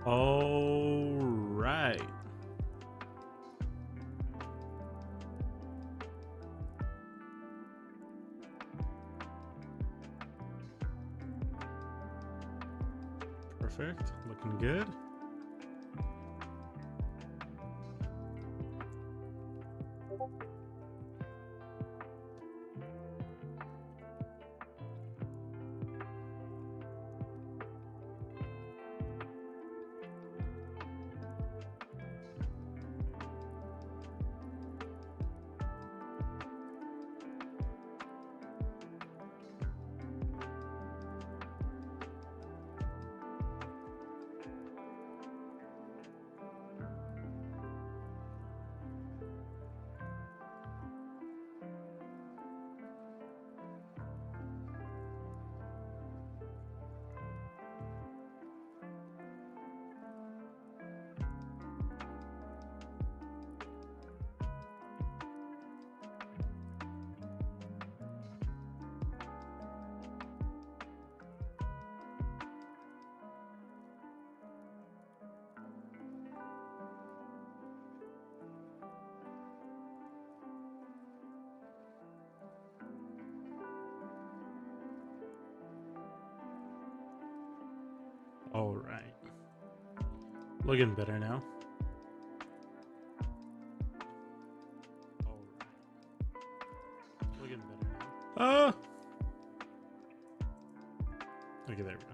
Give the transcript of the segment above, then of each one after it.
All right. Perfect. Looking good. All right. Looking better now. All right. Looking better now. Okay, there we go.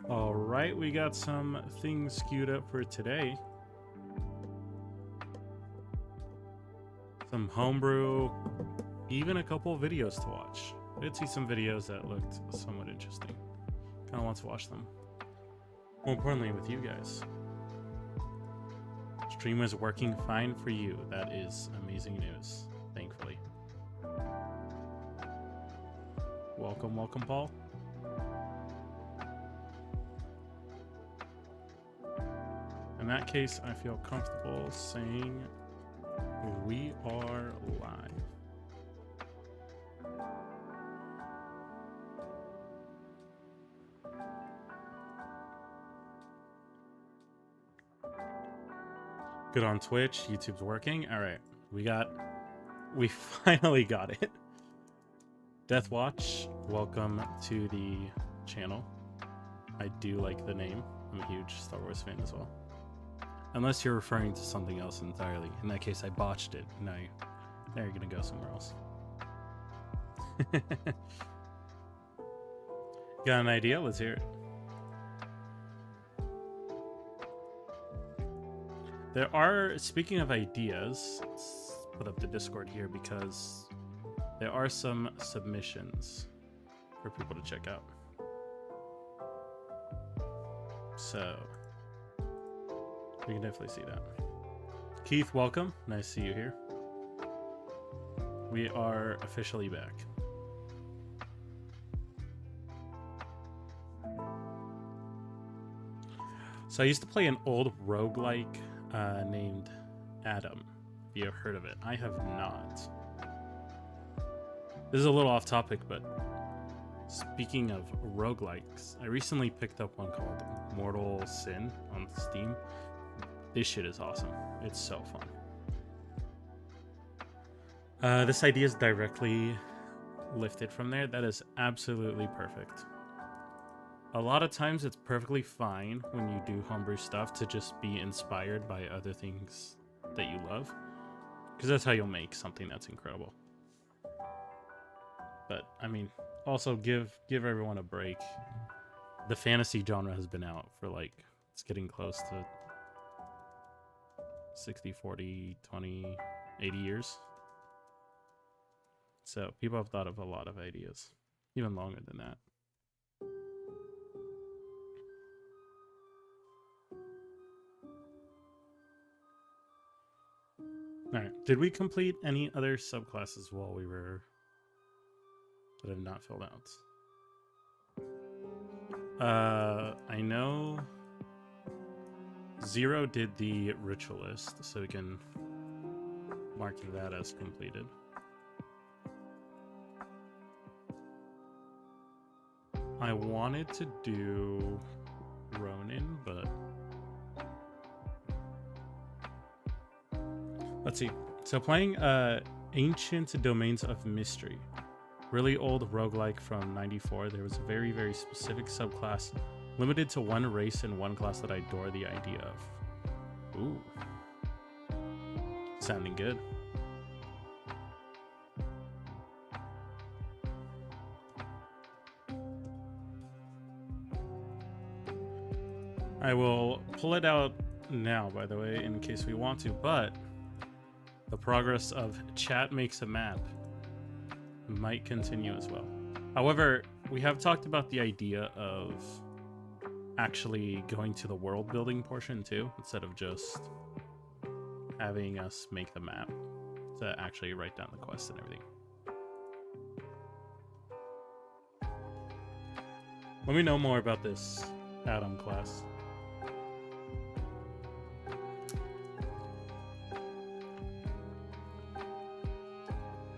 All right, we got some things queued up for today. Some homebrew, even a couple videos to watch. I did see some videos that looked somewhat interesting. Kind of want to watch them. More importantly, with you guys. Stream is working fine for you. That is amazing news, thankfully. Welcome, welcome, Paul. In that case, I feel comfortable saying we are live. Good on Twitch. YouTube's working. All right, we finally got it. Death Watch, welcome to the channel. I do like the name. I'm a huge Star Wars fan as well. Unless you're referring to something else entirely. In that case, I botched it. Now you're gonna go somewhere else. Got an idea? Let's hear it. There are, speaking of ideas, let's put up the Discord here because there are some submissions for people to check out. So we can definitely see that. Keith, welcome. Nice to see you here. We are officially back. So I used to play an old roguelike named Adam. If you have heard of it. I have not. This is a little off topic, but speaking of roguelikes, I recently picked up one called Mortal Sin on Steam. This shit is awesome. It's so fun. This idea is directly lifted from there. That is absolutely perfect. A lot of times it's perfectly fine when you do homebrew stuff to just be inspired by other things that you love, because that's how you'll make something that's incredible. But I mean, also give everyone a break. the fantasy genre has been out for like, it's getting close to 60, 40, 20, 80 years. So people have thought of a lot of ideas, even longer than that. All right. Did we complete any other subclasses while we were that have not filled out? I know Zero did the ritualist, so we can mark that as completed. I wanted to do Ronin, but let's see. So playing Ancient Domains of Mystery, really old roguelike from 94. There was a very, very specific subclass limited to one race and one class that I adore the idea of. Ooh. Sounding good. I will pull it out now, by the way, in case we want to, but the progress of Chat Makes a Map might continue as well. However, we have talked about the idea of actually going to the world building portion too, instead of just having us make the map, to actually write down the quests and everything. Let me know more about this Adam class.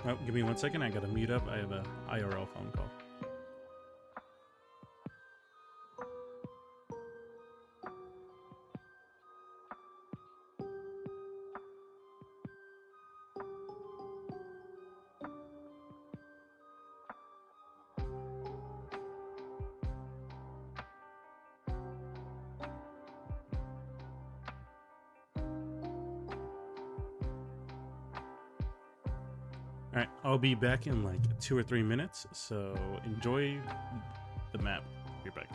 Oh, give me 1 second. I gotta mute up. I have a IRL phone call. All right, I'll be back in like 2 or 3 minutes, so enjoy the map. Be back.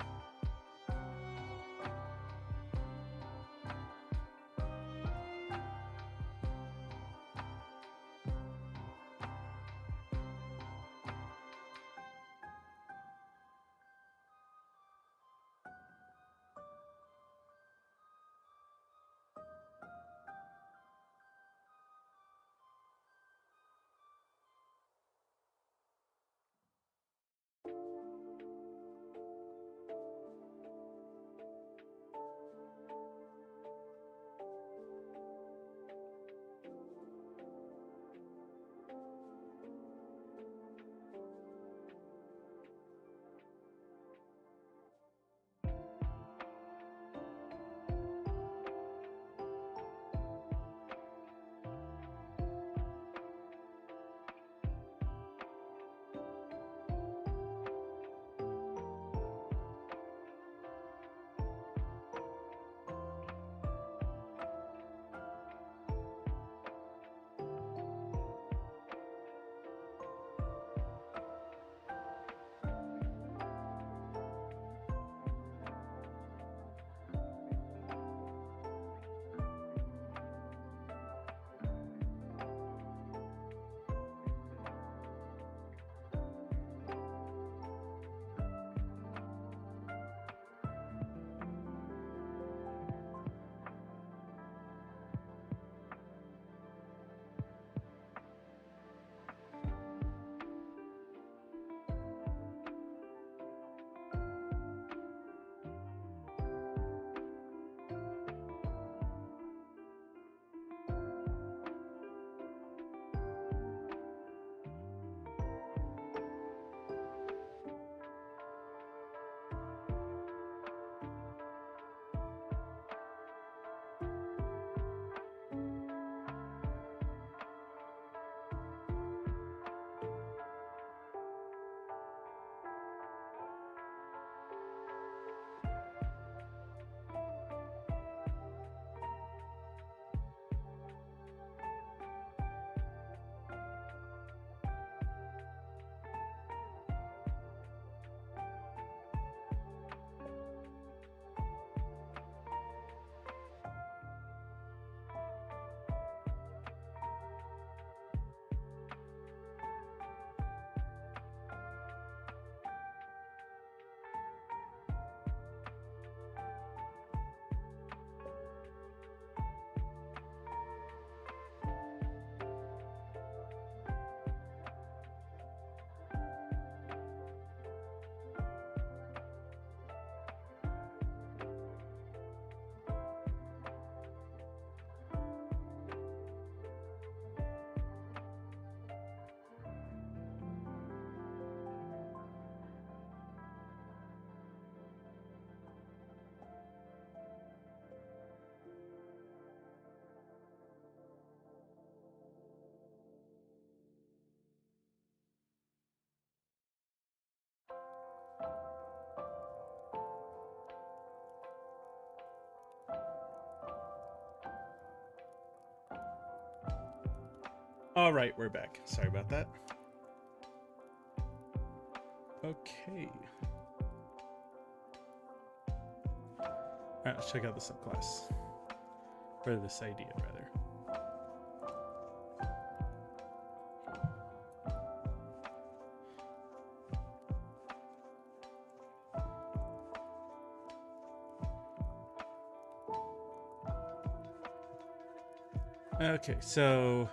All right, we're back. Sorry about that. Okay. All right, let's check out the subclass. Or this idea, rather. Okay, so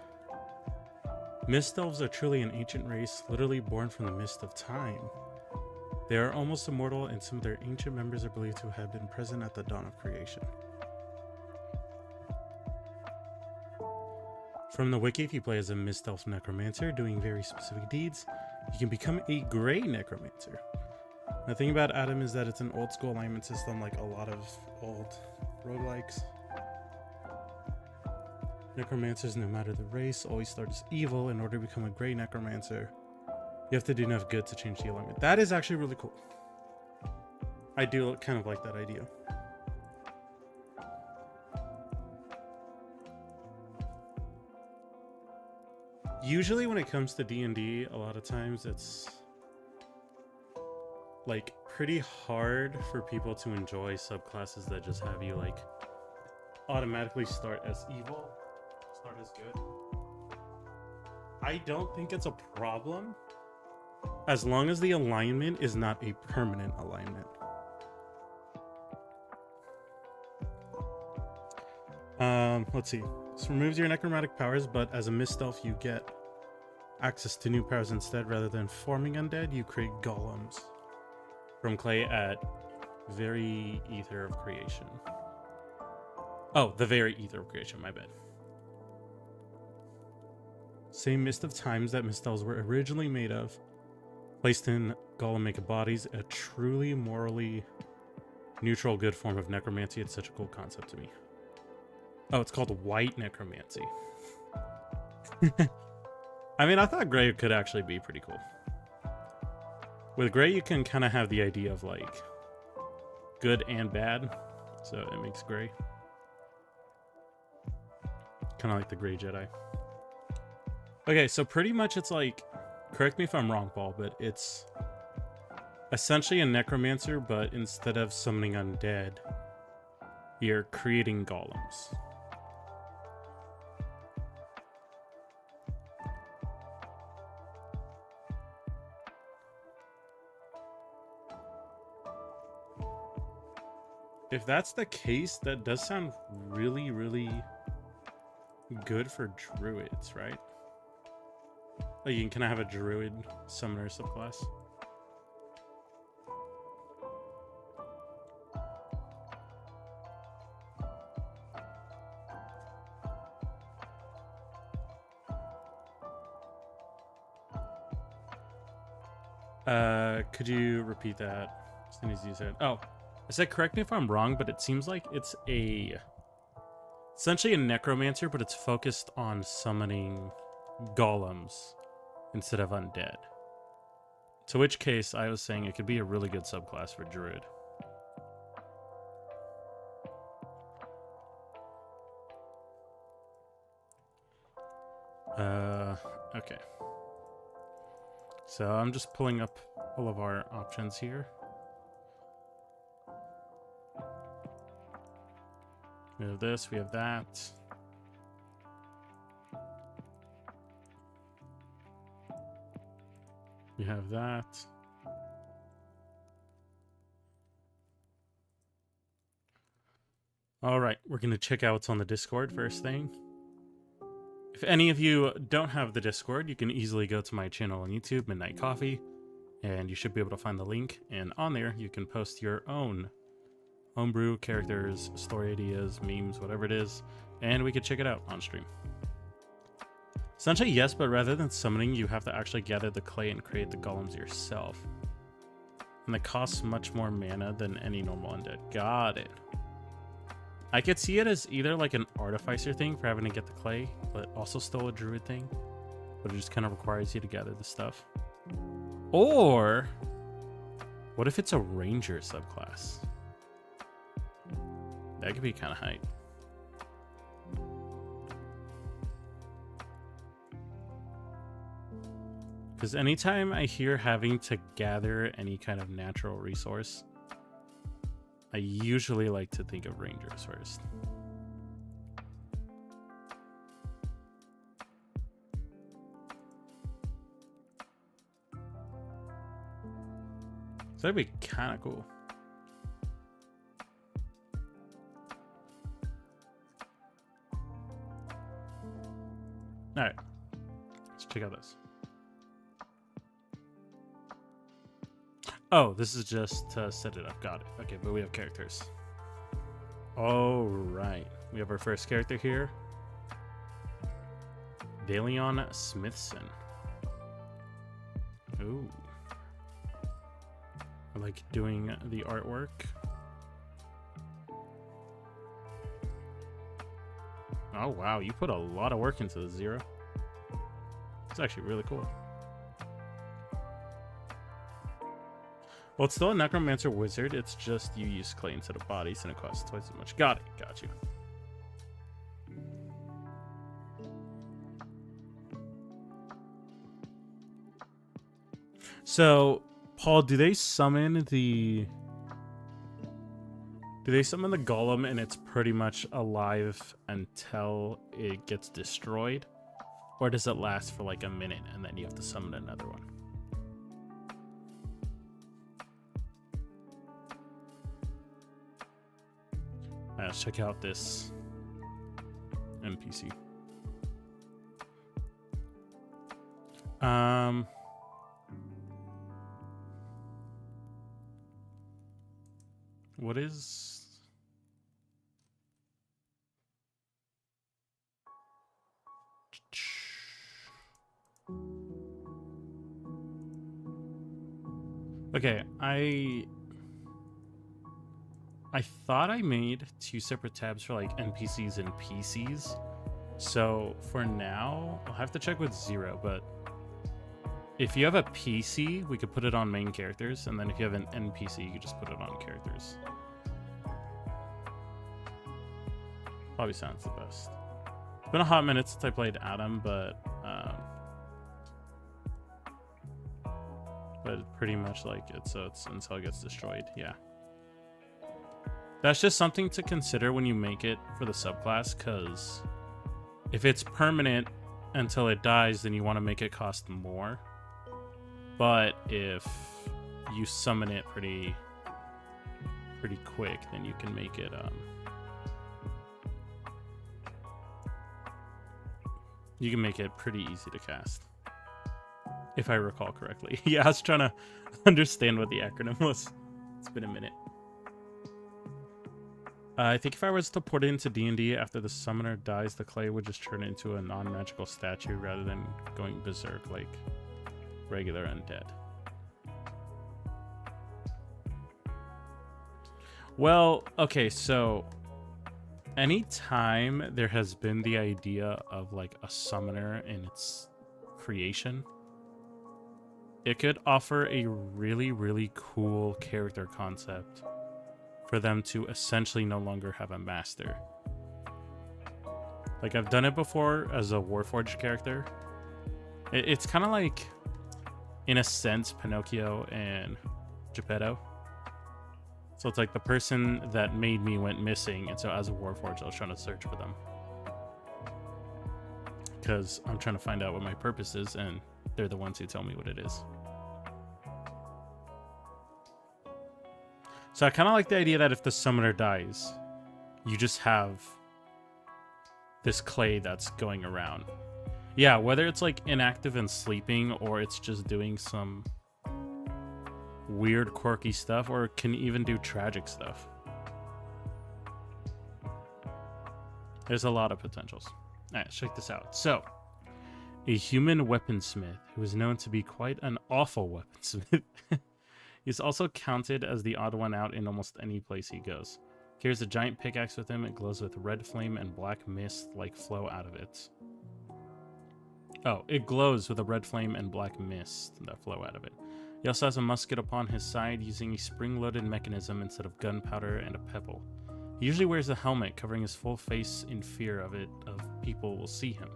Mist Elves are truly an ancient race, literally born from the mist of time. They are almost immortal, and some of their ancient members are believed to have been present at the dawn of creation. From the wiki, if you play as a Mist Elf Necromancer doing very specific deeds, you can become a Grey Necromancer. The thing about Adam is that it's an old school alignment system like a lot of old roguelikes. Necromancers, no matter the race, always start as evil. In order to become a Grey Necromancer, you have to do enough good to change the alignment. That is actually really cool. I do kind of like that idea. Usually when it comes to D&D, a lot of times it's like pretty hard for people to enjoy subclasses that just have you like automatically start as evil, start as good. I don't think it's a problem as long as the alignment is not a permanent alignment. Let's see. This removes your necromantic powers, but as a Mist Elf, you get access to new powers instead. Rather than forming undead, you create golems from clay at very ether of creation. Oh, the very ether of creation, my bad. Same mist of times that Mist Elves were originally made of, placed in golem-making bodies, a truly morally neutral good form of necromancy. It's such a cool concept to me. Oh, it's called white necromancy. I mean, I thought gray could actually be pretty cool. With gray, you can kind of have the idea of like good and bad, so it makes gray. Kind of like the Gray Jedi. Okay, so pretty much it's like, correct me if I'm wrong, Paul, but it's essentially a necromancer, but instead of summoning undead, you're creating golems. If that's the case, that does sound really, really good for druids, right? Like, you can have a druid summoner subclass. Could you repeat that? As soon as you said, oh, I said, correct me if I'm wrong, but it seems like it's essentially a necromancer, but it's focused on summoning golems instead of undead. To which case, I was saying it could be a really good subclass for druid. Okay. So I'm just pulling up all of our options here. We have this, we have that. We have that. All right, we're going to check out what's on the Discord first thing. If any of you don't have the Discord, you can easily go to my channel on YouTube, Midnight Coffee, and you should be able to find the link. And on there, you can post your own homebrew, characters, story ideas, memes, whatever it is, and we could check it out on stream. Essentially, yes, but rather than summoning, you have to actually gather the clay and create the golems yourself. And it costs much more mana than any normal undead. Got it. I could see it as either like an artificer thing for having to get the clay, but also still a druid thing. But it just kind of requires you to gather the stuff. Or, what if it's a ranger subclass? That could be kind of hype. Because anytime I hear having to gather any kind of natural resource, I usually like to think of rangers first. So that'd be kind of cool. All right, let's check out this. Oh, this is just to set it up. Got it. Okay, but we have characters. All right, we have our first character here. Dalion Smithson. Ooh. I like doing the artwork. Oh, wow. You put a lot of work into the Zero. It's actually really cool. Well, it's still a Necromancer Wizard. It's just you use clay instead of bodies, and it costs twice as much. Got it. Got you. So, Paul, do they summon the golem and it's pretty much alive until it gets destroyed? Or does it last for like a minute and then you have to summon another one? Let's check out this NPC. What is... Okay, I thought I made two separate tabs for like NPCs and PCs. So for now, I'll have to check with Zero, but if you have a PC, we could put it on main characters, and then if you have an NPC, you could just put it on characters. Probably sounds the best. It's been a hot minute since I played Adam, but pretty much like it, so it's until it gets destroyed. Yeah. That's just something to consider when you make it for the subclass, because if it's permanent until it dies, then you want to make it cost more. But if you summon it pretty quick, then you can make it pretty easy to cast, if I recall correctly. Yeah, I was trying to understand what the acronym was. It's been a minute. I think if I was to put it into D&D, after the summoner dies, the clay would just turn into a non-magical statue rather than going berserk like regular undead. Well, okay, so anytime there has been the idea of like a summoner in its creation, it could offer a really, really cool character concept for them to essentially no longer have a master. Like, I've done it before as a Warforged character. It's kind of like, in a sense, Pinocchio and Geppetto. So it's like the person that made me went missing, and so as a Warforged, I was trying to search for them. Because I'm trying to find out what my purpose is, and they're the ones who tell me what it is. So I kind of like the idea that if the summoner dies, you just have this clay that's going around. Yeah, whether it's like inactive and sleeping, or it's just doing some weird, quirky stuff, or it can even do tragic stuff. There's a lot of potentials. All right, check this out. So, a human weaponsmith who is known to be quite an awful weaponsmith. He's also counted as the odd one out in almost any place he goes. Carries a giant pickaxe with him. It glows with red flame and black mist like flow out of it. Oh, it glows with a red flame and black mist that flow out of it. He also has a musket upon his side using a spring-loaded mechanism instead of gunpowder and a pebble. He usually wears a helmet covering his full face in fear of people will see him.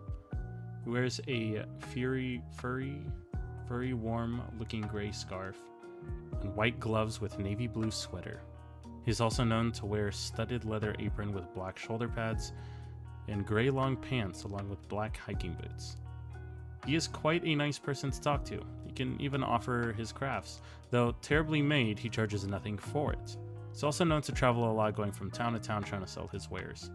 He wears a furry furry, warm-looking gray scarf, and white gloves with navy blue sweater. He's also known to wear studded leather apron with black shoulder pads and gray long pants along with black hiking boots. He is quite a nice person to talk to. He can even offer his crafts. Though terribly made, he charges nothing for it. He's also known to travel a lot, going from town to town trying to sell his wares.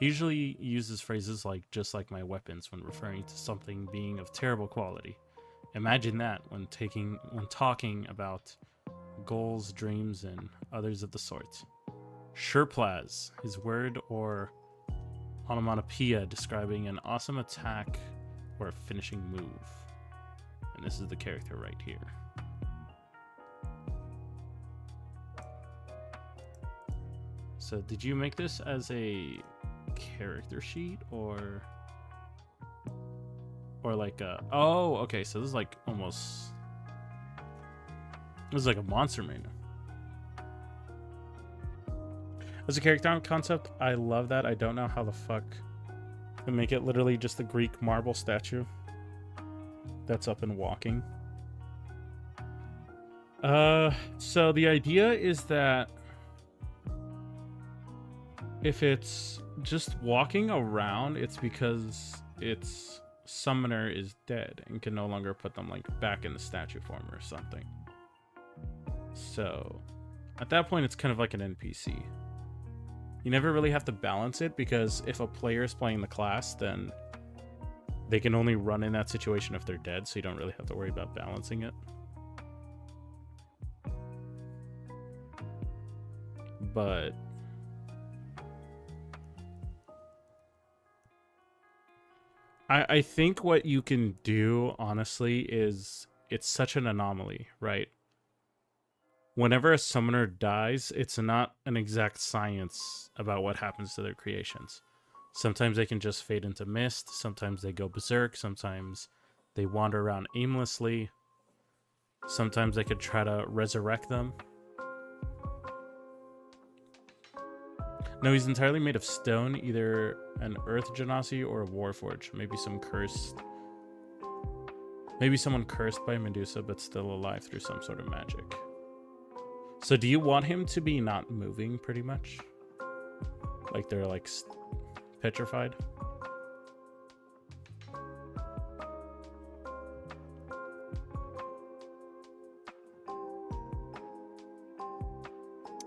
He usually uses phrases like, just like my weapons, when referring to something being of terrible quality. Imagine that when talking about goals, dreams, and others of the sort. Sherplaz, his word or onomatopoeia describing an awesome attack or a finishing move. And this is the character right here. So did you make this as a character sheet or like a... Oh, okay, so this is like almost... This is like a monster menu. As a character concept, I love that. I don't know how the fuck to make it literally just the Greek marble statue that's up and walking. So the idea is that if it's just walking around, it's because its summoner is dead and can no longer put them like back in the statue form or something. So at that point, it's kind of like an NPC. You never really have to balance it, because if a player is playing the class, then they can only run in that situation if they're dead, so you don't really have to worry about balancing it. But I think what you can do, honestly, is it's such an anomaly, right? Whenever a summoner dies, it's not an exact science about what happens to their creations. Sometimes they can just fade into mist, sometimes they go berserk, sometimes they wander around aimlessly, sometimes they could try to resurrect them. No, he's entirely made of stone, either an earth genasi or a warforge. Maybe some cursed... Maybe someone cursed by Medusa, but still alive through some sort of magic. So do you want him to be not moving, pretty much? Like they're like petrified?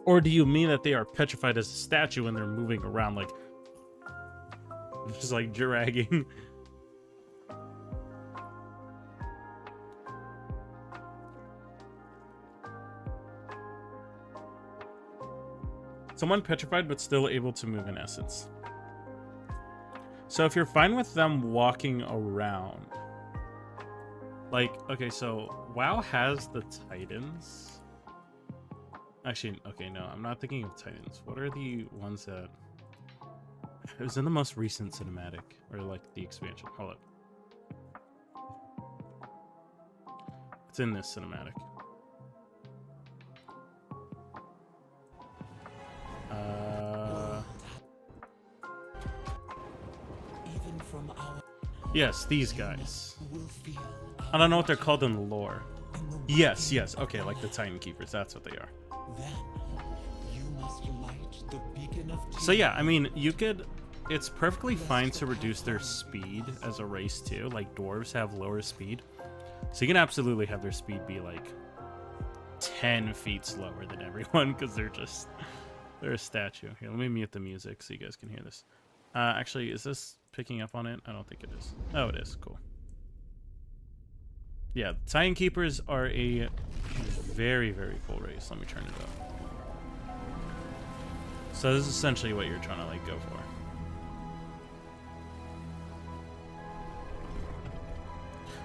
Or do you mean that they are petrified as a statue and they're moving around like... just like dragging? Someone petrified but still able to move in essence. So if you're fine with them walking around... Like, okay, so WoW has the Titans... Actually, okay, no, I'm not thinking of Titans. What are the ones that... It was in the most recent cinematic, or like the expansion. Hold up. It's in this cinematic. Yes, these guys. I don't know what they're called in the lore. Yes, yes, okay, like the Titan Keepers, that's what they are. So yeah, I mean, you could... It's perfectly fine to reduce their speed as a race too. Like, dwarves have lower speed. So you can absolutely have their speed be like 10 feet slower than everyone, because they're a statue. Here, let me mute the music so you guys can hear this. Actually, is this picking up on it? I don't think it is. Oh, it is. Cool. Yeah, Titan Keepers are a very, very cool race. Let me turn it up. So this is essentially what you're trying to like go for.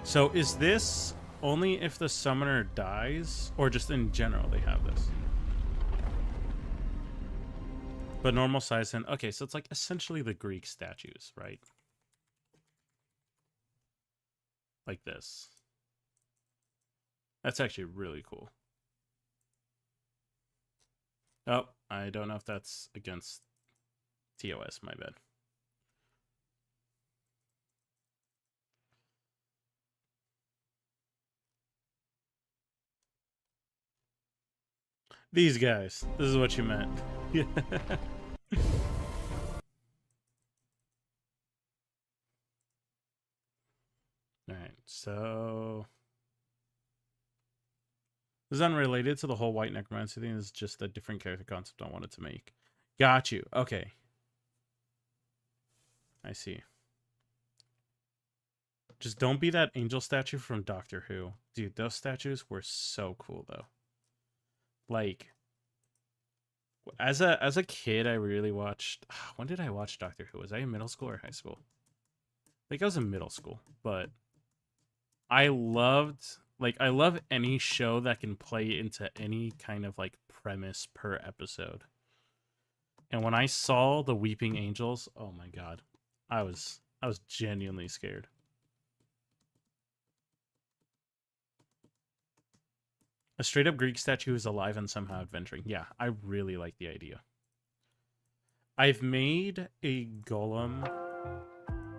So is this only if the summoner dies, or just in general they have this? But normal size and... Okay, so it's like essentially the Greek statues, right? Like this. That's actually really cool. Oh, I don't know if that's against TOS, my bad. These guys. This is what you meant. Alright, so... This is unrelated to the whole white necromancy thing. This is just a different character concept I wanted to make. Got you. Okay. I see. Just don't be that angel statue from Doctor Who. Dude, those statues were so cool, though. Like... As a kid, I really watched... When did I watch Doctor Who? Was I in middle school or high school? I think I was in middle school, but... I love any show that can play into any kind of like premise per episode. And when I saw the Weeping Angels, oh my god. I was genuinely scared. A straight up Greek statue is alive and somehow adventuring. Yeah, I really like the idea. I've made a golem,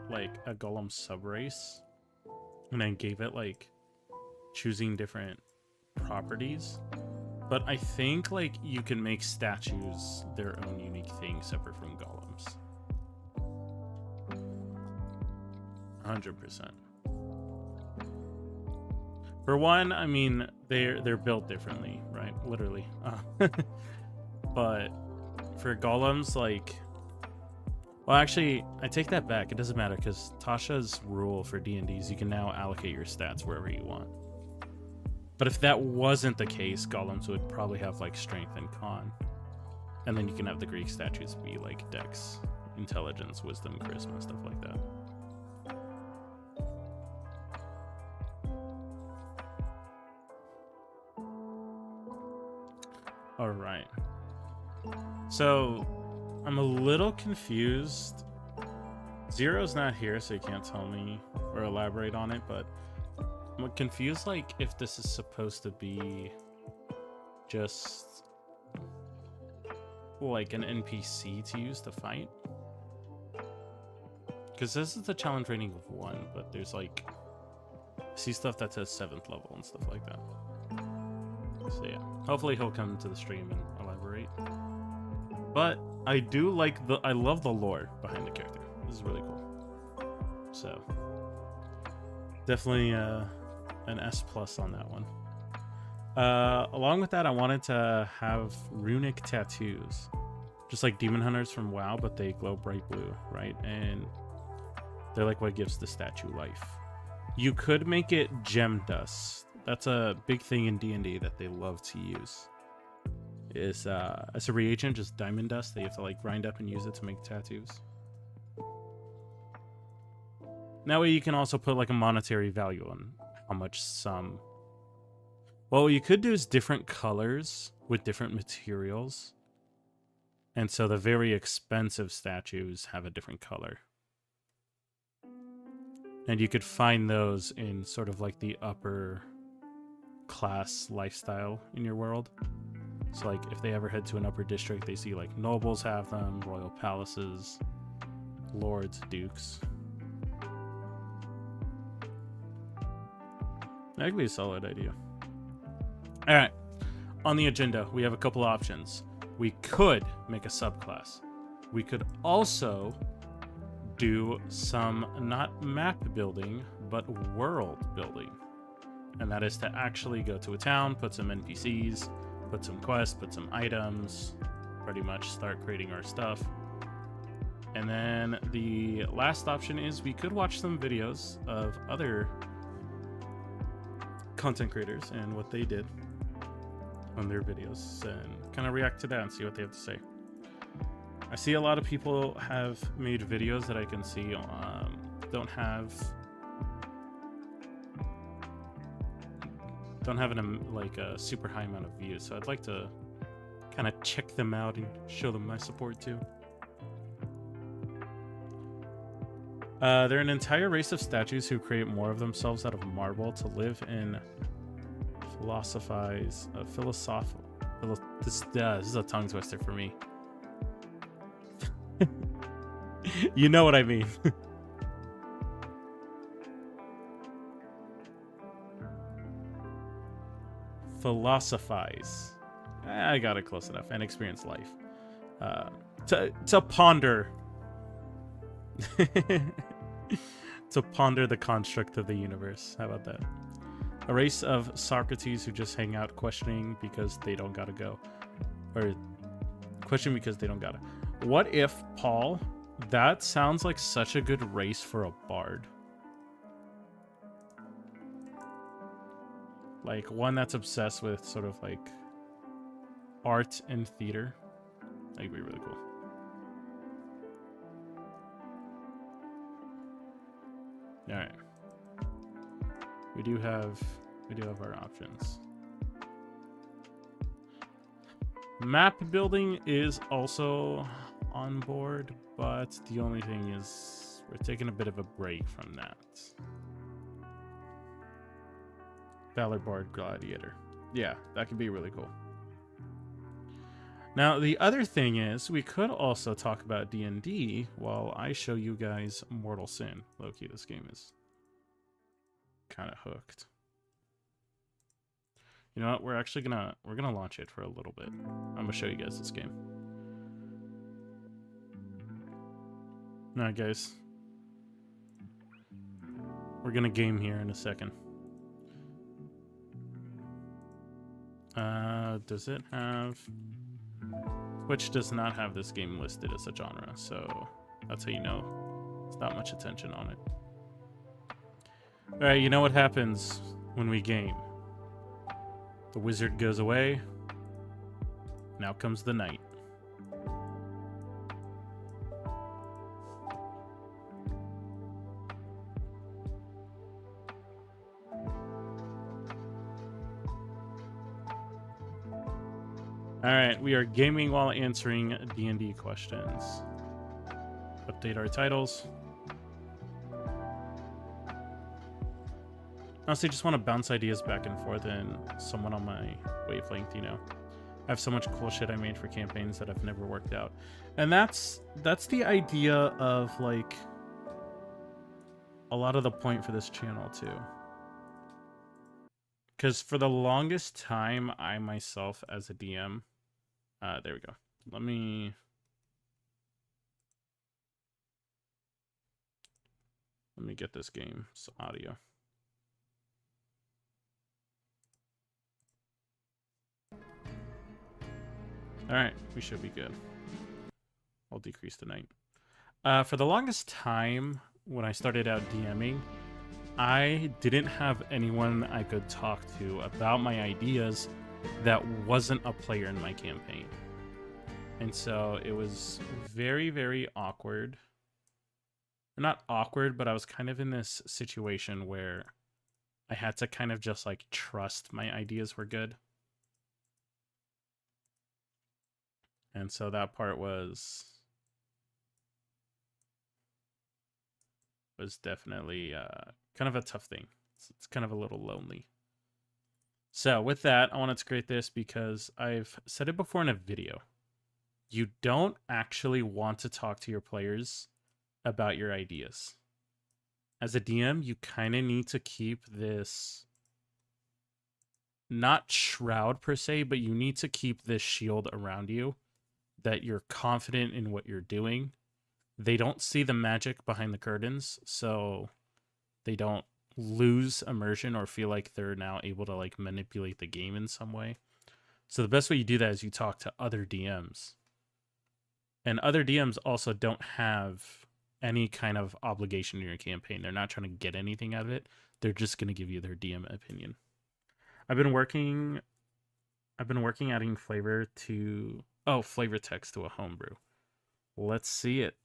like a golem subrace. And I gave it like choosing different properties, but I think like you can make statues their own unique thing separate from golems. 100%. For one, I mean they're built differently, right? Literally. But for golems, like, well, actually, I take that back. It doesn't matter because Tasha's rule for D&D is you can now allocate your stats wherever you want. But if that wasn't the case, golems would probably have like strength and con. And then you can have the Greek statues be like dex, intelligence, wisdom, charisma, stuff like that. All right. So I'm a little confused. Zero's not here, so you can't tell me or elaborate on it, but I'm confused, like, if this is supposed to be just like an NPC to use to fight. Because this is the challenge rating of 1, but there's like, I see stuff that says 7th level and stuff like that. So yeah, hopefully he'll come to the stream and elaborate. But I do like I love the lore behind the character. This is really cool. So definitely an S+ on that one. Along with that, I wanted to have runic tattoos, just like demon hunters from WoW, but they glow bright blue, right? And they're like what gives the statue life. You could make it gem dust. That's a big thing in D&D that they love to use. Is as a reagent, just diamond dust that you have to like grind up and use it to make tattoos. That way you can also put like a monetary value on how much some... Well, what you could do is different colors with different materials. And so the very expensive statues have a different color. And you could find those in sort of like the upper class lifestyle in your world. So like if they ever head to an upper district, they see like nobles have them, royal palaces, lords, dukes. That could be a solid idea. All right, on the agenda, we have a couple options. We could make a subclass. We could also do some, not map building, but world building. And that is to actually go to a town, put some NPCs, put some quests, put some items, pretty much start creating our stuff. And then the last option is we could watch some videos of other content creators and what they did on their videos and kind of react to that and see what they have to say. I see a lot of people have made videos that I can see don't have like a super high amount of views, so I'd like to kind of check them out and show them my support too. They're an entire race of statues who create more of themselves out of marble to live in this is a tongue twister for me. You know what I mean. Philosophize I got it close enough, and experience life. To ponder. To ponder the construct of the universe. How about that? A race of Socrates who just hang out questioning because they don't gotta go. Or questioning because they don't gotta. What if, Paul? That sounds like such a good race for a bard. Like one that's obsessed with sort of like art and theater. That'd be really cool. All right. We do have our options. Map building is also on board, but the only thing is we're taking a bit of a break from that. Valor Bard Gladiator. Yeah, that could be really cool. Now, the other thing is we could also talk about D&D while I show you guys Mortal Sin. Low-key, this game is kind of hooked. You know what? We're actually gonna launch it for a little bit. I'm gonna show you guys this game. All right, guys. We're gonna game here in a second. Does it have... Twitch does not have this game listed as a genre, so that's how you know there's not much attention on it. Alright, you know what happens when we game. The wizard goes away. Now comes the night. Alright, we are gaming while answering D&D questions. Update our titles. Honestly, just want to bounce ideas back and forth and someone on my wavelength, you know. I have so much cool shit I made for campaigns that have never worked out. And that's the idea of, like, a lot of the point for this channel, too. Because for the longest time, I myself, as a DM... there we go. Let me get this game's audio. Alright, we should be good. I'll decrease the night. For the longest time, when I started out DMing, I didn't have anyone I could talk to about my ideas that wasn't a player in my campaign. And so it was very, very awkward. Not awkward, but I was kind of in this situation where I had to kind of just like trust my ideas were good. And so that part was definitely kind of a tough thing. It's kind of a little lonely. So with that, I wanted to create this because I've said it before in a video. You don't actually want to talk to your players about your ideas. As a DM, you kind of need to keep this, not shroud per se, but you need to keep this shield around you that you're confident in what you're doing. They don't see the magic behind the curtains, so they don't lose immersion or feel like they're now able to like manipulate the game in some way. So the best way you do that is you talk to other DMs. And other DMs also don't have any kind of obligation in your campaign. They're not trying to get anything out of it. They're just going to give you their DM opinion. I've been working adding flavor text to a homebrew. Let's see it.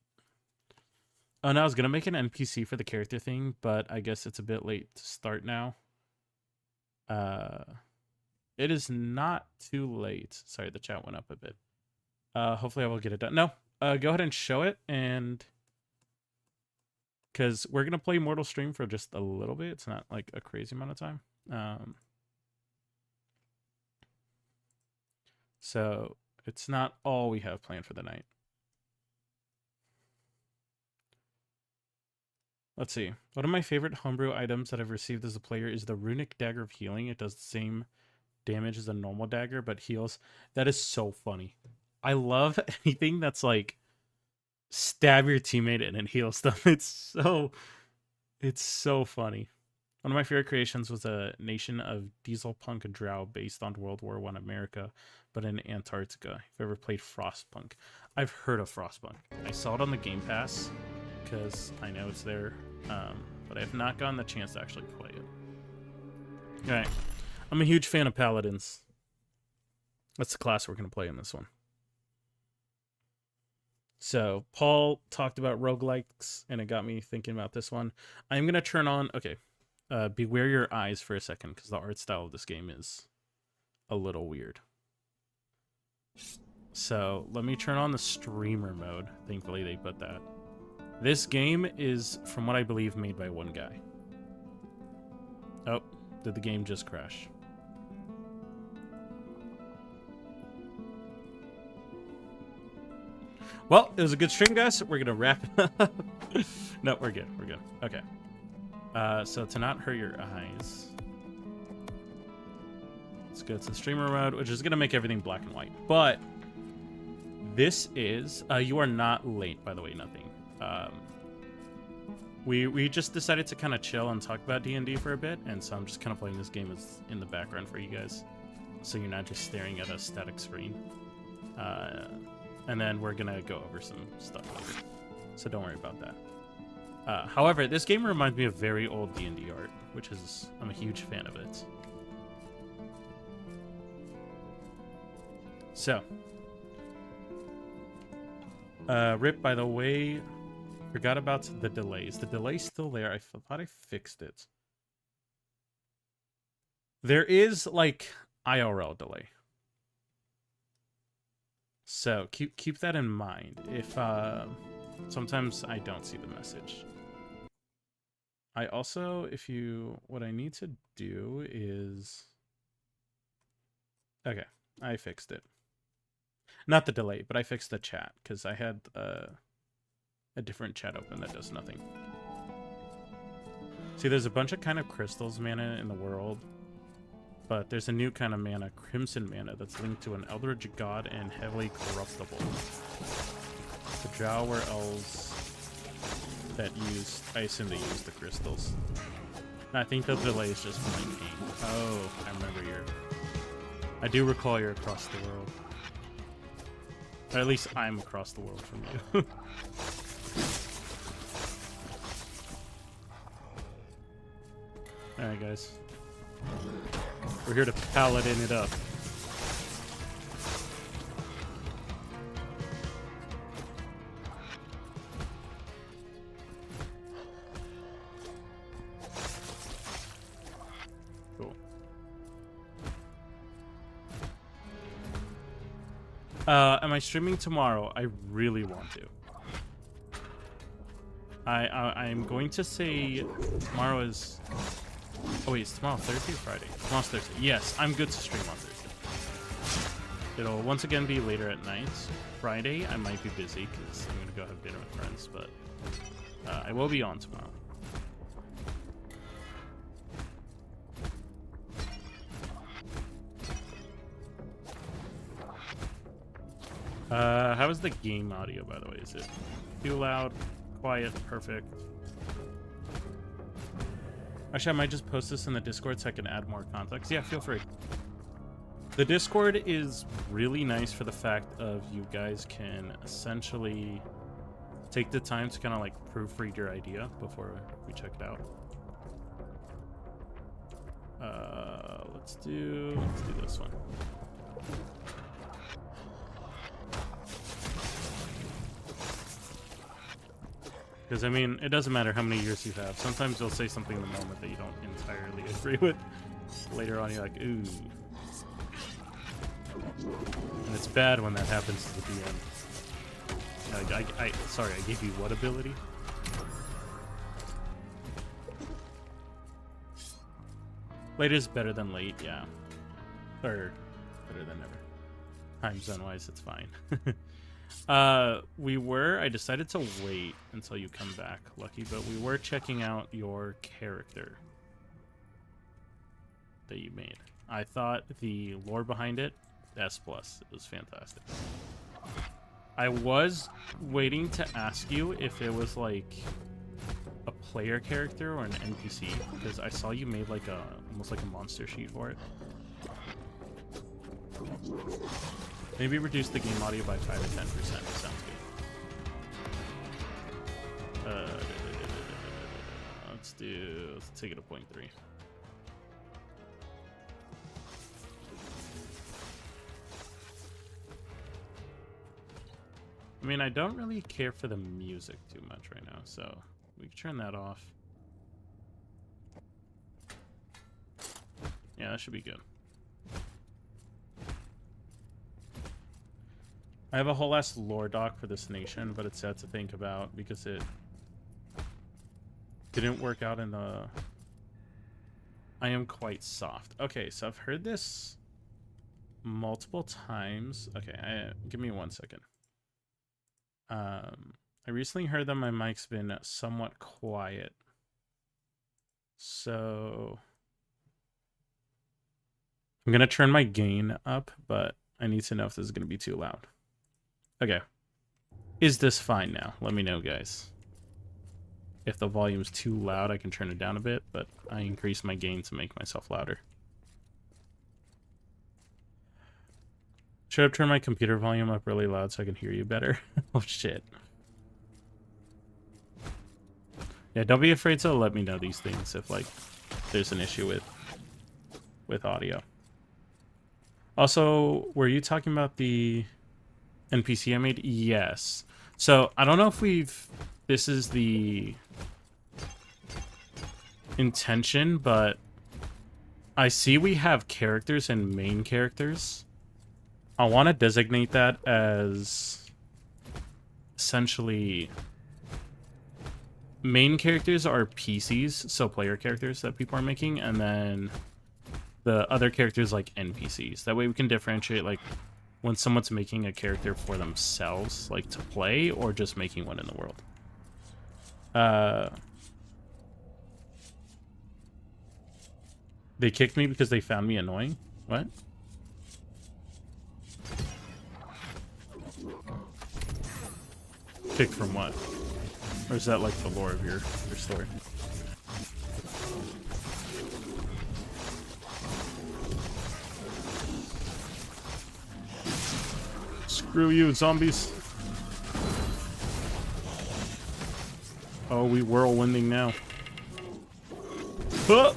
Oh, no, I was going to make an NPC for the character thing, but I guess it's a bit late to start now. It is not too late. Sorry, the chat went up a bit. Hopefully I will get it done. No, go ahead and show it, and because we're going to play Mortal Stream for just a little bit. It's not like a crazy amount of time. So it's not all we have planned for the night. Let's see. One of my favorite homebrew items that I've received as a player is the Runic Dagger of Healing. It does the same damage as a normal dagger, but heals. That is so funny. I love anything that's like stab your teammate and it heals them. It's so funny. One of my favorite creations was a nation of diesel punk drow based on World War I America, but in Antarctica. If you've ever played Frostpunk, I've heard of Frostpunk. I saw it on the Game Pass because I know it's there, but I have not gotten the chance to actually play it. All right, I'm a huge fan of Paladins. That's the class we're going to play in this one. So Paul talked about roguelikes, and it got me thinking about this one. I'm going to turn on... Okay. Beware your eyes for a second, because the art style of this game is a little weird. So let me turn on the streamer mode. Thankfully they put that. This game is, from what I believe, made by one guy. Oh, did the game just crash? Well, it was a good stream, guys. We're gonna wrap it up. No, we're good. We're good. Okay. So to not hurt your eyes, let's go to streamer mode, which is going to make everything black and white. But this is, you are not late, by the way, nothing. We just decided to kind of chill and talk about D&D for a bit, and so I'm just kind of playing this game as in the background for you guys, so you're not just staring at a static screen. And then we're going to go over some stuff later, so don't worry about that. However, this game reminds me of very old D&D art, which is, I'm a huge fan of it. So, Rip, by the way, forgot about the delay. Is the delay still there? I thought I fixed it. There is, like, IRL delay. So, keep that in mind. If, sometimes I don't see the message. I also, what I need to do is... Okay, I fixed it. Not the delay, but I fixed the chat, because I had a different chat open that does nothing. See, there's a bunch of kind of crystals mana in the world, but there's a new kind of mana, Crimson mana, that's linked to an Eldritch God and heavily corruptible. The Drow were elves that used, I assume they used the crystals. I think the delay is just plain game. Oh, I remember I do recall you're across the world. Or at least I'm across the world from you. Alright, guys. We're here to paladin it up. Am I streaming tomorrow? I really want to. I'm going to say tomorrow is... Oh wait, is tomorrow Thursday or Friday? Tomorrow's Thursday. Yes, I'm good to stream on Thursday. It'll once again be later at night. Friday, I might be busy because I'm going to go have dinner with friends, but I will be on tomorrow. How is the game audio, by the way? Is it too loud, quiet, perfect? Actually, I might just post this in the Discord so I can add more context. Yeah, feel free. The Discord is really nice for the fact of you guys can essentially take the time to kind of like proofread your idea before we check it out. Let's do this one. Because, I mean, it doesn't matter how many years you have. Sometimes they'll say something in the moment that you don't entirely agree with. Later on, you're like, ooh. And it's bad when that happens to the DM. Sorry, I gave you what ability? Late is better than late, yeah. Or better than never. Time zone-wise, it's fine. I decided to wait until you come back, Lucky, but we were checking out your character that you made. I thought the lore behind it, S+. It was fantastic. I was waiting to ask you if it was like a player character or an NPC, because I saw you made like almost like a monster sheet for it. Maybe reduce the game audio by 5 or 10%. Sounds good. Let's take it to 0.3. I mean, I don't really care for the music too much right now, so we can turn that off. Yeah, that should be good. I have a whole ass lore doc for this nation, but it's sad to think about because it didn't work out in the... I am quite soft. Okay, so I've heard this multiple times. Okay, give me 1 second. I recently heard that my mic's been somewhat quiet. So I'm going to turn my gain up, but I need to know if this is going to be too loud. Okay. Is this fine now? Let me know, guys. If the volume's too loud, I can turn it down a bit, but I increase my gain to make myself louder. Should I turn my computer volume up really loud so I can hear you better? Oh, shit. Yeah, don't be afraid to let me know these things if, like, there's an issue with audio. Also, were you talking about the NPC I made? Yes. So, I don't know if this is the intention, but I see we have characters and main characters. I want to designate that as essentially main characters are PCs, so player characters that people are making, and then the other characters like NPCs. That way we can differentiate like when someone's making a character for themselves, like to play, or just making one in the world. They kicked me because they found me annoying? What? Kicked from what? Or is that like the lore of your story? Screw you, zombies. Oh, we whirlwinding now. Huh!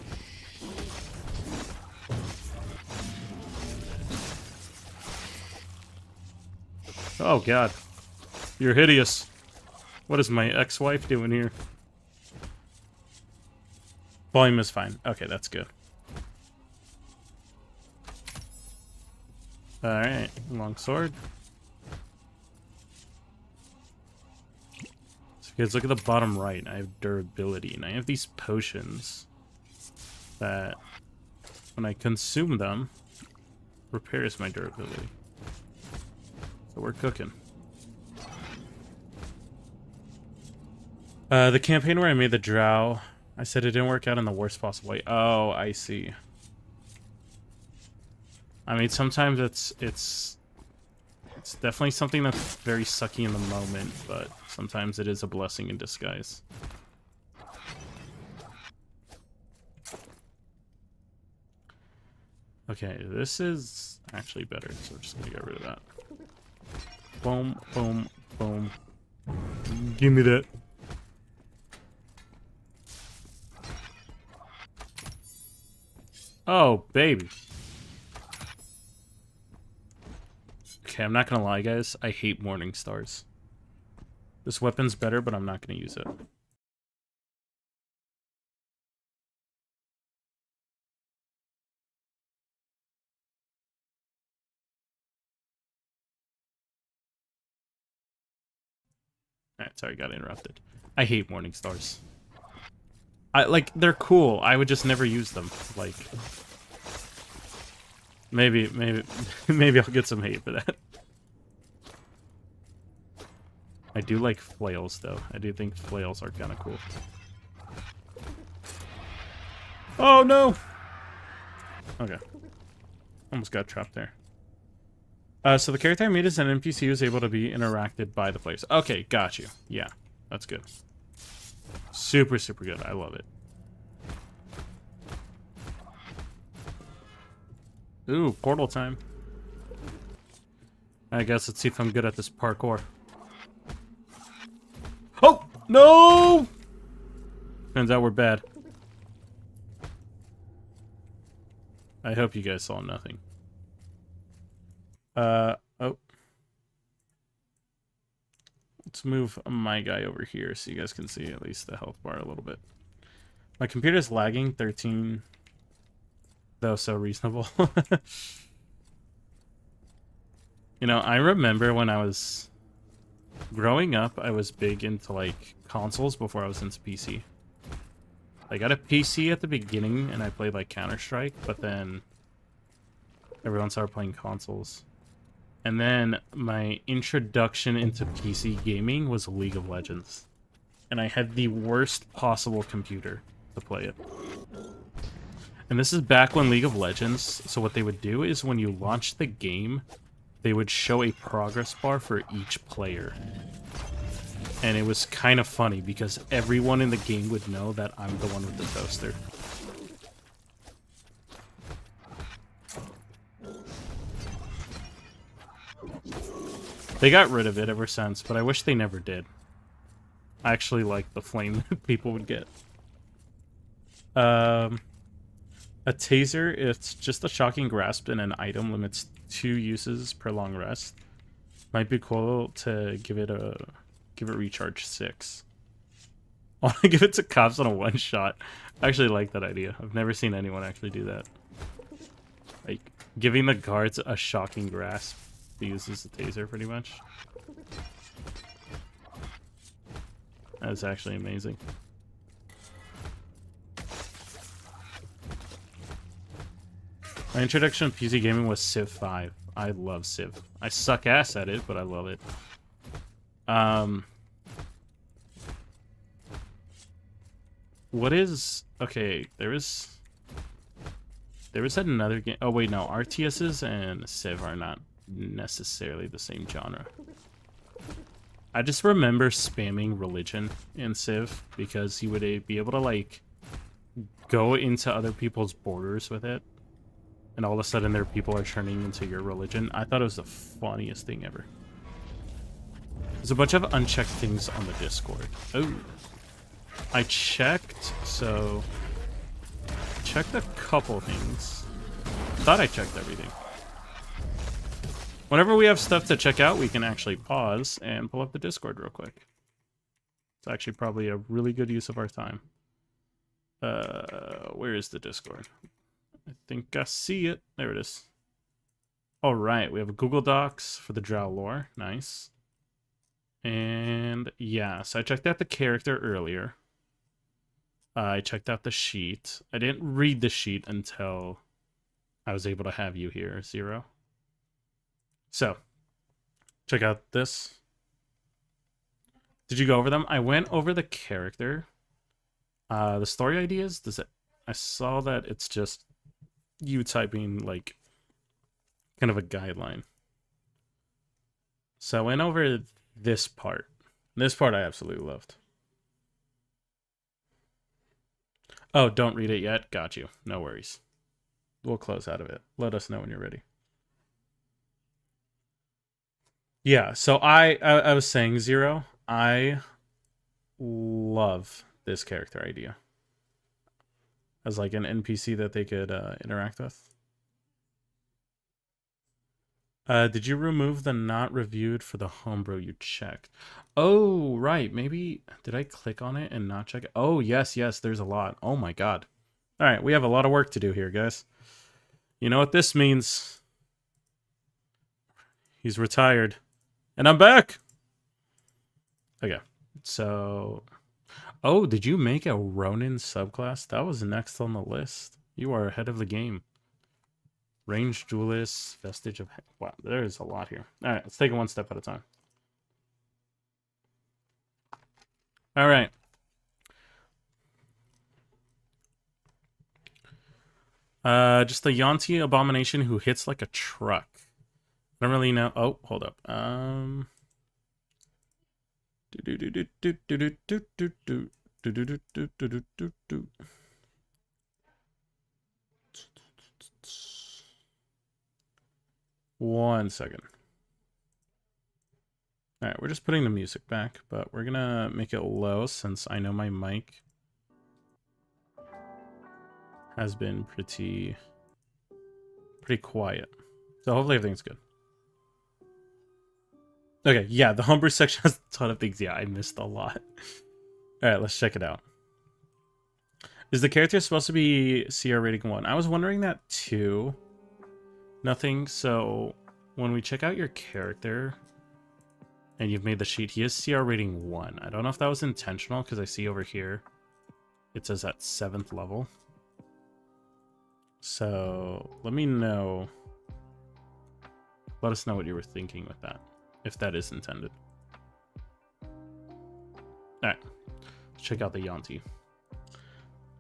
Oh god. You're hideous. What is my ex-wife doing here? Volume is fine. Okay, that's good. Alright, long sword. So guys, look at the bottom right. I have durability, and I have these potions that, when I consume them, repairs my durability. So we're cooking. The campaign where I made the drow, I said it didn't work out in the worst possible way. Oh, I see. I mean, sometimes it's definitely something that's very sucky in the moment, but sometimes it is a blessing in disguise. Okay, this is actually better, so we're just gonna get rid of that. Boom, boom, boom. Give me that. Oh, baby. Okay, I'm not gonna lie, guys. I hate morning stars. This weapon's better, but I'm not gonna use it. Alright, sorry, got interrupted. I hate morning stars. They're cool. I would just never use them. Like, maybe I'll get some hate for that. I do like flails, though. I do think flails are kind of cool. Oh, no! Okay. Almost got trapped there. So the character I made as an NPC was able to be interacted by the players. Okay, got you. Yeah, that's good. Super, super good. I love it. Ooh, portal time. I guess let's see if I'm good at this parkour. Oh, no! Turns out we're bad. I hope you guys saw nothing. Oh. Let's move my guy over here so you guys can see at least the health bar a little bit. My computer's lagging, 13. Though so reasonable. You know, I remember when I was growing up, I was big into, like, consoles before I was into PC. I got a PC at the beginning, and I played, like, Counter-Strike, but then everyone started playing consoles. And then my introduction into PC gaming was League of Legends. And I had the worst possible computer to play it. And this is back when League of Legends, so what they would do is when you launch the game, they would show a progress bar for each player. And it was kind of funny because everyone in the game would know that I'm the one with the toaster. They got rid of it ever since, but I wish they never did. I actually like the flame that people would get. A taser, it's just a shocking grasp and an item, limits 2 uses per long rest. Might be cool to give it recharge 6. I want to give it to cops on a one-shot. I actually like that idea. I've never seen anyone actually do that. Like, giving the guards a shocking grasp to use as a taser, pretty much. That's actually amazing. My introduction to PC gaming was Civ 5. I love Civ. I suck ass at it, but I love it. What is... Okay, there is another game... Oh, wait, no. RTSs and Civ are not necessarily the same genre. I just remember spamming religion in Civ because you would be able to, like, go into other people's borders with it. And all of a sudden their people are turning into your religion. I thought it was the funniest thing ever. There's a bunch of unchecked things on the Discord. Oh. I checked, so... checked a couple things. Thought I checked everything. Whenever we have stuff to check out, we can actually pause and pull up the Discord real quick. It's actually probably a really good use of our time. Where is the Discord? I think I see it. There it is. All right, we have a Google Docs for the Drow lore. Nice. And yeah, so I checked out the character earlier. I checked out the sheet. I didn't read the sheet until I was able to have you here, Zero. So, check out this. Did you go over them? I went over the character. The story ideas, I saw that it's just you typing, like, kind of a guideline. So I went over this part. This part I absolutely loved. Oh, don't read it yet? Got you. No worries. We'll close out of it. Let us know when you're ready. Yeah, so I was saying, Zero, I love this character idea. As like an NPC that they could interact with. Did you remove the not reviewed for the homebrew you checked? Oh, right. Maybe, did I click on it and not check it? Oh, yes, there's a lot. Oh my god. All right, we have a lot of work to do here, guys. You know what this means? He's retired. And I'm back! Okay, so... Oh, did you make a Ronin subclass? That was next on the list. You are ahead of the game. Ranged duelist, vestige of... Wow, there's a lot here. All right, let's take it one step at a time. All right. Just the Yonti abomination who hits like a truck. I don't really know. Oh, hold up. One second. All right, we're just putting the music back, but we're gonna make it low since I know my mic has been pretty quiet. So hopefully everything's good. Okay, yeah, the homebrew section has a ton of things. Yeah, I missed a lot. All right, let's check it out. Is the character supposed to be CR rating 1? I was wondering that too. Nothing. So when we check out your character and you've made the sheet, he is CR rating 1. I don't know if that was intentional because I see over here it says at 7th level. So let me know. Let us know what you were thinking with that, if that is intended. Alright, let's check out the Yonti.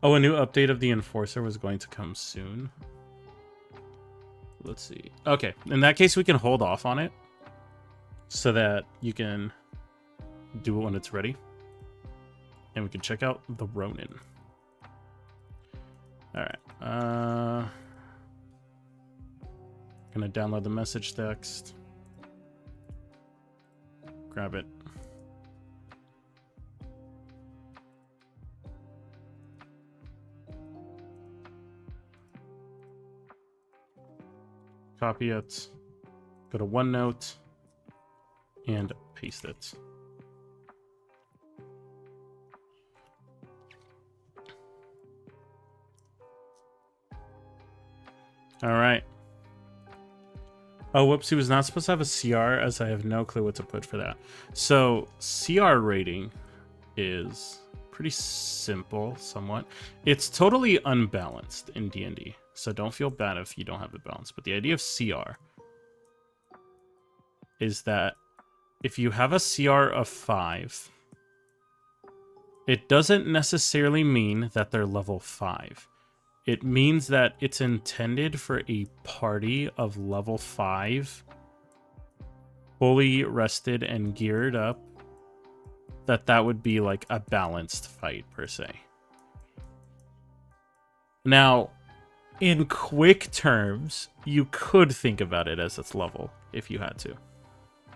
Oh, a new update of the Enforcer was going to come soon. Let's see. Okay, in that case, we can hold off on it so that you can do it when it's ready. And we can check out the Ronin. Alright. Gonna download the message text. Grab it. Copy it. Go to OneNote and paste it. All right. Oh, whoops, he was not supposed to have a CR, as I have no clue what to put for that. So, CR rating is pretty simple, somewhat. It's totally unbalanced in D&D, so don't feel bad if you don't have it balanced. But the idea of CR is that if you have a CR of 5, it doesn't necessarily mean that they're level 5. It means that it's intended for a party of level 5, fully rested and geared up, that would be like a balanced fight, per se. Now, in quick terms, you could think about it as its level, if you had to.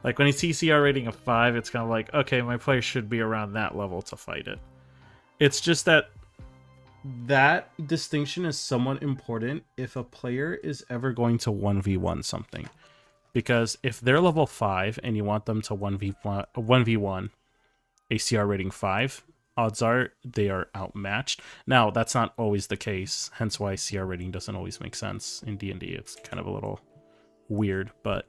Like, when you see CR rating of 5, it's kind of like, okay, my player should be around that level to fight it. It's just that distinction is somewhat important if a player is ever going to 1v1 something. Because if they're level 5 and you want them to 1v1 a CR rating 5, odds are they are outmatched. Now, that's not always the case, hence why CR rating doesn't always make sense in D&D. It's kind of a little weird, but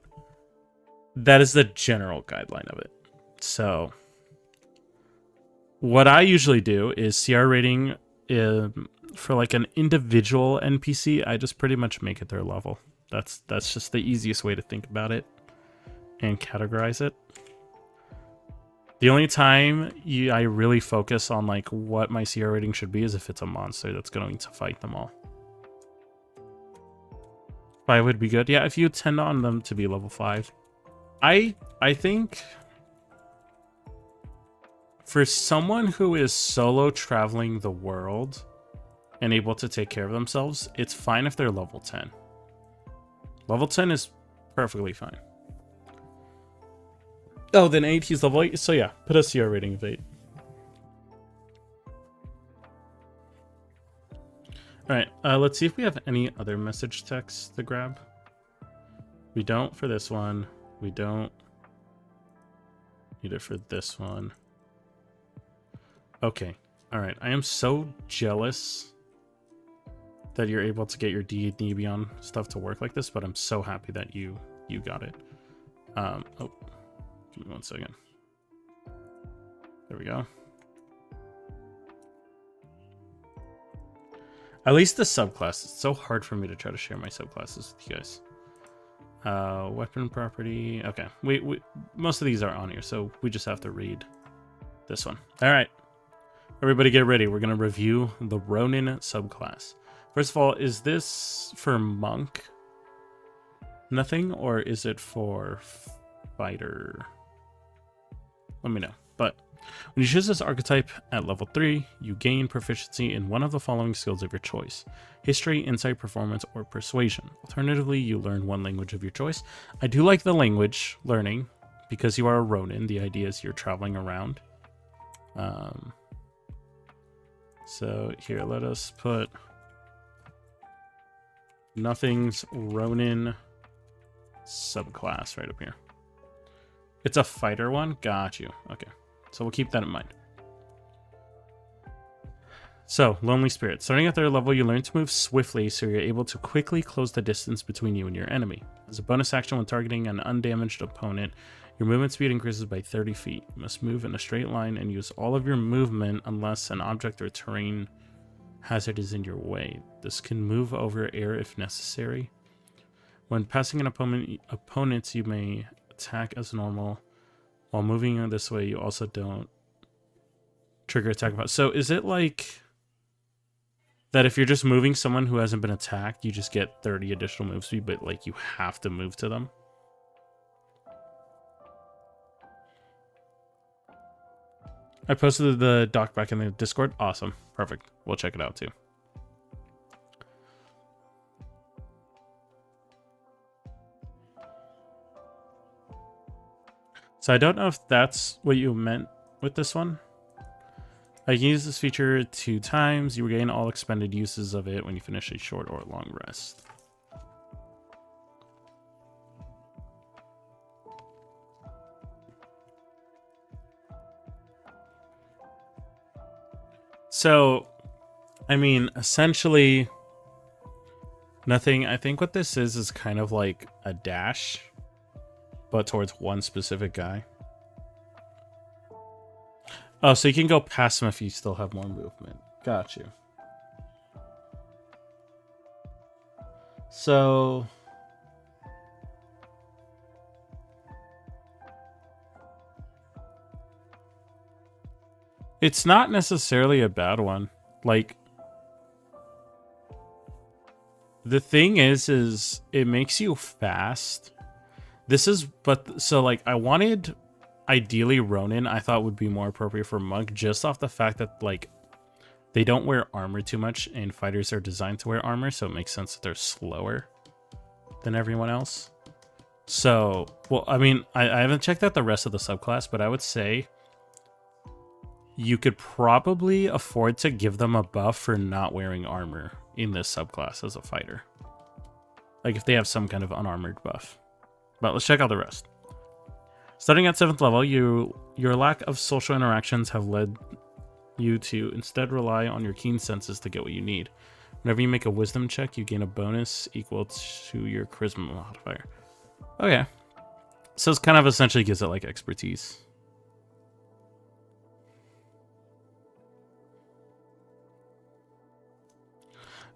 that is the general guideline of it. So, what I usually do is CR rating for like an individual NPC, I just pretty much make it their level. That's just the easiest way to think about it and categorize it. The only time I really focus on like what my CR rating should be is if it's a monster that's going to fight them all. 5 would be good. Yeah, if you tend on them to be level 5. I think for someone who is solo traveling the world and able to take care of themselves, it's fine if they're level 10. Level 10 is perfectly fine. Oh, then 8, he's level 8. So yeah, put a CR rating of 8. Alright, let's see if we have any other message text to grab. We don't for this one. We don't need it for this one. Okay. Alright, I am so jealous that you're able to get your D&D Beyond stuff to work like this, but I'm so happy that you got it. Oh, give me one second. There we go. At least the subclass. It's so hard for me to try to share my subclasses with you guys. Weapon property. Okay, we most of these are on here, so we just have to read this one. All right. Everybody get ready. We're going to review the Ronin subclass. First of all, is this for monk? Nothing, or is it for fighter? Let me know. But when you choose this archetype at level 3, you gain proficiency in one of the following skills of your choice: history, insight, performance, or persuasion. Alternatively, you learn one language of your choice. I do like the language learning because you are a Ronin. The idea is you're traveling around. So here, let us put Nothing's Ronin subclass right up here. It's a fighter one. Got you. Okay. So we'll keep that in mind. So, Lonely Spirit. Starting at 3rd level, you learn to move swiftly so you're able to quickly close the distance between you and your enemy. As a bonus action when targeting an undamaged opponent, your movement speed increases by 30 feet. You must move in a straight line and use all of your movement unless an object or terrain hazard is in your way. This can move over air if necessary. When passing an opponent, you may attack as normal. While moving this way, you also don't trigger attack. So is it like that if you're just moving someone who hasn't been attacked, you just get 30 additional move speed, but like you have to move to them? I posted the doc back in the Discord. Awesome. Perfect. We'll check it out too. So I don't know if that's what you meant with this one. I can use this feature 2 times. You regain all expended uses of it when you finish a short or long rest. So, I mean, essentially, nothing. I think what this is kind of like a dash, but towards one specific guy. Oh, so you can go past him if you still have more movement. Got you. So it's not necessarily a bad one. Like, the thing is it makes you fast. This is, but so like I wanted ideally Ronin I thought would be more appropriate for monk, just off the fact that like they don't wear armor too much and fighters are designed to wear armor, so it makes sense that they're slower than everyone else. So, well, I mean, I haven't checked out the rest of the subclass, but I would say you could probably afford to give them a buff for not wearing armor in this subclass as a fighter. Like if they have some kind of unarmored buff. But let's check out the rest. Starting at 7th level, your lack of social interactions have led you to instead rely on your keen senses to get what you need. Whenever you make a wisdom check, you gain a bonus equal to your charisma modifier. Okay. So it's kind of essentially gives it like expertise.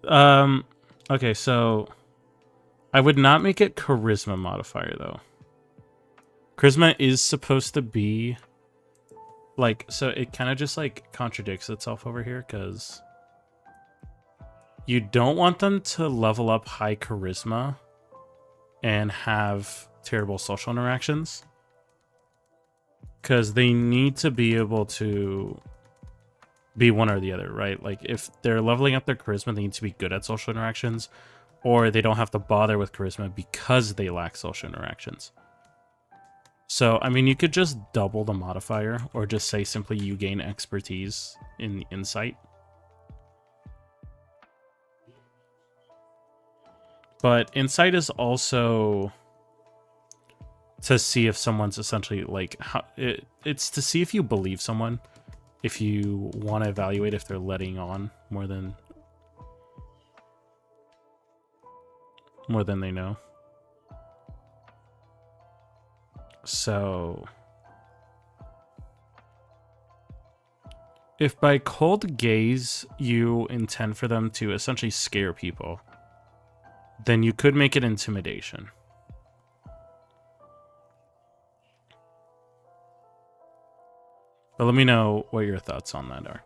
Okay, so I would not make it charisma modifier though. Charisma is supposed to be like, so it kind of just like contradicts itself over here because you don't want them to level up high charisma and have terrible social interactions, because they need to be able to be one or the other, right? Like if they're leveling up their charisma, they need to be good at social interactions, or they don't have to bother with charisma because they lack social interactions. So, I mean, you could just double the modifier or just say simply you gain expertise in insight. But insight is also to see if someone's essentially like, it's to see if you believe someone, if you want to evaluate if they're letting on more than they know. So if by cold gaze you intend for them to essentially scare people, then you could make it intimidation. But let me know what your thoughts on that are.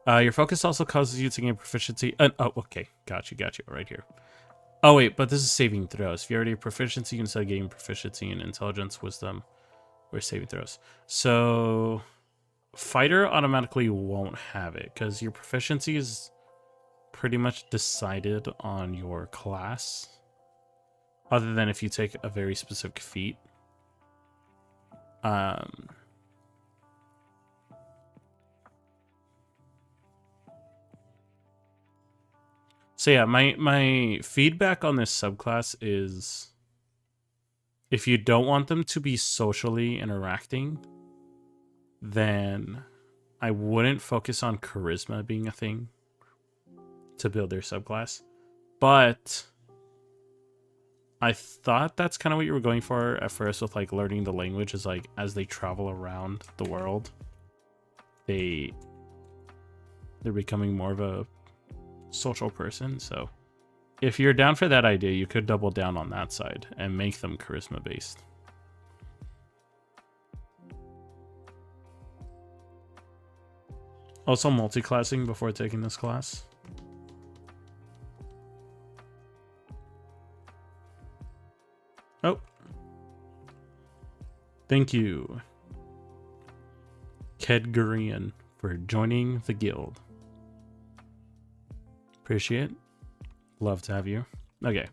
Your focus also causes you to gain proficiency. Oh, okay. Got you. Right here. Oh, wait, but this is saving throws. If you already have proficiency, you can start gaining proficiency in intelligence, wisdom, or saving throws. So, fighter automatically won't have it because your proficiency is pretty much decided on your class. Other than if you take a very specific feat. So yeah, my feedback on this subclass is if you don't want them to be socially interacting, then I wouldn't focus on charisma being a thing to build their subclass. But I thought that's kind of what you were going for at first with like learning the language, is like as they travel around the world, they're becoming more of a social person. So if you're down for that idea, you could double down on that side and make them charisma based. Also multi-classing before taking this class. Oh. Thank you, Kedgarian, for joining the guild. Appreciate it. Love to have you. Okay.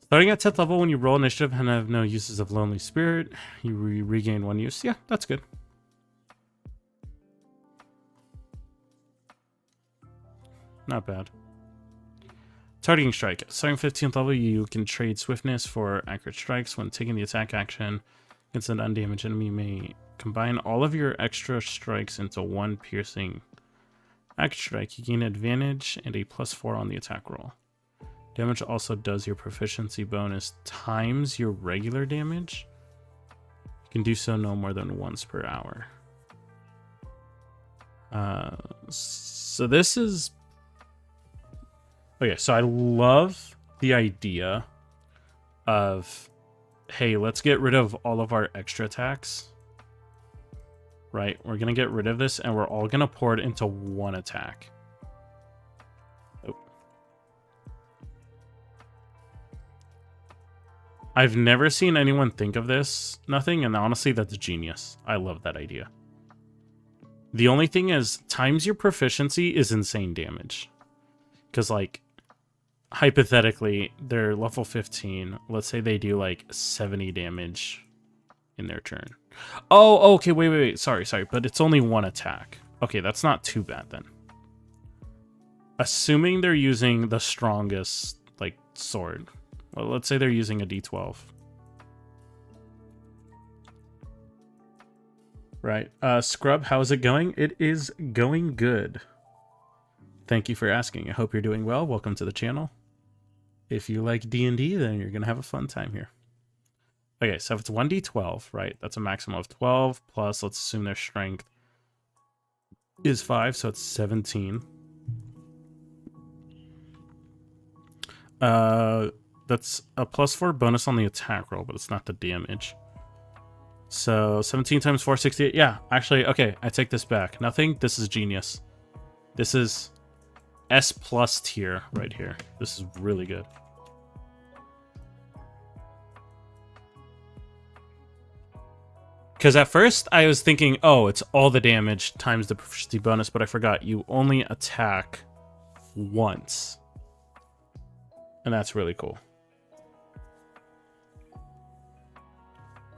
Starting at 10th level, when you roll initiative and have no uses of Lonely Spirit, you regain 1 use. Yeah, that's good. Not bad. Targeting strike. Starting 15th level, you can trade swiftness for accurate strikes. When taking the attack action against an undamaged enemy, you may combine all of your extra strikes into one piercing accurate strike. You gain advantage and a +4 on the attack roll. Damage also does your proficiency bonus times your regular damage. You can do so no more than once per hour. So this is... Okay, so I love the idea of, hey, let's get rid of all of our extra attacks. Right? We're going to get rid of this, and we're all going to pour it into one attack. Oh. I've never seen anyone think of this. Nothing, and honestly, that's genius. I love that idea. The only thing is, times your proficiency is insane damage. Because, like, hypothetically, they're level 15. Let's say they do, like, 70 damage in their turn. Oh, okay, wait. Sorry. But it's only one attack. Okay, that's not too bad, then. Assuming they're using the strongest, like, sword. Well, let's say they're using a D12. Right. Scrub, how's it going? It is going good. Thank you for asking. I hope you're doing well. Welcome to the channel. If you like D&D, then you're going to have a fun time here. Okay, so if it's 1d12, right, that's a maximum of 12, plus, let's assume their strength is 5, so it's 17. That's a +4 bonus on the attack roll, but it's not the damage. So 17 times 4, 68. Yeah, actually, okay, I take this back. Nothing. This is genius. This is S+ tier right here. This is really good. Because at first I was thinking, oh, it's all the damage times the proficiency bonus, but I forgot you only attack once. And that's really cool.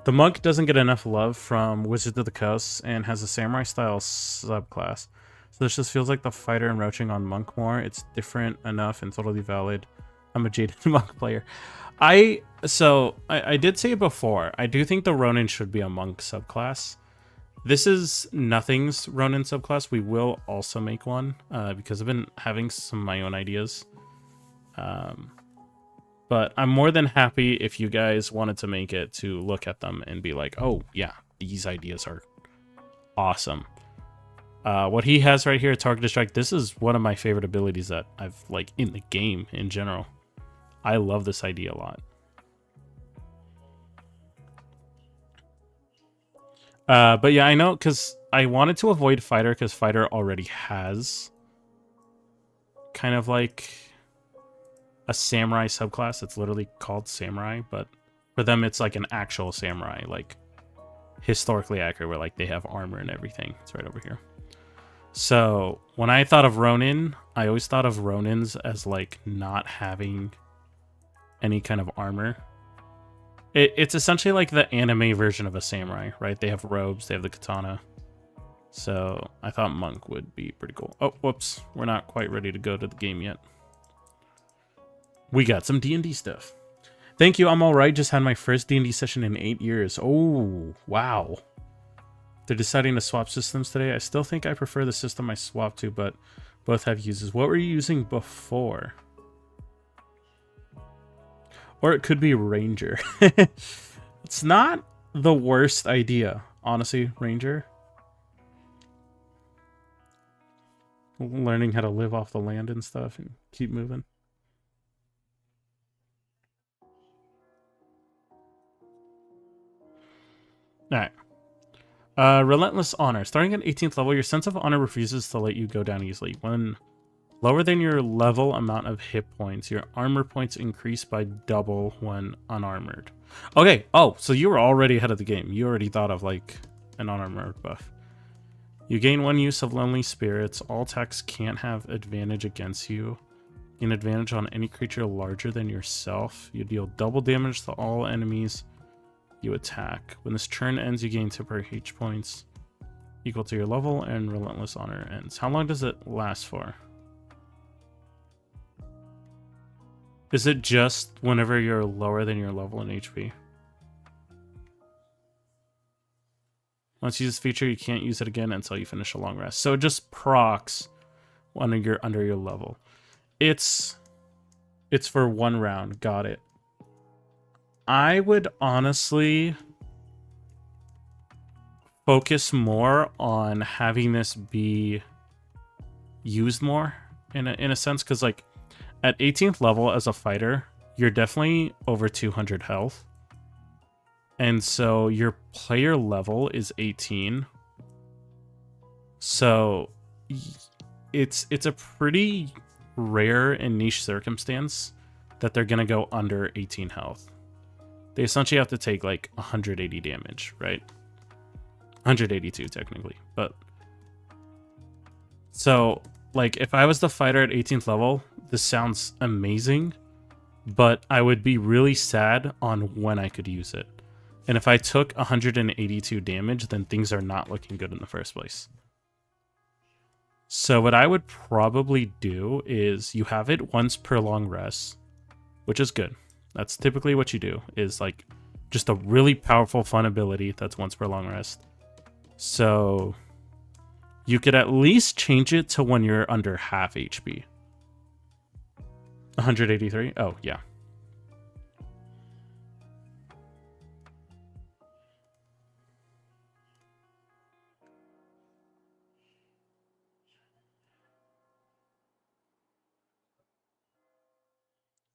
The monk doesn't get enough love from Wizards of the Coast and has a samurai style subclass. So this just feels like the fighter encroaching on monk more. It's different enough and totally valid. I'm a jaded monk player. I did say it before. I do think the Ronin should be a monk subclass. This is Nothing's Ronin subclass. We will also make one because I've been having some of my own ideas. But I'm more than happy if you guys wanted to make it to look at them and be like, oh, yeah, these ideas are awesome. What he has right here, Targeted Strike, this is one of my favorite abilities that I've, like, in the game in general. I love this idea a lot. But yeah, I know, because I wanted to avoid fighter, because fighter already has kind of like a samurai subclass. It's literally called samurai, but for them it's like an actual samurai, like historically accurate, where like they have armor and everything. It's right over here. So when I thought of Ronin, I always thought of Ronins as like not having any kind of armor. It's essentially like the anime version of a samurai, right? They have robes, they have the katana. So I thought monk would be pretty cool. Oh, whoops. We're not quite ready to go to the game yet. We got some D&D stuff. Thank you, I'm alright. Just had my first D&D session in 8 years. Oh, wow. They're deciding to swap systems today. I still think I prefer the system I swapped to, but both have uses. What were you using before? Or it could be Ranger. It's not the worst idea, honestly, Ranger. Learning how to live off the land and stuff and keep moving. Alright. Relentless Honor. Starting at 18th level, your sense of honor refuses to let you go down easily. When lower than your level amount of hit points, your armor points increase by double when unarmored. Okay, oh, so you were already ahead of the game. You already thought of, like, an unarmored buff. You gain 1 use of Lonely Spirits. All attacks can't have advantage against you. Gain advantage on any creature larger than yourself. You deal double damage to all enemies you attack. When this turn ends, you gain temporary H points equal to your level, and Relentless Honor ends. How long does it last for? Is it just whenever you're lower than your level in HP? Once you use this feature, you can't use it again until you finish a long rest. So it just procs when you're under your level. It's for 1 round. Got it. I would honestly focus more on having this be used more in a sense, because like at 18th level as a fighter, you're definitely over 200 health. And so your player level is 18. So it's a pretty rare and niche circumstance that they're going to go under 18 health. They essentially have to take like 180 damage, right? 182 technically, but so like if I was the fighter at 18th level, this sounds amazing, but I would be really sad on when I could use it. And if I took 182 damage, then things are not looking good in the first place. So what I would probably do is you have it once per long rest, which is good. That's typically what you do, is like just a really powerful fun ability that's once per long rest. So you could at least change it to when you're under half HP. 183? Oh, yeah.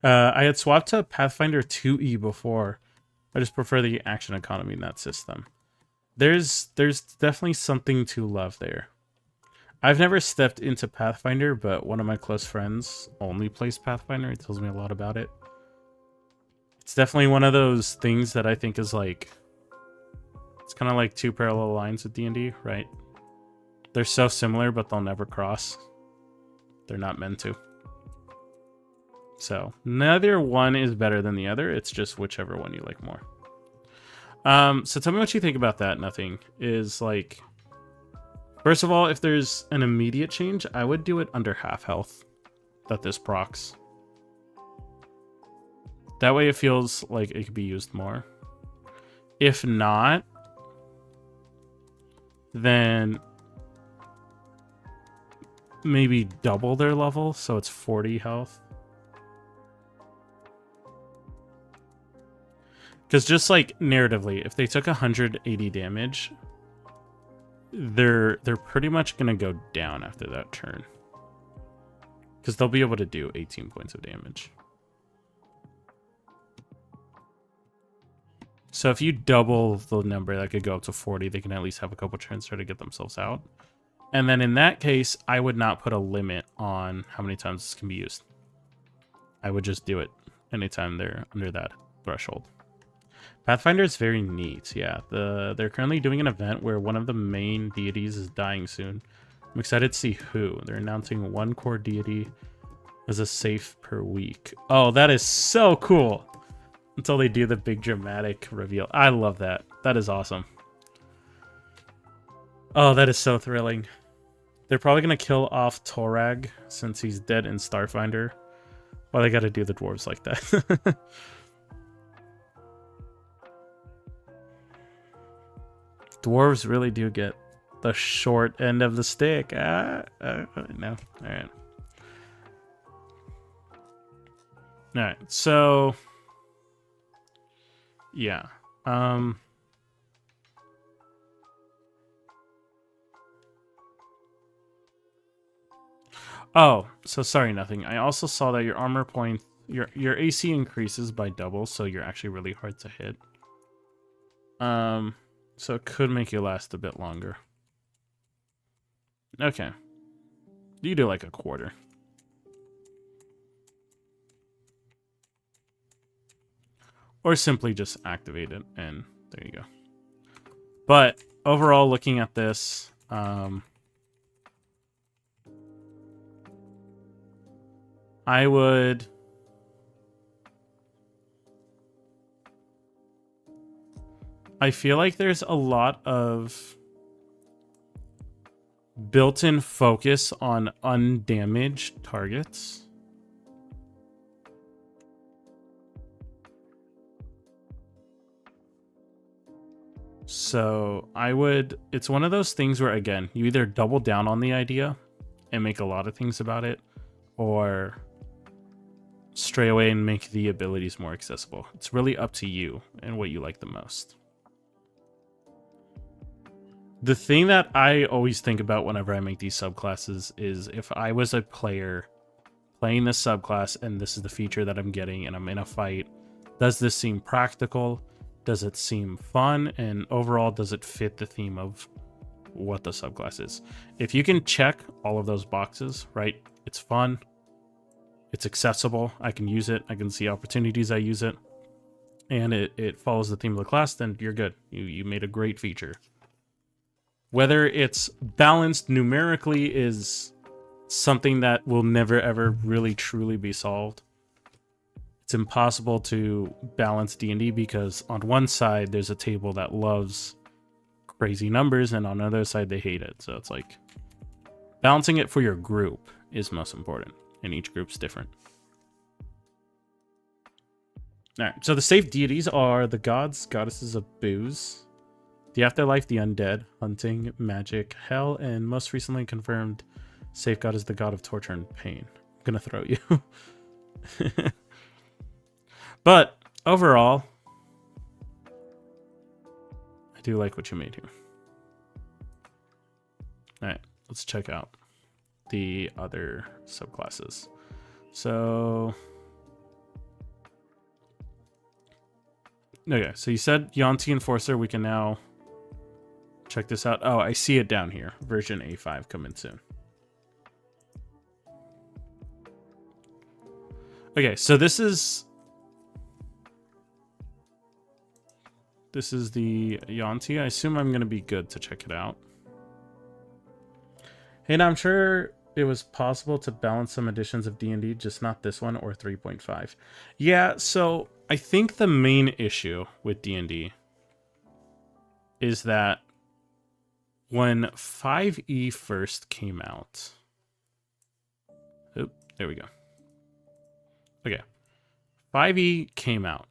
I had swapped to Pathfinder 2E before. I just prefer the action economy in that system. There's definitely something to love there. I've never stepped into Pathfinder, but one of my close friends only plays Pathfinder. He tells me a lot about it. It's definitely one of those things that I think is like... It's kind of like 2 parallel lines with D&D, right? They're so similar, but they'll never cross. They're not meant to. So, neither one is better than the other. It's just whichever one you like more. So tell me what you think about that. Nothing is like... First of all, if there's an immediate change, I would do it under half health that this procs. That way it feels like it could be used more. If not, then maybe double their level, so it's 40 health. Because just like narratively, if they took 180 damage, they're pretty much gonna go down after that turn. Because they'll be able to do 18 points of damage. So if you double the number, that could go up to 40. They can at least have a couple turns to get themselves out. And then in that case, I would not put a limit on how many times this can be used. I would just do it anytime they're under that threshold. Pathfinder is very neat. Yeah, they're currently doing an event where one of the main deities is dying soon. I'm excited to see who. They're announcing one core deity as a safe per week. Oh, that is so cool. Until they do the big dramatic reveal. I love that. That is awesome. Oh, that is so thrilling. They're probably going to kill off Torag since he's dead in Starfinder. Well, they got to do the dwarves like that. Dwarves really do get the short end of the stick. No. All right. All right. So, yeah. Oh, so sorry, nothing. I also saw that your armor point, your AC increases by double, so you're actually really hard to hit. So it could make you last a bit longer. Okay. You do like a quarter. Or simply just activate it, and there you go. But overall, looking at this, I would... I feel like there's a lot of built-in focus on undamaged targets. So I would... It's one of those things where, again, you either double down on the idea and make a lot of things about it, or stray away and make the abilities more accessible. It's really up to you and what you like the most. The thing that I always think about whenever I make these subclasses is if I was a player playing this subclass and this is the feature that I'm getting and I'm in a fight, does this seem practical? Does it seem fun? And overall, does it fit the theme of what the subclass is? If you can check all of those boxes, right? It's fun. It's accessible. I can use it. I can see opportunities I use it. And it follows the theme of the class, then you're good. You made a great feature. Whether it's balanced numerically is something that will never ever really truly be solved. It's impossible to balance D&D because on one side there's a table that loves crazy numbers and on the other side they hate it. So it's like balancing it for your group is most important, and each group's different. All right, so the safe deities are the gods, goddesses of booze, the afterlife, the undead, hunting, magic, hell, and most recently confirmed safe god is the god of torture and pain. I'm gonna throw you. But overall, I do like what you made here. All right, let's check out the other subclasses. So, okay, so you said Yuan-Ti Enforcer. We can now check this out. Oh, I see it down here. Version A5 coming soon. Okay, so this is the Yuan-Ti. I assume I'm going to be good to check it out. Hey, now I'm sure it was possible to balance some editions of D&D, just not this one or 3.5. Yeah, so I think the main issue with D&D is that when 5e first came out... Oh, there we go. Okay. 5e came out,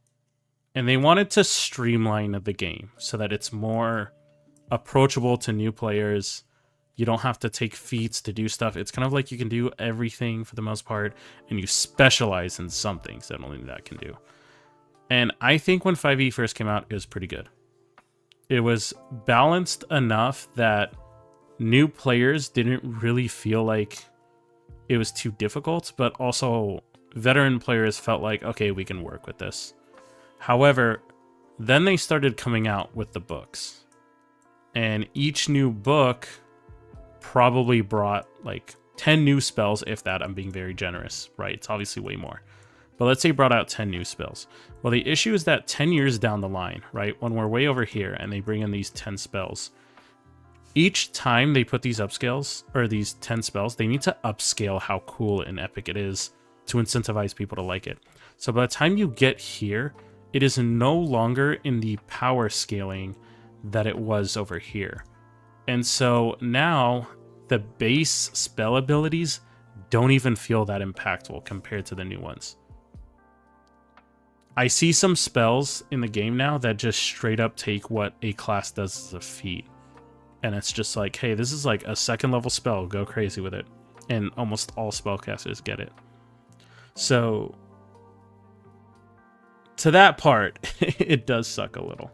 and they wanted to streamline the game so that it's more approachable to new players. You don't have to take feats to do stuff. It's kind of like you can do everything for the most part, and you specialize in some things that only that can do. And I think when 5e first came out, it was pretty good. It was balanced enough that new players didn't really feel like it was too difficult, but also veteran players felt like, okay, we can work with this. However, Then they started coming out with the books. And each new book probably brought like 10 new spells, if that. I'm being very generous, right? It's obviously way more. But let's say it brought out 10 new spells. Well, the issue is that 10 years down the line, right, when we're way over here and they bring in these 10 spells, each time they put these upscales, or these 10 spells, they need to upscale how cool and epic it is to incentivize people to like it. So by the time you get here, it is no longer in the power scaling that it was over here. And so now the base spell abilities don't even feel that impactful compared to the new ones. I see some spells in the game now that just straight up take what a class does as a feat. And it's just like, hey, this is like a second level spell, go crazy with it. And almost all spellcasters get it. So to that part, it does suck a little.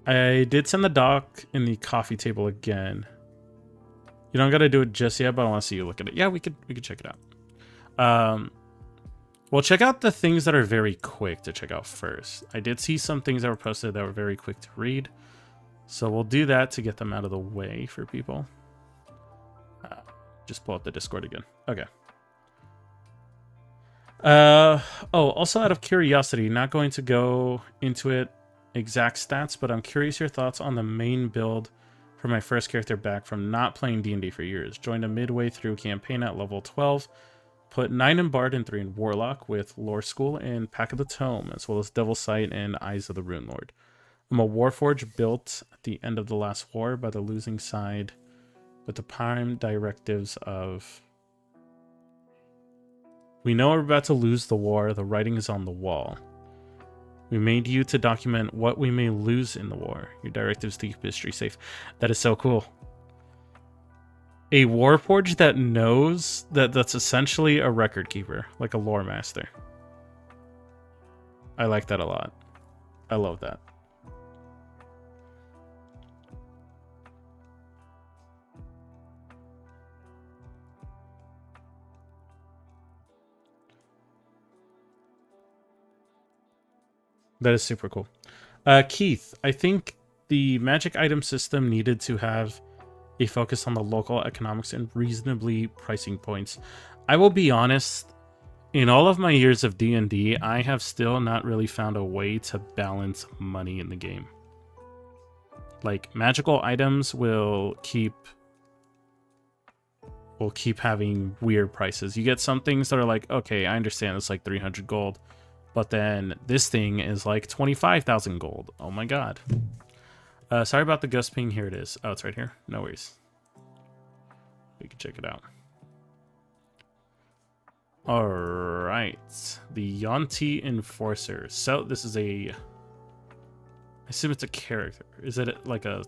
I did send the doc in the coffee table again. You don't gotta do it just yet, but I want to see you look at it. Yeah, we could check it out. Well, check out the things that are very quick to check out first. I did see some things that were posted that were very quick to read. So we'll do that to get them out of the way for people. Just pull up the Discord again. Okay. Oh, also out of curiosity, not going to go into it exact stats, but I'm curious your thoughts on the main build for my first character back from not playing D&D for years. Joined a midway through campaign at level 12. Put 9 in Bard and 3 in Warlock with Lore School and Pack of the Tome, as well as Devil's Sight and Eyes of the Rune Lord. I'm a Warforged built at the end of the last war by the losing side with the prime directives of... We know we're about to lose the war, the writing is on the wall. We made you to document what we may lose in the war. Your directives to keep history safe. That is so cool. A Warforged that knows that's essentially a record keeper, like a lore master. I like that a lot. I love that. That is super cool. Keith, I think the magic item system needed to have a focus on the local economics and reasonably pricing points. I will be honest, in all of my years of D&D, I have still not really found a way to balance money in the game. Like, magical items will keep having weird prices. You get some things that are like, okay, I understand it's like 300 gold, but then this thing is like 25,000 gold. Oh my god. Sorry about the ghost ping. Here it is. Oh, it's right here. No worries. We can check it out. All right. The Yonti Enforcer. So this is a... I assume it's a character. Is it like a...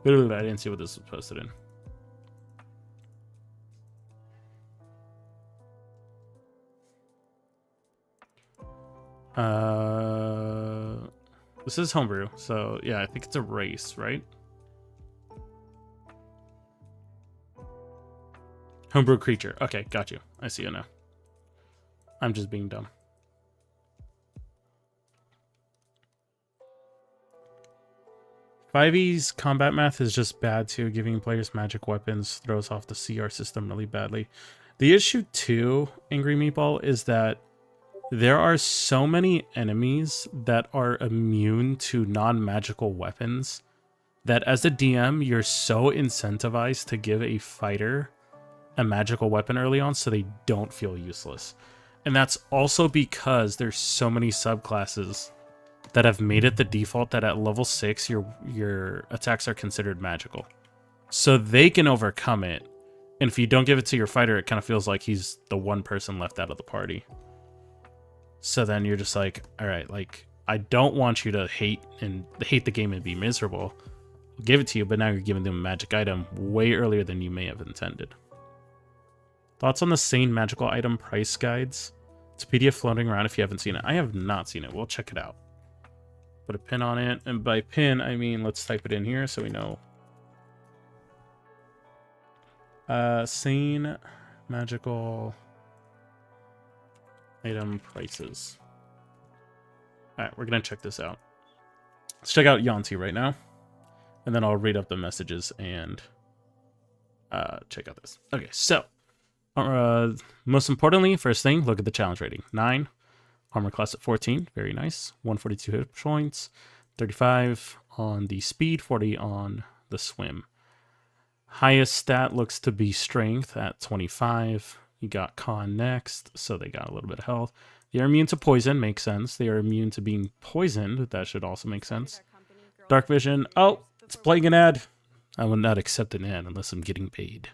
I didn't see what this was posted in. This is homebrew, so yeah, I think it's a race, right? Homebrew creature. Okay, got you. I see you now. I'm just being dumb. E's combat math is just bad too. Giving players magic weapons throws off the CR system really badly. The issue too, Angry Meatball, is that there are so many enemies that are immune to non-magical weapons that as a DM, you're so incentivized to give a fighter a magical weapon early on so they don't feel useless. And that's also because there's so many subclasses that have made it the default that at level 6, your attacks are considered magical. So they can overcome it. And if you don't give it to your fighter, it kind of feels like he's the one person left out of the party. So then you're just like, all right, like, I don't want you to hate the game and be miserable. I'll give it to you, but now you're giving them a magic item way earlier than you may have intended. Thoughts on the sane magical item price guides? It's a PDF floating around if you haven't seen it. I have not seen it. We'll check it out. Put a pin on it. And by pin, I mean, let's type it in here so we know. Sane magical Item prices. Alright, we're gonna check this out. Let's check out Yanti right now. And then I'll read up the messages and check out this. Okay, so most importantly, first thing, look at the challenge rating. 9. Armor class at 14. Very nice. 142 hit points. 35 on the speed. 40 on the swim. Highest stat looks to be strength at 25. You got con next, so they got a little bit of health. They are immune to poison, makes sense. They are immune to being poisoned, that should also make sense. Dark vision, oh, it's playing an ad. I would not accept an ad unless I'm getting paid.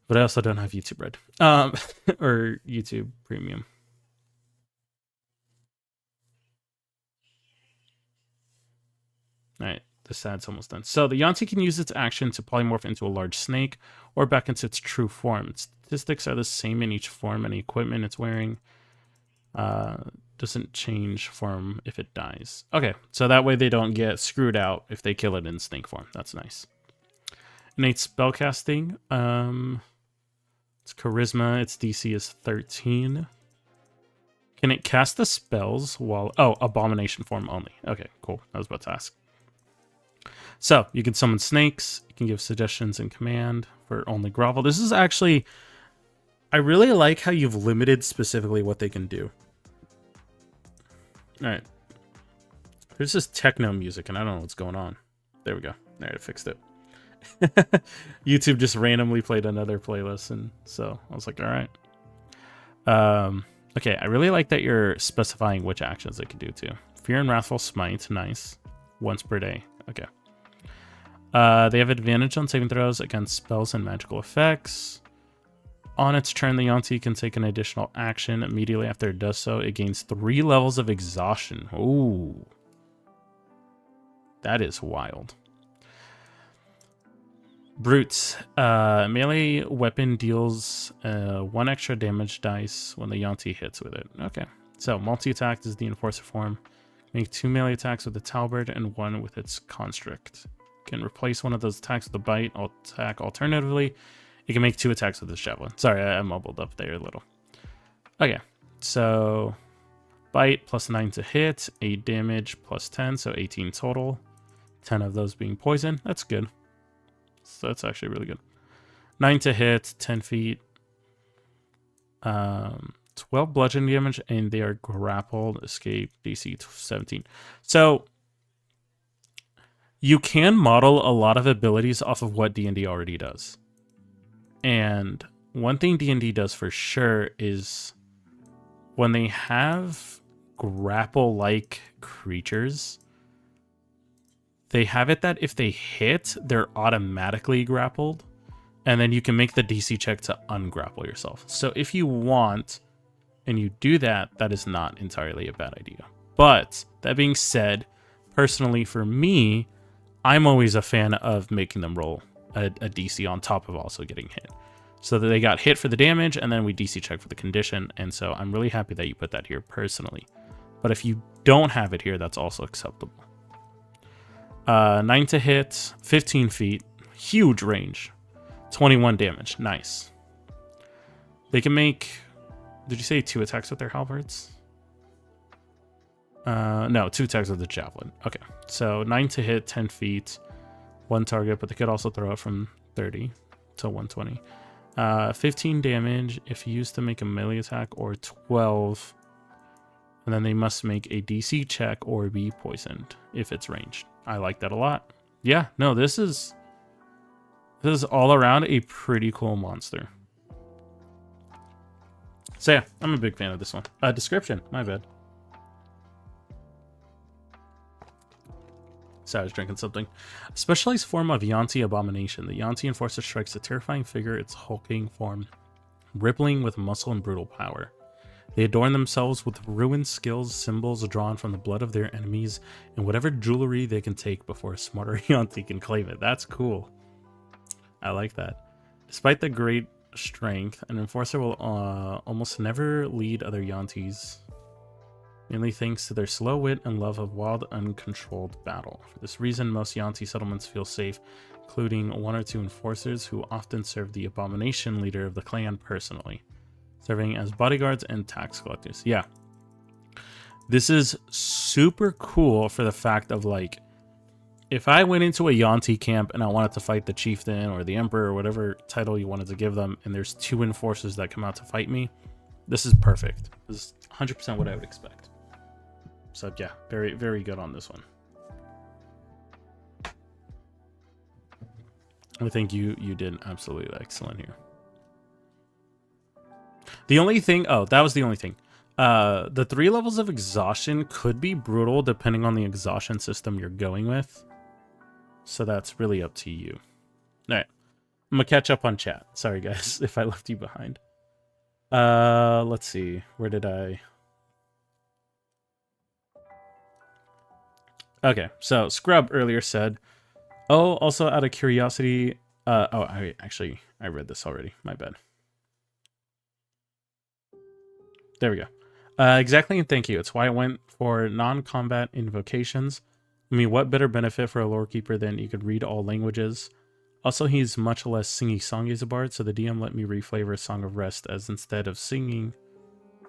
But I also don't have YouTube Red. Or YouTube Premium. Alright, this ad's almost done. So the Yanti can use its action to polymorph into a large snake or back into its true form. Its statistics are the same in each form, and the equipment it's wearing doesn't change form if it dies. Okay, so that way they don't get screwed out if they kill it in snake form. That's nice. Innate spellcasting. It's charisma. Its DC is 13. Can it cast the spells while... Oh, abomination form only. Okay, cool. I was about to ask. So, you can summon snakes. You can give suggestions in command for only grovel. This is actually... I really like how you've limited specifically what they can do. Alright. There's this techno music, and I don't know what's going on. There we go. Alright, I fixed it. YouTube just randomly played another playlist, and so I was like, alright. Okay, I really like that you're specifying which actions they can do too. Fear and Wrathful Smite, nice. Once per day. Okay. They have advantage on saving throws against spells and magical effects. On its turn, the Yanti can take an additional action. Immediately after it does so, it gains 3 levels of exhaustion. Ooh. That is wild. Brutes. Melee weapon deals 1 extra damage dice when the Yanti hits with it. Okay. So, multi-attack is the Enforcer form. Make 2 melee attacks with the Talbot and 1 with its Construct. Can replace one of those attacks with a Bite. Attack alternatively. It can make 2 attacks with this Javelin. Sorry, I mumbled up there a little. Okay. So, Bite plus 9 to hit. 8 damage plus 10. So, 18 total. 10 of those being poison. That's good. So that's actually really good. 9 to hit, 10 feet, 12 bludgeon damage, and they are grappled, escape, DC 17. So you can model a lot of abilities off of what D&D already does. And one thing D&D does for sure is when they have grapple-like creatures, they have it that if they hit, they're automatically grappled, and then you can make the DC check to ungrapple yourself. So if you want, and you do that, that is not entirely a bad idea. But that being said, personally for me, I'm always a fan of making them roll a DC on top of also getting hit. So that they got hit for the damage, and then we DC check for the condition, and so I'm really happy that you put that here personally. But if you don't have it here, that's also acceptable. 9 to hit, 15 feet, huge range, 21 damage, nice. They can make, did you say 2 attacks with their halberds? No, 2 attacks with the javelin. Okay, so 9 to hit, 10 feet, 1 target, but they could also throw it from 30 to 120. 15 damage if used to make a melee attack, or 12, and then they must make a DC check or be poisoned if it's ranged. I like that a lot. Yeah, no, this is all around a pretty cool monster. So yeah, I'm a big fan of this one. Description, my bad. So I was drinking something. A specialized form of Yanti Abomination. The Yanti Enforcer strikes a terrifying figure, its hulking form, rippling with muscle and brutal power. They adorn themselves with ruined skills, symbols drawn from the blood of their enemies, and whatever jewelry they can take before a smarter Yanti can claim it. That's cool. I like that. Despite the great strength, an Enforcer will almost never lead other Yantis, mainly thanks to their slow wit and love of wild, uncontrolled battle. For this reason, most Yanti settlements feel safe, including 1 or 2 Enforcers who often serve the Abomination leader of the clan personally. serving as bodyguards and tax collectors. Yeah. This is super cool for the fact of like, if I went into a Yuan-ti camp and I wanted to fight the chieftain or the emperor or whatever title you wanted to give them, and there's 2 enforcers that come out to fight me, this is perfect. This is 100% what I would expect. So yeah, very, very good on this one. I think you did absolutely excellent here. The only thing, oh, that was the only thing. The 3 levels of exhaustion could be brutal depending on the exhaustion system you're going with. So that's really up to you. All right, I'm gonna catch up on chat. Sorry guys if I left you behind. Let's see, where did I? Okay, so Scrub earlier said, oh, also out of curiosity, I read this already, my bad. There we go. Exactly, and thank you. It's why I went for non-combat invocations. I mean, what better benefit for a lore keeper than you could read all languages? Also, he's much less singy-songy as a bard, so the DM let me reflavor Song of Rest as instead of singing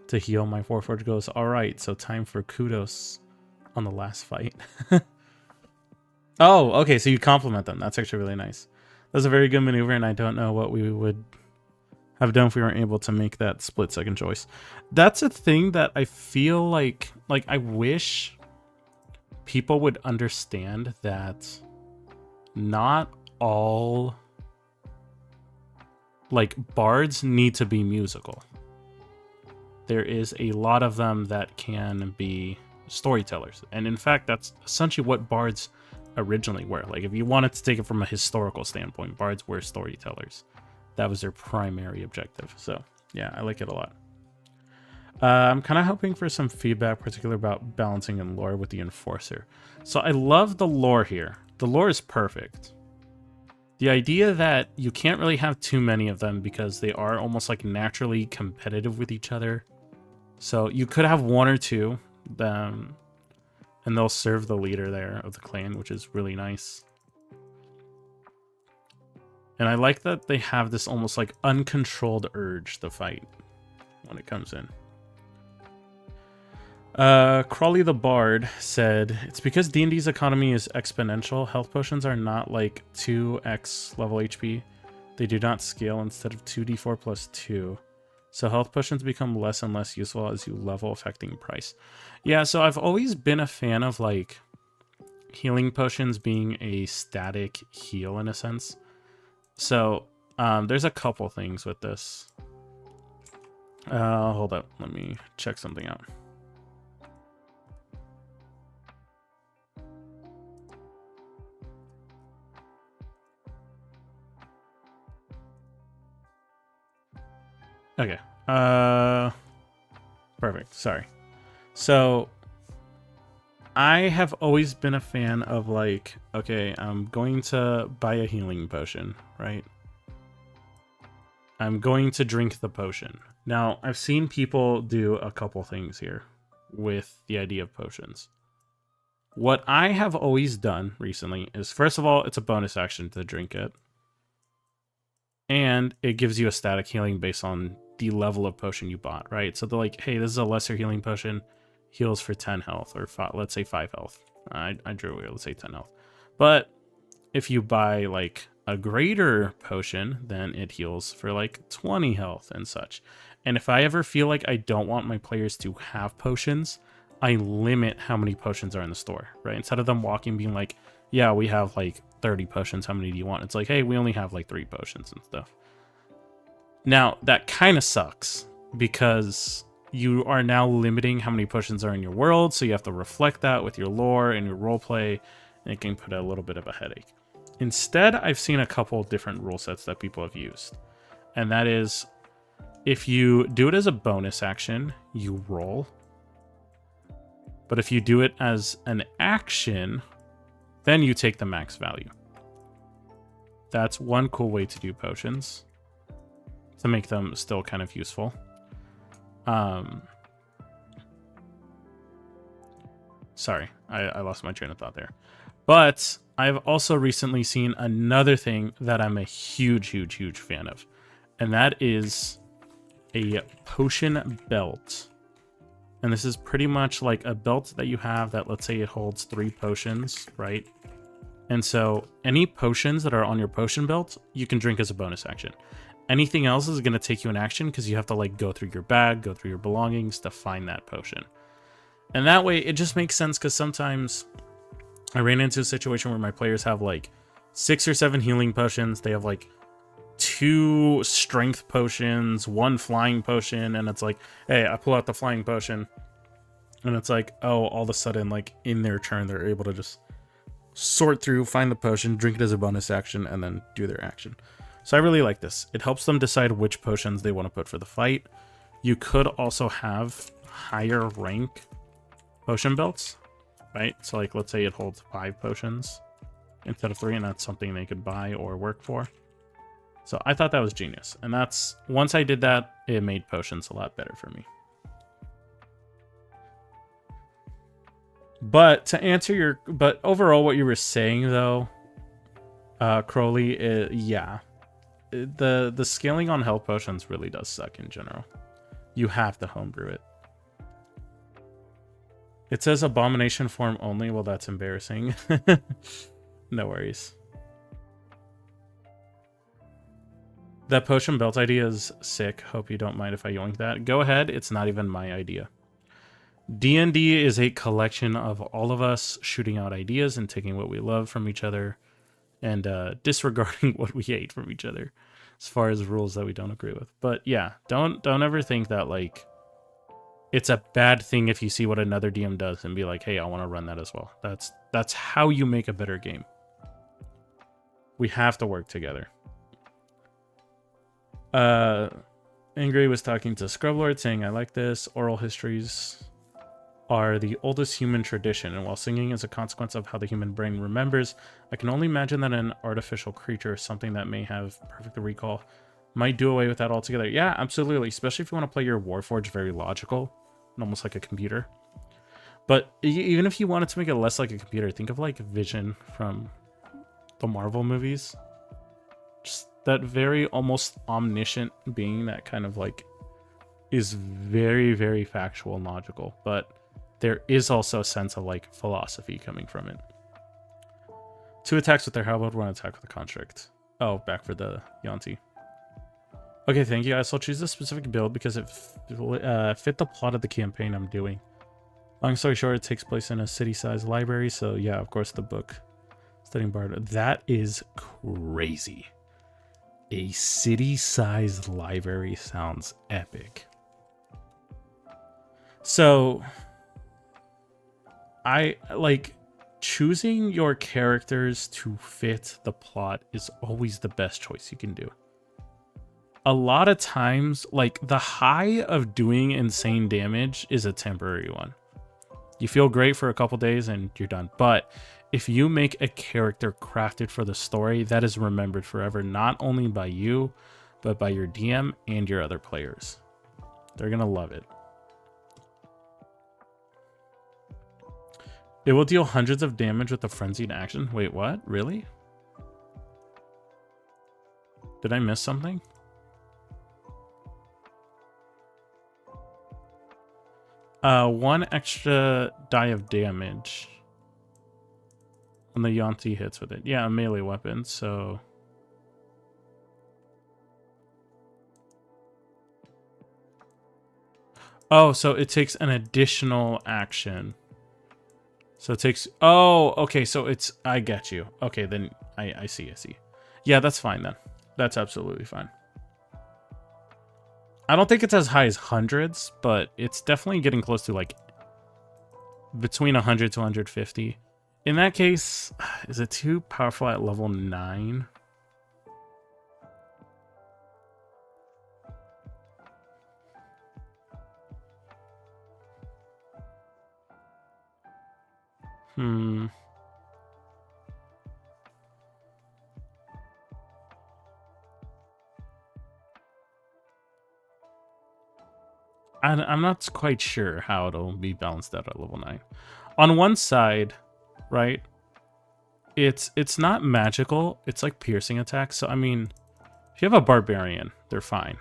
to heal, my Warforged goes, alright, so time for kudos on the last fight. Oh, okay, so you compliment them. That's actually really nice. That's a very good maneuver, and I don't know what we would have done if we weren't able to make that split-second choice. That's a thing that I feel like I wish people would understand that not all like bards need to be musical. There is a lot of them that can be storytellers, and in fact that's essentially what bards originally were. Like if you wanted to take it from a historical standpoint, bards were storytellers. That was their primary objective. So yeah, I like it a lot. I'm kind of hoping for some feedback, particularly about balancing and lore with the enforcer. So I love the lore here. The lore is perfect. The idea that you can't really have too many of them because they are almost like naturally competitive with each other. So you could have 1 or 2, and they'll serve the leader there of the clan, which is really nice. And I like that they have this almost like uncontrolled urge to fight when it comes in. Crawley the Bard said, it's because D&D's economy is exponential. Health potions are not like 2x level HP. They do not scale instead of 2d4 plus 2. So health potions become less and less useful as you level, affecting price. Yeah, so I've always been a fan of like healing potions being a static heal in a sense. So there's a couple things with this. Hold up, let me check something out. Okay. Perfect. Sorry. So I have always been a fan of like, okay, I'm going to buy a healing potion, right? I'm going to drink the potion. Now, I've seen people do a couple things here with the idea of potions. What I have always done recently is, first of all, it's a bonus action to drink it. And it gives you a static healing based on the level of potion you bought, right? So they're like, hey, this is a lesser healing potion, heals for 10 health, or let's say 5 health. I drew it, let's say 10 health. But if you buy like a greater potion, then it heals for like 20 health and such. And if I ever feel like I don't want my players to have potions, I limit how many potions are in the store, right? Instead of them walking being like, yeah, we have like 30 potions, how many do you want? It's like, hey, we only have like 3 potions and stuff. Now, that kind of sucks because you are now limiting how many potions are in your world, so you have to reflect that with your lore and your roleplay, and it can put a little bit of a headache. Instead, I've seen a couple different rule sets that people have used, and that is, if you do it as a bonus action, you roll. But if you do it as an action, then you take the max value. That's one cool way to do potions, to make them still kind of useful. Sorry, I lost my train of thought there. But I've also recently seen another thing that I'm a huge fan of. And that is a potion belt. And this is pretty much like a belt that you have that, let's say it holds 3 potions, right? And so any potions that are on your potion belt, you can drink as a bonus action. Anything else is going to take you an action because you have to like go through your bag, go through your belongings to find that potion. And that way it just makes sense because sometimes I ran into a situation where my players have like 6 or 7 healing potions. They have like 2 strength potions, 1 flying potion, and it's like, hey, I pull out the flying potion, and it's like, oh, all of a sudden, like in their turn, they're able to just sort through, find the potion, drink it as a bonus action, and then do their action. So I really like this. It helps them decide which potions they want to put for the fight. You could also have higher rank potion belts, right? So like, let's say it holds 5 potions instead of 3, and that's something they could buy or work for. So I thought that was genius. And that's, once I did that, it made potions a lot better for me. But to answer your, but overall what you were saying though, Crowley, yeah. The scaling on health potions really does suck in general. You have to homebrew it. It says abomination form only. Well, that's embarrassing. No worries. That potion belt idea is sick. Hope you don't mind if I yoink that. Go ahead. It's not even my idea. D&D is a collection of all of us shooting out ideas and taking what we love from each other and disregarding what we hate from each other as far as rules that we don't agree with. But yeah, don't ever think that like it's a bad thing if you see what another DM does and be like, hey, I want to run that as well. That's how you make a better game. We have to work together. Ingrid was talking to Scrublord saying, I like this. Oral histories are the oldest human tradition, and while singing is a consequence of how the human brain remembers, I can only imagine that an artificial creature, something that may have perfect recall, might do away with that altogether. Yeah, absolutely, especially if you want to play your Warforged very logical and almost like a computer. But even if you wanted to make it less like a computer, think of like Vision from the Marvel movies. Just that very almost omniscient being that kind of like is very, very factual and logical, but there is also a sense of like philosophy coming from it. 2 attacks with their halberd, 1 attack with a construct. Oh, back for the Yanti. Okay, thank you. I shall choose a specific build because it fit the plot of the campaign I'm doing. Long story short, it takes place in a city-sized library, so yeah, of course the book. Studying Bard. That is crazy. A city-sized library sounds epic. So I like choosing your characters to fit the plot is always the best choice you can do. A lot of times, like the high of doing insane damage is a temporary one. You feel great for a couple days and you're done. But if you make a character crafted for the story, that is remembered forever, not only by you, but by your DM and your other players. They're going to love it. It will deal hundreds of damage with a frenzied action. Wait, what? Really? Did I miss something? One extra die of damage when the Yanti hits with it. Yeah, a melee weapon, so... Oh, so it takes an additional action. So it takes... Oh, okay, so it's... I get you. Okay, then I see. Yeah, that's fine then. That's absolutely fine. I don't think it's as high as hundreds, but it's definitely getting close to like between 100 to 150. In that case, is it too powerful at level 9? I'm not quite sure how it'll be balanced out at level 9. On one side, right, it's not magical. It's like piercing attacks. So, I mean, if you have a barbarian, they're fine.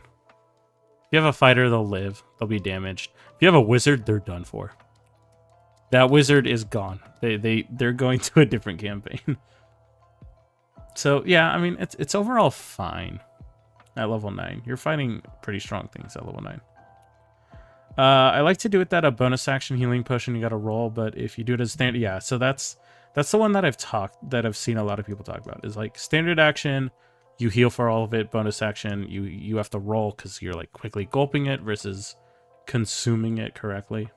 If you have a fighter, they'll live. They'll be damaged. If you have a wizard, they're done for. That wizard is gone. They're going to a different campaign. So yeah, I mean it's overall fine at level 9. You're fighting pretty strong things at level 9. I like to do it that a bonus action healing potion you got to roll, but if you do it as standard, yeah. So that's the one that I've seen a lot of people talk about is like standard action. You heal for all of it. Bonus action, you have to roll because you're like quickly gulping it versus consuming it correctly.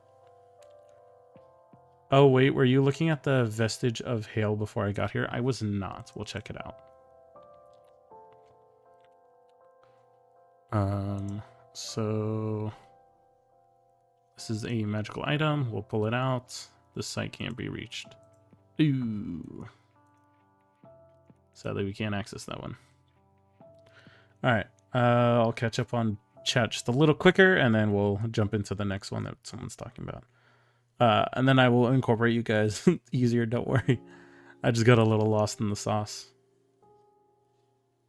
Oh wait, were you looking at the vestige of hail before I got here? I was not. We'll check it out. So this is a magical item. We'll pull it out. This site can't be reached. Ooh. Sadly, we can't access that one. All right. I'll catch up on chat just a little quicker, and then we'll jump into the next one that someone's talking about. And then I will incorporate you guys easier. Don't worry. I just got a little lost in the sauce.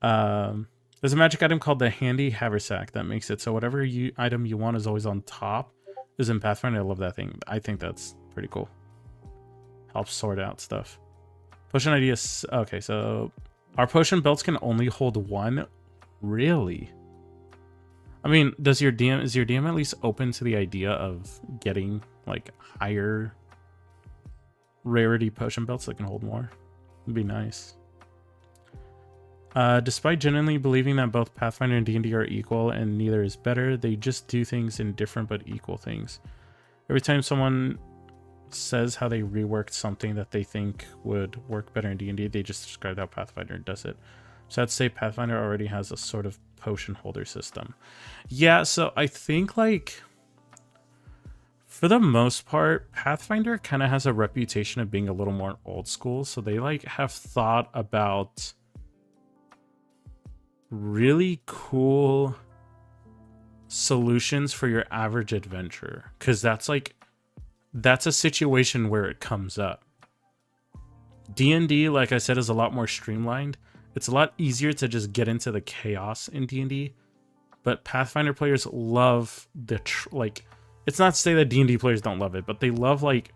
There's a magic item called the Handy Haversack that makes it so whatever item you want is always on top. Is in Pathfinder. I love that thing. I think that's pretty cool. Helps sort out stuff. Potion ideas. Okay, so our potion belts can only hold one. Really? I mean, is your DM at least open to the idea of getting like higher rarity potion belts that can hold more? It'd be nice. Despite genuinely believing that both Pathfinder and D&D are equal and neither is better, they just do things in different but equal things. Every time someone says how they reworked something that they think would work better in D&D, they just describe how Pathfinder does it. So I'd say Pathfinder already has a sort of potion holder system. Yeah, so I think like for the most part, Pathfinder kind of has a reputation of being a little more old school. So they like have thought about really cool solutions for your average adventurer, because that's a situation where it comes up. D&D, like I said, is a lot more streamlined. It's a lot easier to just get into the chaos in D&D, but Pathfinder players love the it's not to say that D&D players don't love it, but they love like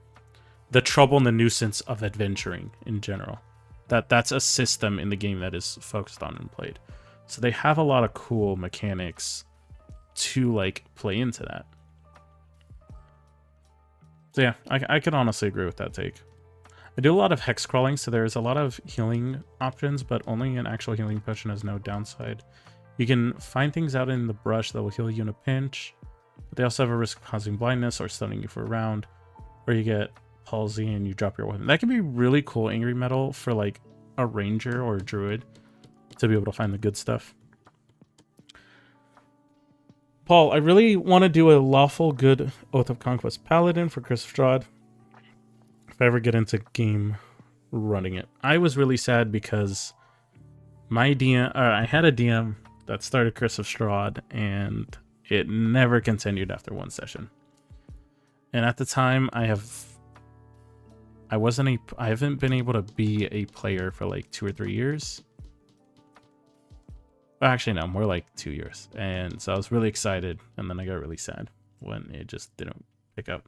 the trouble and the nuisance of adventuring in general. That's a system in the game that is focused on and played. So they have a lot of cool mechanics to like play into that. So yeah, I could honestly agree with that take. I do a lot of hex crawling, so there's a lot of healing options, but only an actual healing potion has no downside. You can find things out in the brush that will heal you in a pinch, but they also have a risk of causing blindness or stunning you for a round, or you get palsy and you drop your weapon. That can be really cool angry metal for like a ranger or a druid to be able to find the good stuff. Paul, I really want to do a lawful good Oath of Conquest Paladin for Chris Strahd if I ever get into game running it. I was really sad because my DM, I had a DM that started Chris of Strahd and it never continued after one session. And at the time, I haven't been able to be a player for like 2 or 3 years. Actually, no, more like 2 years. And so I was really excited, and then I got really sad when it just didn't pick up.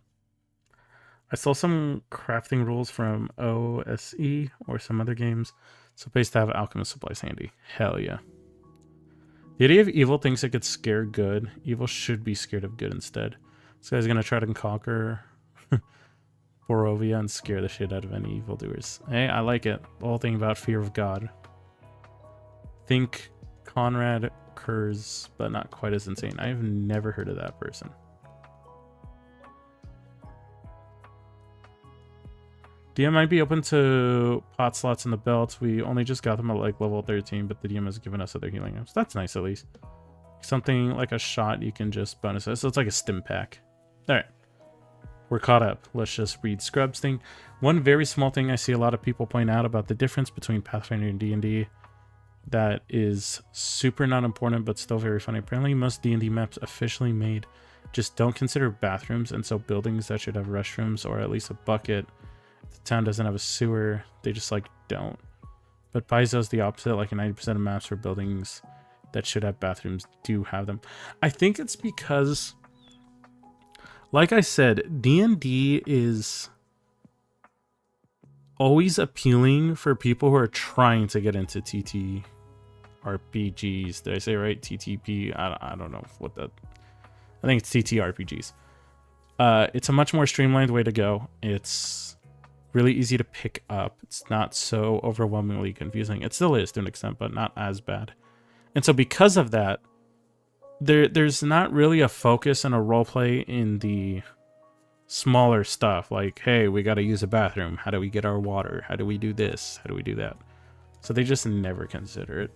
I saw some crafting rules from OSE or some other games. So pays to have alchemist supplies handy. Hell yeah. The idea of evil thinks it could scare good. Evil should be scared of good instead. This guy's gonna try to conquer Borovia and scare the shit out of any evildoers. Hey, I like it. The whole thing about fear of God. Think Conrad Kurz, but not quite as insane. I've never heard of that person. DM might be open to pot slots in the belt. We only just got them at like level 13, but the DM has given us other healing items. That's nice at least. Something like a shot you can just bonus it. So it's like a stim pack. Alright. We're caught up. Let's just read Scrub's thing. One very small thing I see a lot of people point out about the difference between Pathfinder and D&D that is super not important but still very funny. Apparently most D&D maps officially made just don't consider bathrooms, and so buildings that should have restrooms or at least a bucket, if the town doesn't have a sewer, they just like don't. But Paizo's the opposite. Like 90% of maps for buildings that should have bathrooms do have them. I think it's because, like I said, D&D is always appealing for people who are trying to get into TTRPGs. Did I say right? TTP? I don't know what that... I think it's TTRPGs. It's a much more streamlined way to go. It's really easy to pick up. It's not so overwhelmingly confusing. It still is to an extent, but not as bad. And so because of that, there's not really a focus and a roleplay in the smaller stuff. Like, hey, we got to use a bathroom. How do we get our water? How do we do this? How do we do that? So they just never consider it.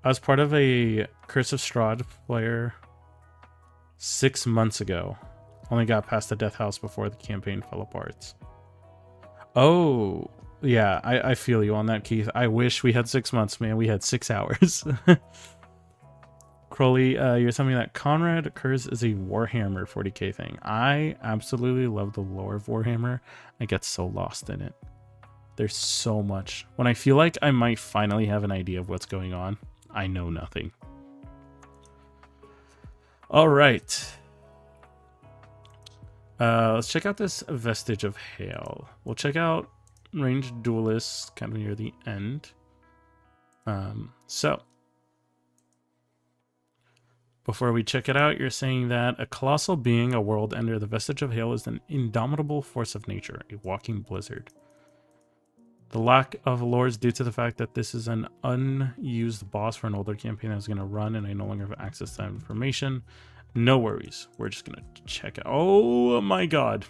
I was part of a Curse of Strahd player 6 months ago. Only got past the death house before the campaign fell apart. Oh, yeah, I feel you on that, Keith. I wish we had 6 months, man. We had 6 hours. Crowley, you're telling me that Conrad Curse is a Warhammer 40k thing. I absolutely love the lore of Warhammer. I get so lost in it. There's so much. When I feel like I might finally have an idea of what's going on, I know nothing. All right. Let's check out this Vestige of Hail. We'll check out Ranged Duelists kind of near the end. So, before we check it out, you're saying that a colossal being, a world ender, the Vestige of Hail is an indomitable force of nature, a walking blizzard. The lack of lore is due to the fact that this is an unused boss for an older campaign that's going to run, and I no longer have access to that information. No worries. We're just going to check it. Oh my god.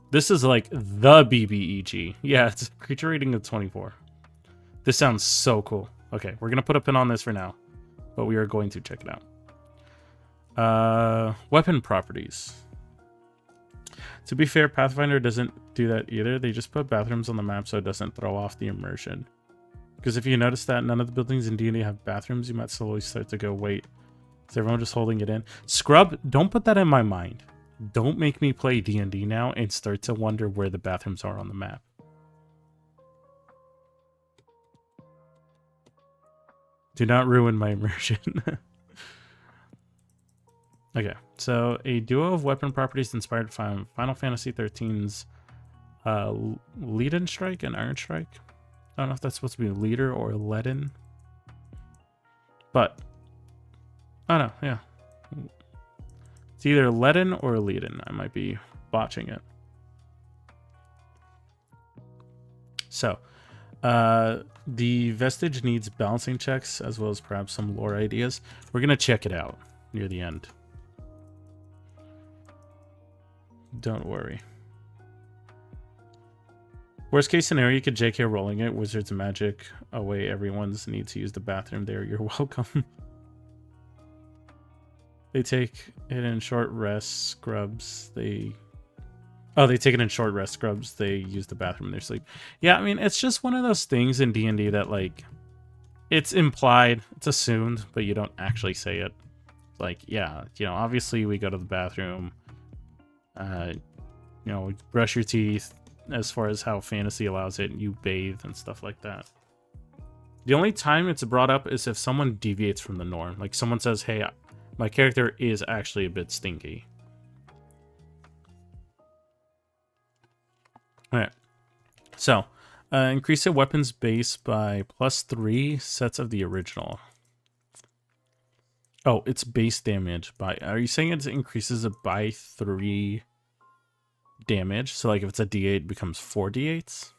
This is like the BBEG. Yeah, it's a creature rating of 24. This sounds so cool. Okay, we're going to put a pin on this for now, but we are going to check it out. Weapon properties. To be fair, Pathfinder doesn't do that either. They just put bathrooms on the map so it doesn't throw off the immersion. Because if you notice that none of the buildings in D&D have bathrooms, you might slowly start to go, wait, is everyone just holding it in? Scrub, don't put that in my mind. Don't make me play D&D now and start to wonder where the bathrooms are on the map. Do not ruin my immersion. Okay, so a duo of weapon properties inspired from Final Fantasy XIII's Leaden Strike and Iron Strike. I don't know if that's supposed to be Leader or Leaden. But, I don't know, yeah. It's either Leaden or Leaden. I might be botching it. So, the Vestige needs balancing checks as well as perhaps some lore ideas. We're going to check it out near the end. Don't worry. Worst case scenario, you could JK rolling it. Wizards magic away everyone's need to use the bathroom there. You're welcome. They take it in short rest scrubs. They take it in short rest scrubs. They use the bathroom in their sleep. Yeah, I mean, it's just one of those things in D&D that, like, it's implied, it's assumed, but you don't actually say it. Like, yeah, you know, obviously we go to the bathroom. You know, brush your teeth as far as how fantasy allows it, and you bathe and stuff like that. The only time it's brought up is if someone deviates from the norm. Like someone says, hey, my character is actually a bit stinky. Alright. So, increase the weapons base by +3 sets of the original. Oh, it's base damage by... Are you saying it increases it by 3 damage? So, like, if it's a D8, it becomes 4 D8s?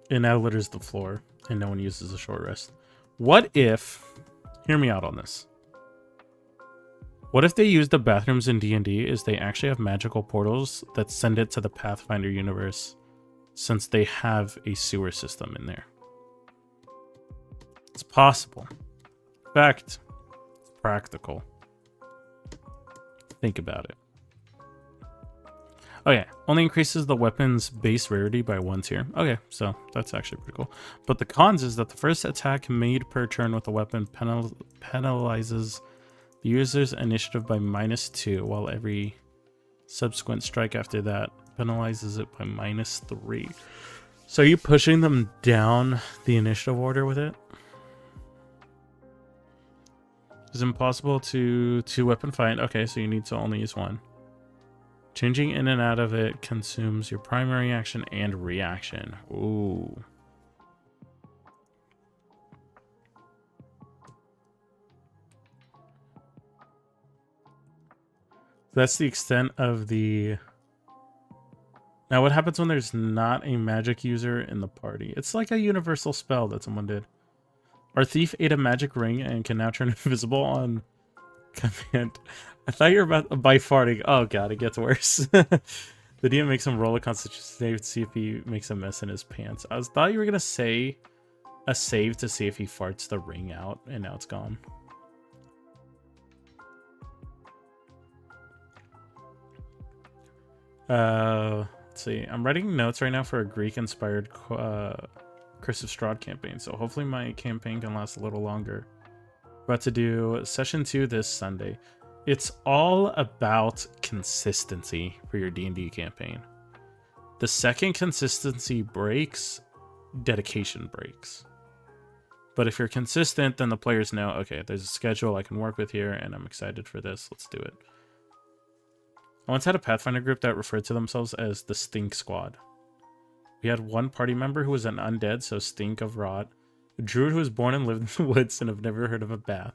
It now litters the floor, and no one uses a short rest. What if... Hear me out on this. What if they use the bathrooms in D&D is they actually have magical portals that send it to the Pathfinder universe, since they have a sewer system in there? It's possible. In fact, it's practical. Think about it. Okay, only increases the weapon's base rarity by 1 tier. Okay, so that's actually pretty cool. But the cons is that the first attack made per turn with the weapon penalizes the user's initiative by -2, while every subsequent strike after that penalizes it by -3. So are you pushing them down the initiative order with it? It's impossible to two-weapon fight. Okay, so you need to only use one. Changing in and out of it consumes your primary action and reaction. Ooh. That's the extent of the... Now, what happens when there's not a magic user in the party? It's like a universal spell that someone did. Our thief ate a magic ring and can now turn invisible on command. I thought you were about by farting. Oh god, it gets worse. The DM makes him roll a constitution save to see if he makes a mess in his pants. Thought you were gonna say a save to see if he farts the ring out, and now it's gone. Let's see. I'm writing notes right now for a Greek-inspired Curse of Strahd campaign, so hopefully my campaign can last a little longer. About to do session 2 this Sunday. It's all about consistency for your D&D campaign. The second consistency breaks, dedication breaks. But if you're consistent, then the players know, okay, there's a schedule I can work with here, and I'm excited for this. Let's do it. I once had a Pathfinder group that referred to themselves as the Stink Squad. We had one party member who was an undead, so stink of rot. A druid who was born and lived in the woods and have never heard of a bath.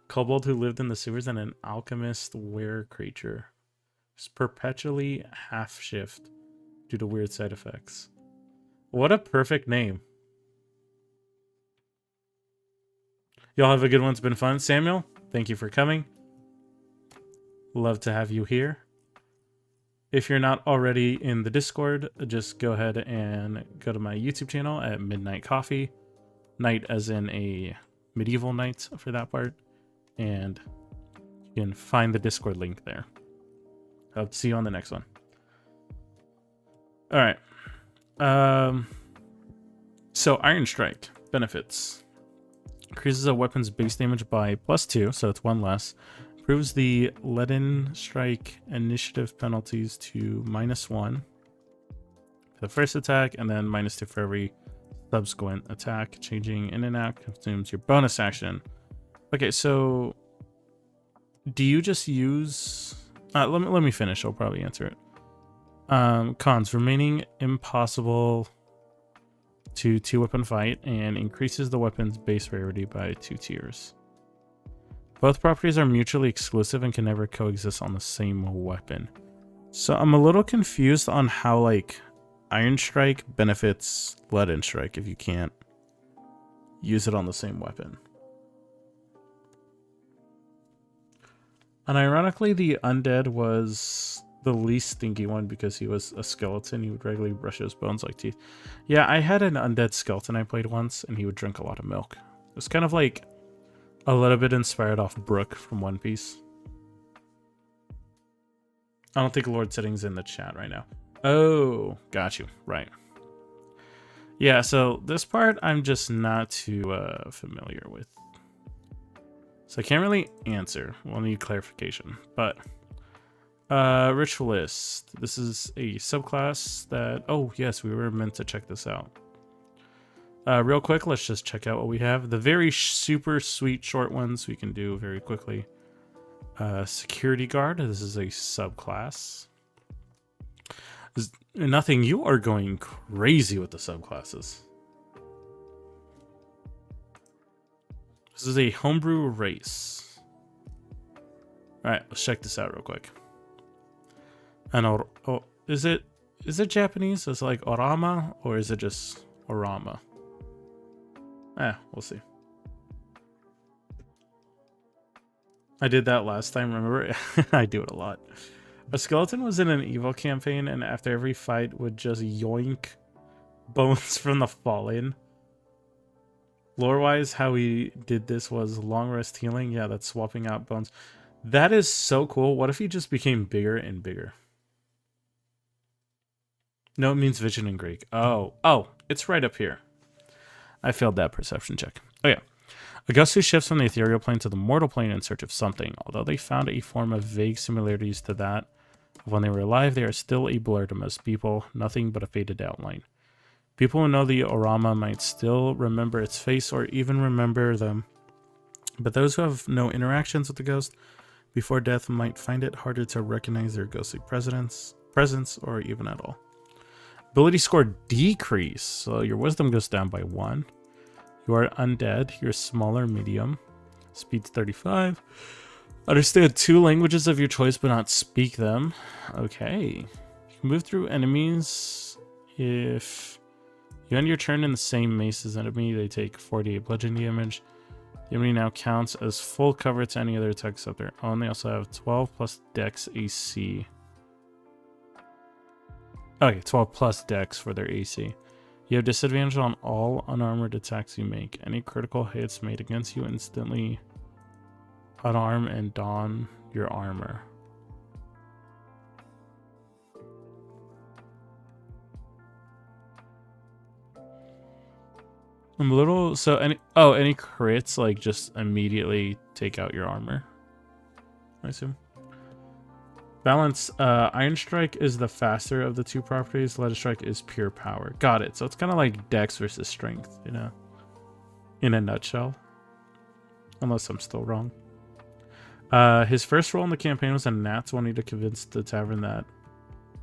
Kobold who lived in the sewers, and an alchemist were creature. Just perpetually half shift due to weird side effects. What a perfect name. Y'all have a good one. It's been fun. Samuel, thank you for coming. Love to have you here. If you're not already in the Discord, just go ahead and go to my YouTube channel at Midnight Coffee. Night as in a medieval night for that part. And you can find the Discord link there. Hope to see you on the next one. All right. So Iron Strike benefits. Increases a weapon's base damage by +2, so it's 1 less. Improves the Leaden Strike initiative penalties to -1 for the first attack, and then -2 for every subsequent attack. Changing in and out consumes your bonus action. Okay, so do you just use... let me finish. I'll probably answer it. Cons. Remaining impossible to two-weapon fight and increases the weapon's base rarity by 2 tiers. Both properties are mutually exclusive and can never coexist on the same weapon. So I'm a little confused on how, like, Iron Strike benefits Leaden Strike if you can't use it on the same weapon. And ironically, the undead was the least stinky one because he was a skeleton. He would regularly brush his bones like teeth. Yeah, I had an undead skeleton I played once, and he would drink a lot of milk. It was kind of like a little bit inspired off Brook from One Piece. I don't think Lord Sitting's in the chat right now. Oh, got you. Right. Yeah, so this part I'm just not too familiar with. So I can't really answer. We'll need clarification. But Ritualist. This is a subclass that... Oh, yes, we were meant to check this out. Real quick, let's just check out what we have. The very super sweet short ones we can do very quickly. Security Guard. This is a subclass. Nothing. You are going crazy with the subclasses. This is a homebrew race. Alright, let's check this out real quick. And oh, is it Japanese? Is it like Orama, or is it just Orama? We'll see. I did that last time, remember? I do it a lot. A skeleton was in an evil campaign, and after every fight would just yoink bones from the fallen. Lore-wise, how he did this was long rest healing. Yeah, that's swapping out bones. That is so cool. What if he just became bigger and bigger? No, it means vision in Greek. Oh, it's right up here. I failed that perception check. Oh yeah. A ghost who shifts from the ethereal plane to the mortal plane in search of something. Although they found a form of vague similarities to that When they were alive, they are still a blur to most people, nothing but a faded outline. People who know the Orama might still remember its face or even remember them, but those who have no interactions with the ghost before death might find it harder to recognize their ghostly presence or even at all. Ability score decrease, so your wisdom goes down by 1. You are undead, you're smaller, medium, speed's 35. Understand 2 languages of your choice but not speak them. Okay. You can move through enemies. If you end your turn in the same mace as enemy, they take 48 bludgeoning damage. The enemy now counts as full cover to any other attacks of their own. They also have 12 plus Dex AC. Okay, 12 plus Dex for their AC. You have disadvantage on all unarmored attacks you make. Any critical hits made against you instantly unarm and don your armor. I'm a little any crits like just immediately take out your armor, I assume. Balance, Iron Strike is the faster of the 2 properties. Lead Strike is pure power. Got it. So it's kind of like Dex versus Strength, you know, in a nutshell. Unless I'm still wrong. His first role in the campaign was a nat 20 to convince the tavern that...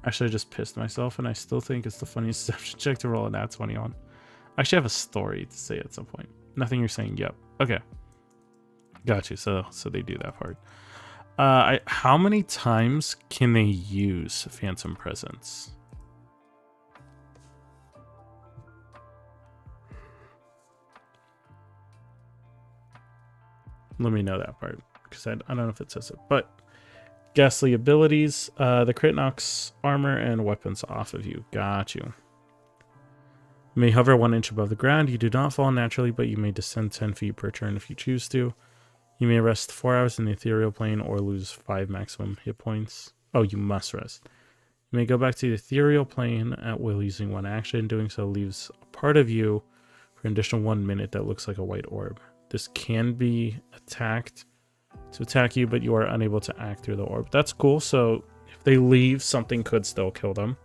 Actually, I just pissed myself, and I still think it's the funniest deception check to roll a nat 20 on. I actually have a story to say at some point. Nothing you're saying, yep. Okay. Got you. So they do that part. How many times can they use Phantom Presence? Let me know that part, because I don't know if it says it. But ghastly abilities, the crit knocks armor and weapons off of you. Got you. You may hover 1 inch above the ground. You do not fall naturally, but you may descend 10 feet per turn if you choose to. You may rest 4 hours in the ethereal plane or lose 5 maximum hit points. Oh, you must rest. You may go back to the ethereal plane at will using 1 action. Doing so leaves a part of you for an additional 1 minute that looks like a white orb. This can be attacked to attack you, but you are unable to act through the orb. That's cool. So if they leave, something could still kill them.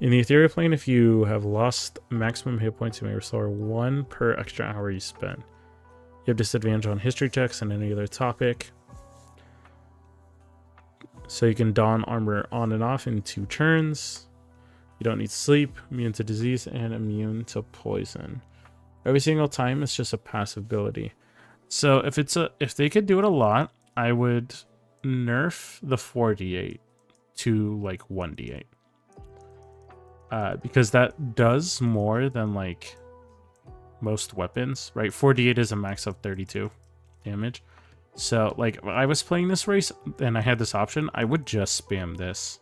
In the ethereal plane, if you have lost maximum hit points, you may restore 1 per extra hour you spend. You have disadvantage on history checks and any other topic. So you can don armor on and off in 2 turns. You don't need sleep, immune to disease, and immune to poison. Every single time, it's just a passive ability. So if they could do it a lot, I would nerf the 4d8 to like 1d8. Because that does more than like most weapons, right? 4d8 is a max of 32 damage. So like if I was playing this race and I had this option, I would just spam this.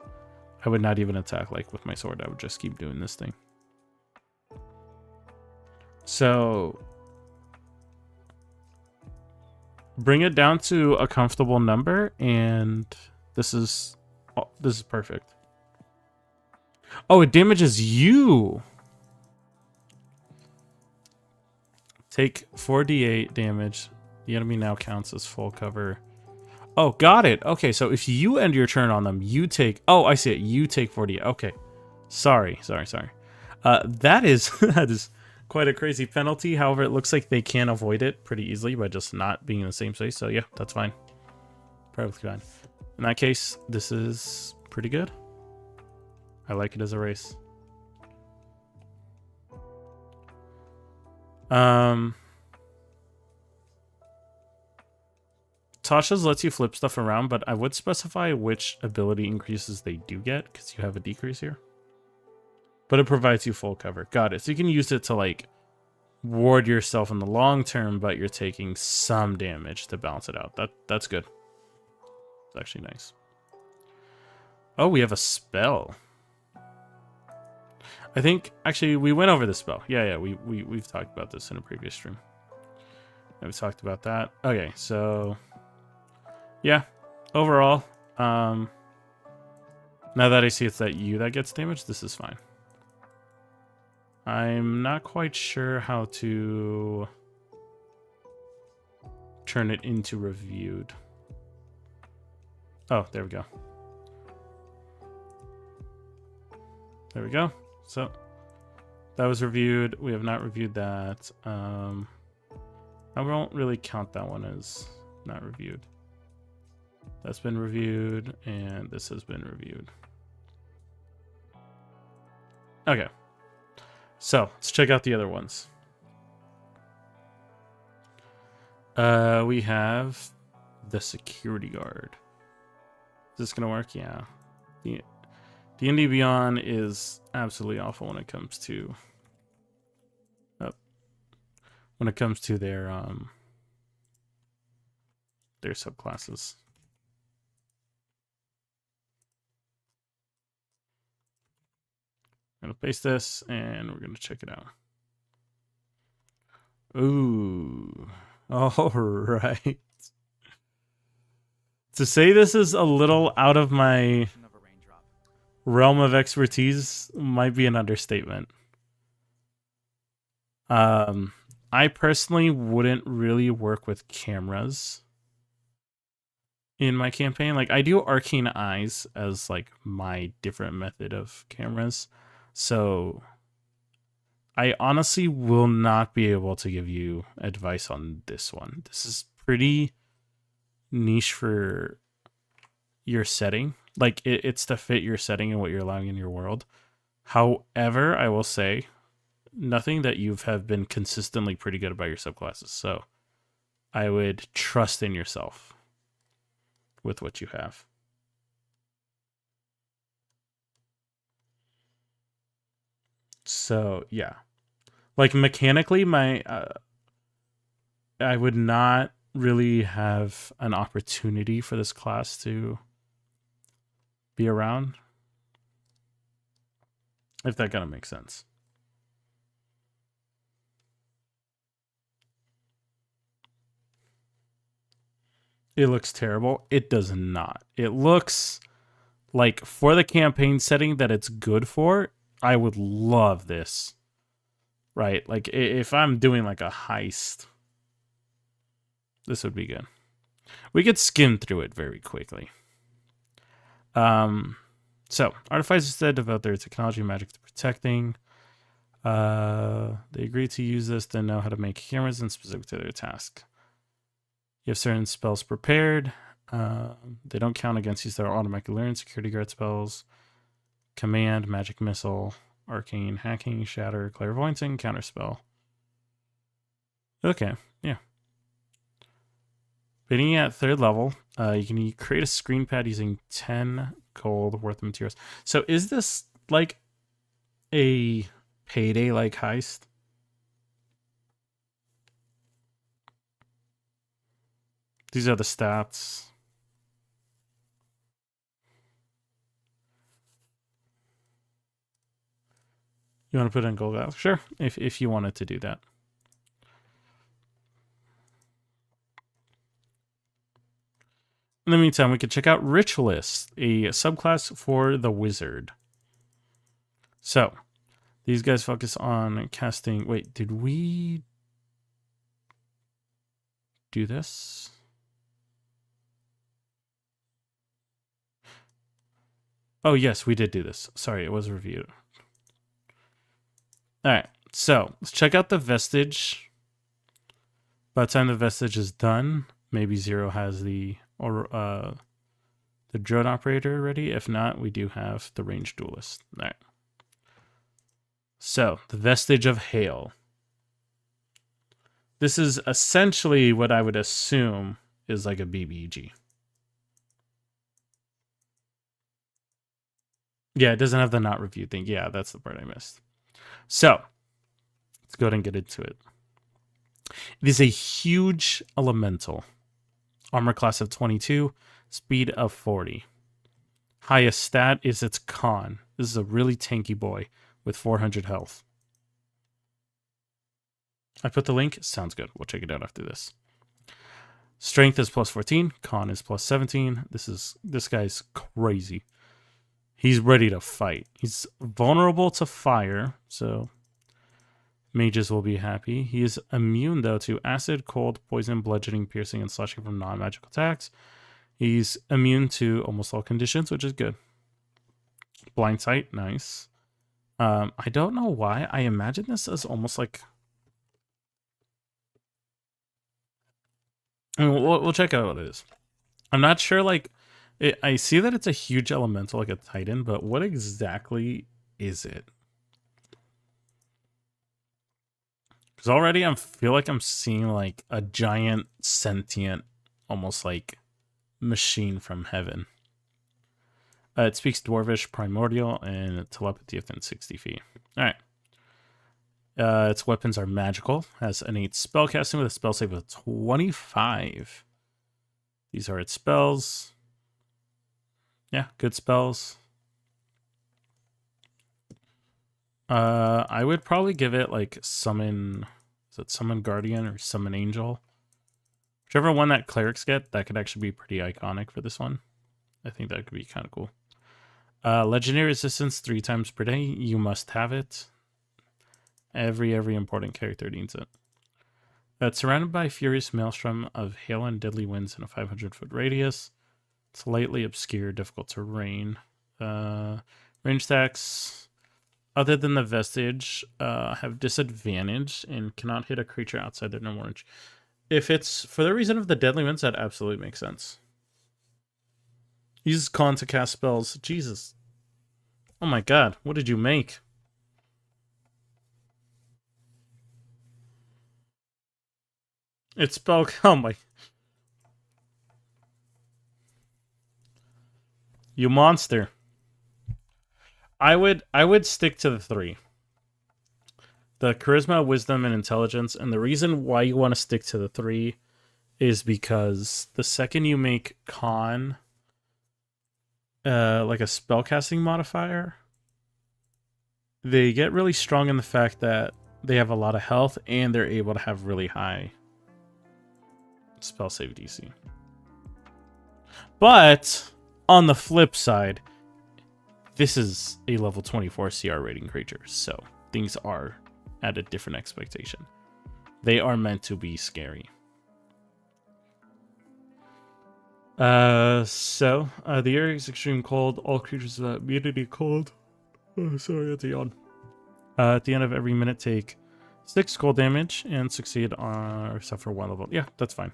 I would not even attack like with my sword. I would just keep doing this thing. So bring it down to a comfortable number, and this is perfect. Oh, it damages you. Take 4d8 damage. The enemy now counts as full cover. Oh, got it. Okay, so if you end your turn on them, you take... Oh, I see it. You take 48. Okay. Sorry. That is quite a crazy penalty. However, it looks like they can avoid it pretty easily by just not being in the same space. So yeah, that's fine. Perfectly fine. In that case, this is pretty good. I like it as a race. Tasha's lets you flip stuff around, but I would specify which ability increases they do get, because you have a decrease here. But it provides you full cover. Got it. So you can use it to like ward yourself in the long term, but you're taking some damage to balance it out. That's good. It's actually nice. Oh, we have a spell. I think actually we went over the spell. Yeah, we've talked about this in a previous stream. We've talked about that. Okay, so yeah, overall, now that I see it's that you that gets damaged, this is fine. I'm not quite sure how to turn it into reviewed. Oh, there we go. There we go. So that was reviewed. We have not reviewed that. I won't really count that one as not reviewed. That's been reviewed, and this has been reviewed. Okay. So let's check out the other ones. We have the security guard. Is this gonna work? Yeah. The D&D Beyond is absolutely awful when it comes to their subclasses. I'm gonna paste this and we're gonna check it out. Ooh. All right. To say this is a little out of my realm of expertise might be an understatement. I personally wouldn't really work with cameras in my campaign. Like, I do arcane eyes as like my different method of cameras. So I honestly will not be able to give you advice on this one. This is pretty niche for your setting. Like, it's to fit your setting and what you're allowing in your world. However, I will say nothing that you have been consistently pretty good about your subclasses. So I would trust in yourself with what you have. So yeah, like mechanically, I would not really have an opportunity for this class to be around, if that kind of makes sense. It looks terrible. It does not. It looks like, for the campaign setting that it's good for, I would love this. Right? Like, if I'm doing like a heist, this would be good. We could skim through it very quickly. So, artificers instead devote their technology and magic to protecting. They agree to use this, then know how to make cameras and specific to their task. You have certain spells prepared. They don't count against you, so they're automatically learned. Security guard spells, command, magic missile, arcane, hacking, shatter, clairvoyance, and counterspell. Okay, yeah. Beginning at 3rd level, you can create a screen pad using 10 gold worth of materials. So is this like a payday-like heist? These are the stats. You want to put in gold guys? Sure, if you wanted to do that. In the meantime, we could check out Ritualist, a subclass for the wizard. So, these guys focus on casting... Wait, did we do this? Oh, yes, we did do this. Sorry, it was reviewed. All right, so let's check out the vestige. By the time the vestige is done, maybe Zero has the drone operator ready. If not, we do have the ranged duelist. All right. So the vestige of hail. This is essentially what I would assume is like a BBG. Yeah, it doesn't have the not reviewed thing. Yeah, that's the part I missed. So let's go ahead and get into it. It is a huge elemental. Armor class of 22, speed of 40. Highest stat is its con. This is a really tanky boy with 400 health. I put the link. Sounds good. We'll check it out after this. Strength is plus 14. Con is plus 17. This guy's crazy. He's ready to fight. He's vulnerable to fire, so mages will be happy. He is immune, though, to acid, cold, poison, bludgeoning, piercing, and slashing from non-magical attacks. He's immune to almost all conditions, which is good. Blind sight, nice. I don't know why. I imagine this as almost like... I mean, we'll check out what it is. I'm not sure, like... I see that it's a huge elemental, like a titan, but what exactly is it? Because already I feel like I'm seeing, like, a giant, sentient, almost like machine from heaven. It speaks Dwarvish, Primordial, and telepathy within 60 feet. Alright. Its weapons are magical. Has innate spellcasting with a spell save of 25. These are its spells. Yeah, good spells. I would probably give it like Summon... Is it Summon Guardian or Summon Angel? Whichever one that clerics get, that could actually be pretty iconic for this one. I think that could be kind of cool. Legendary resistance 3 times per day. You must have it. Every important character needs it. It's surrounded by a furious maelstrom of hail and deadly winds in a 500-foot radius. It's lightly obscure, difficult terrain. Range stacks, other than the vestige, have disadvantage and cannot hit a creature outside their normal range. If it's for the reason of the deadly winds, that absolutely makes sense. Use con to cast spells. Jesus. Oh my god, what did you make? It's spell... Oh my... You monster. I would stick to the 3. The charisma, wisdom, and intelligence. And the reason why you want to stick to the 3 is because the second you make con like a spellcasting modifier, they get really strong in the fact that they have a lot of health and they're able to have really high spell save DC. But on the flip side, this is a level 24 CR rating creature, so things are at a different expectation. They are meant to be scary. The area is extreme cold. All creatures with immunity cold. Oh, sorry, that's a yawn. At the end of every minute, take 6 cold damage and succeed or suffer 1 level. Yeah, that's fine.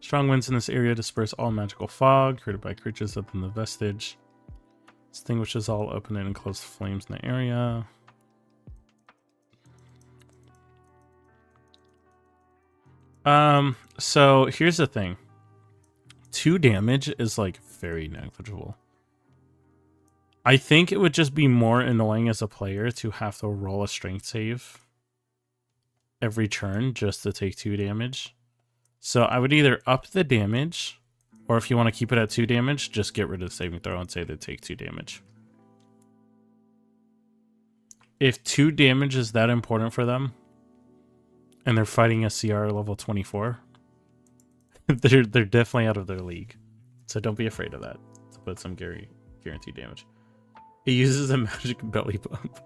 Strong winds in this area disperse all magical fog created by creatures within the vestige. Extinguishes all open and enclosed flames in the area. So here's the thing. 2 damage is like very negligible. I think it would just be more annoying as a player to have to roll a strength save every turn just to take 2 damage. So I would either up the damage, or if you want to keep it at 2 damage, just get rid of the saving throw and say they take 2 damage. If 2 damage is that important for them, and they're fighting a CR level 24, they're definitely out of their league. So don't be afraid of that. To put some guaranteed damage. He uses a magic belly bump.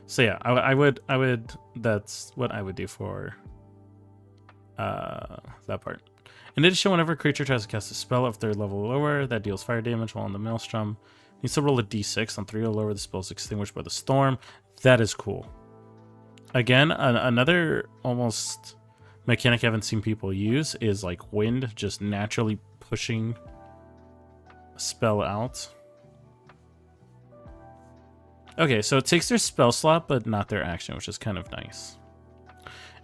So yeah, I would. That's what I would do for that part. In addition, whenever a creature tries to cast a spell, if they're level lower, that deals fire damage while in the maelstrom. Needs to roll a d6 on 3 or lower. The spell is extinguished by the storm. That is cool. Again, another almost mechanic I haven't seen people use is like wind, just naturally pushing a spell out. Okay, so it takes their spell slot, but not their action, which is kind of nice.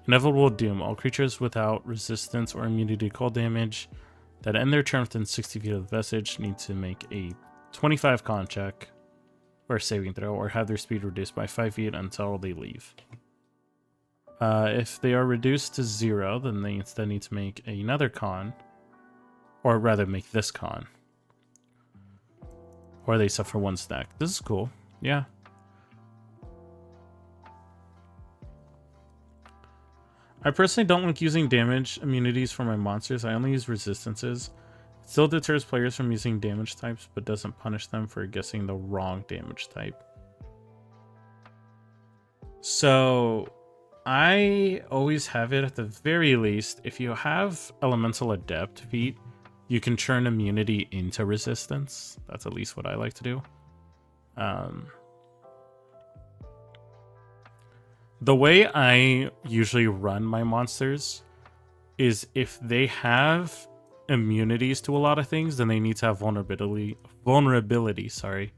Inevitable Doom. All creatures without resistance or immunity to cold damage that end their turn within 60 feet of the vestige need to make a 25 con check or saving throw, or have their speed reduced by 5 feet until they leave. If they are reduced to 0, then they instead need to make another con, or rather make this con, or they suffer 1 stack. This is cool. Yeah. I personally don't like using damage immunities for my monsters. I only use resistances. It still deters players from using damage types, but doesn't punish them for guessing the wrong damage type. So I always have it at the very least. If you have Elemental Adept feat, you can turn immunity into resistance. That's at least what I like to do. The way I usually run my monsters is if they have immunities to a lot of things, then they need to have vulnerability, sorry,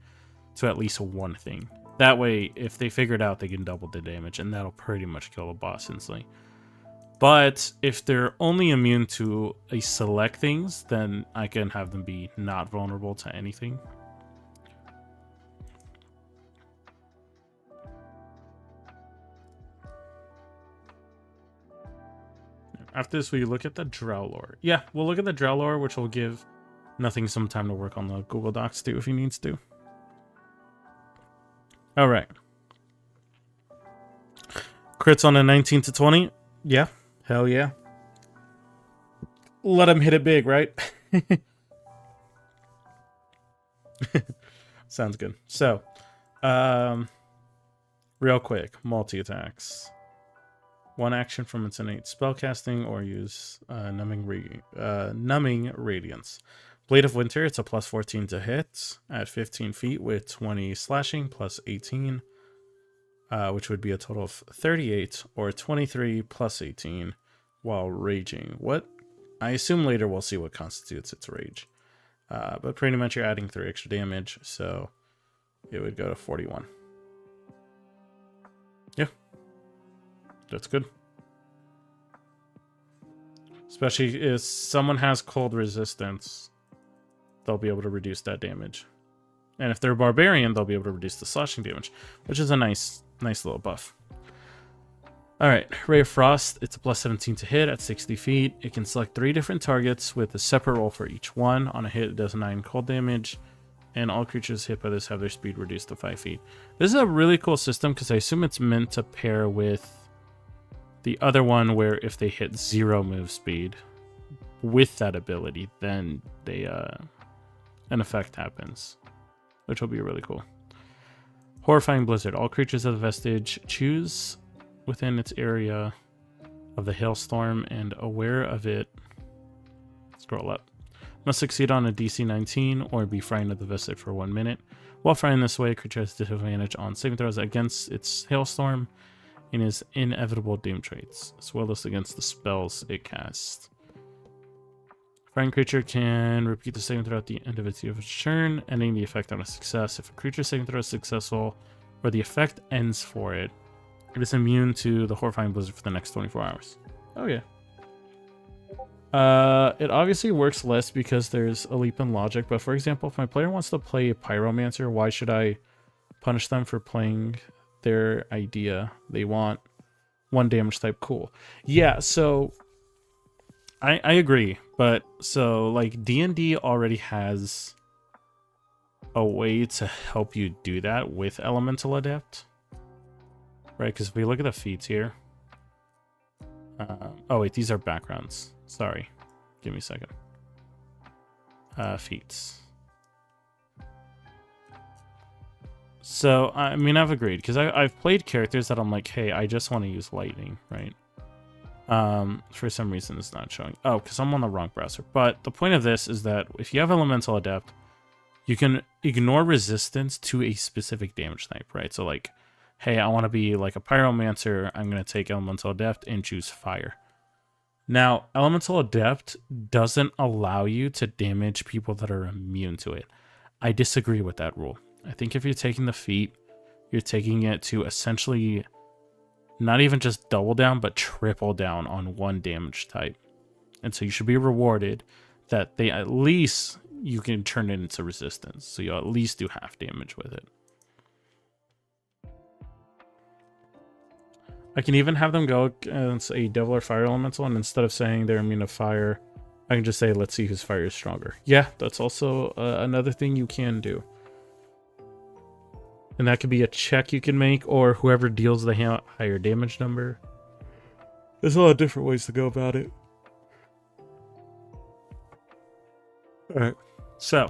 to at least one thing. That way, if they figure it out, they can double the damage, and that'll pretty much kill the boss instantly. But if they're only immune to a select things, then I can have them be not vulnerable to anything. After this, we look at the Drow lore. Yeah, we'll look at the Drow lore, which will give Nothing some time to work on the Google Docs too if he needs to. All right. Crits on a 19 to 20. Yeah. Hell yeah. Let him hit it big, right? Sounds good. So, real quick, multi-attacks. One action from its innate spellcasting or use numbing radiance. Blade of Winter, it's a plus 14 to hit at 15 feet with 20 slashing plus 18, which would be a total of 38 or 23 plus 18 while raging. What? I assume later we'll see what constitutes its rage. But pretty much you're adding 3 extra damage, so it would go to 41. Yeah. That's good. Especially if someone has cold resistance, they'll be able to reduce that damage. And if they're a barbarian, they'll be able to reduce the slashing damage, which is a nice little buff. Alright, Ray of Frost, it's a plus 17 to hit at 60 feet. It can select 3 different targets with a separate roll for each one. On a hit, it does 9 cold damage. And all creatures hit by this have their speed reduced to 5 feet. This is a really cool system because I assume it's meant to pair with the other one where if they hit 0 move speed with that ability, then they an effect happens, which will be really cool. Horrifying Blizzard. All creatures of the vestige choose within its area of the hailstorm and aware of it. Scroll up. Must succeed on a DC 19 or be frightened of the vestige for 1 minute. While frightened this way, creature has disadvantage on saving throws against its hailstorm and his inevitable doom traits, as well as against the spells it casts. Frightened creature can repeat the saving throw at the end of its turn, ending the effect on a success. If a creature saving throw is successful, or the effect ends for it, it is immune to the Horrifying Blizzard for the next 24 hours. Oh yeah. It obviously works less because there's a leap in logic, but for example, if my player wants to play a Pyromancer, why should I punish them for playing their idea? They want 1 damage type. Cool. Yeah, so I agree, but so like D&D already has a way to help you do that with Elemental Adept, right? Because if we look at the feats here, oh wait, these are backgrounds. Sorry, give me a second. Feats. So, I mean, I've agreed, because I've played characters that I'm like, hey, I just want to use lightning, right? For some reason, it's not showing. Oh, because I'm on the wrong browser. But the point of this is that if you have Elemental Adept, you can ignore resistance to a specific damage type, right? So, like, hey, I want to be like a Pyromancer. I'm going to take Elemental Adept and choose Fire. Now, Elemental Adept doesn't allow you to damage people that are immune to it. I disagree with that rule. I think if you're taking the feat, you're taking it to essentially not even just double down, but triple down on 1 damage type. And so you should be rewarded that they at least you can turn it into resistance. So you'll at least do half damage with it. I can even have them go against a Devil or Fire Elemental, and instead of saying they're immune to fire, I can just say, let's see whose fire is stronger. Yeah, that's also another thing you can do. And that could be a check you can make, or whoever deals the higher damage number. There's a lot of different ways to go about it. Alright, so,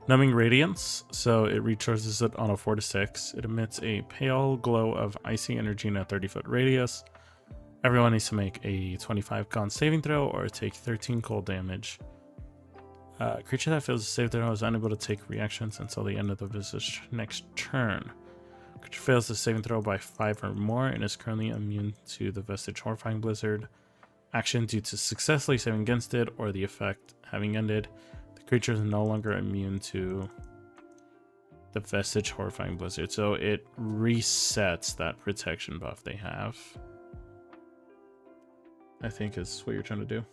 Numbing Radiance, so it recharges it on a 4 to 6. It emits a pale glow of icy energy in a 30-foot radius. Everyone needs to make a 25 con saving throw or take 13 cold damage. Creature that fails a save throw is unable to take reactions until the end of the visitor's next turn. Creature fails the saving throw by 5 or more and is currently immune to the Vestige Horrifying Blizzard action due to successfully saving against it or the effect having ended. The creature is no longer immune to the Vestige Horrifying Blizzard, so it resets that protection buff they have. I think is what you're trying to do.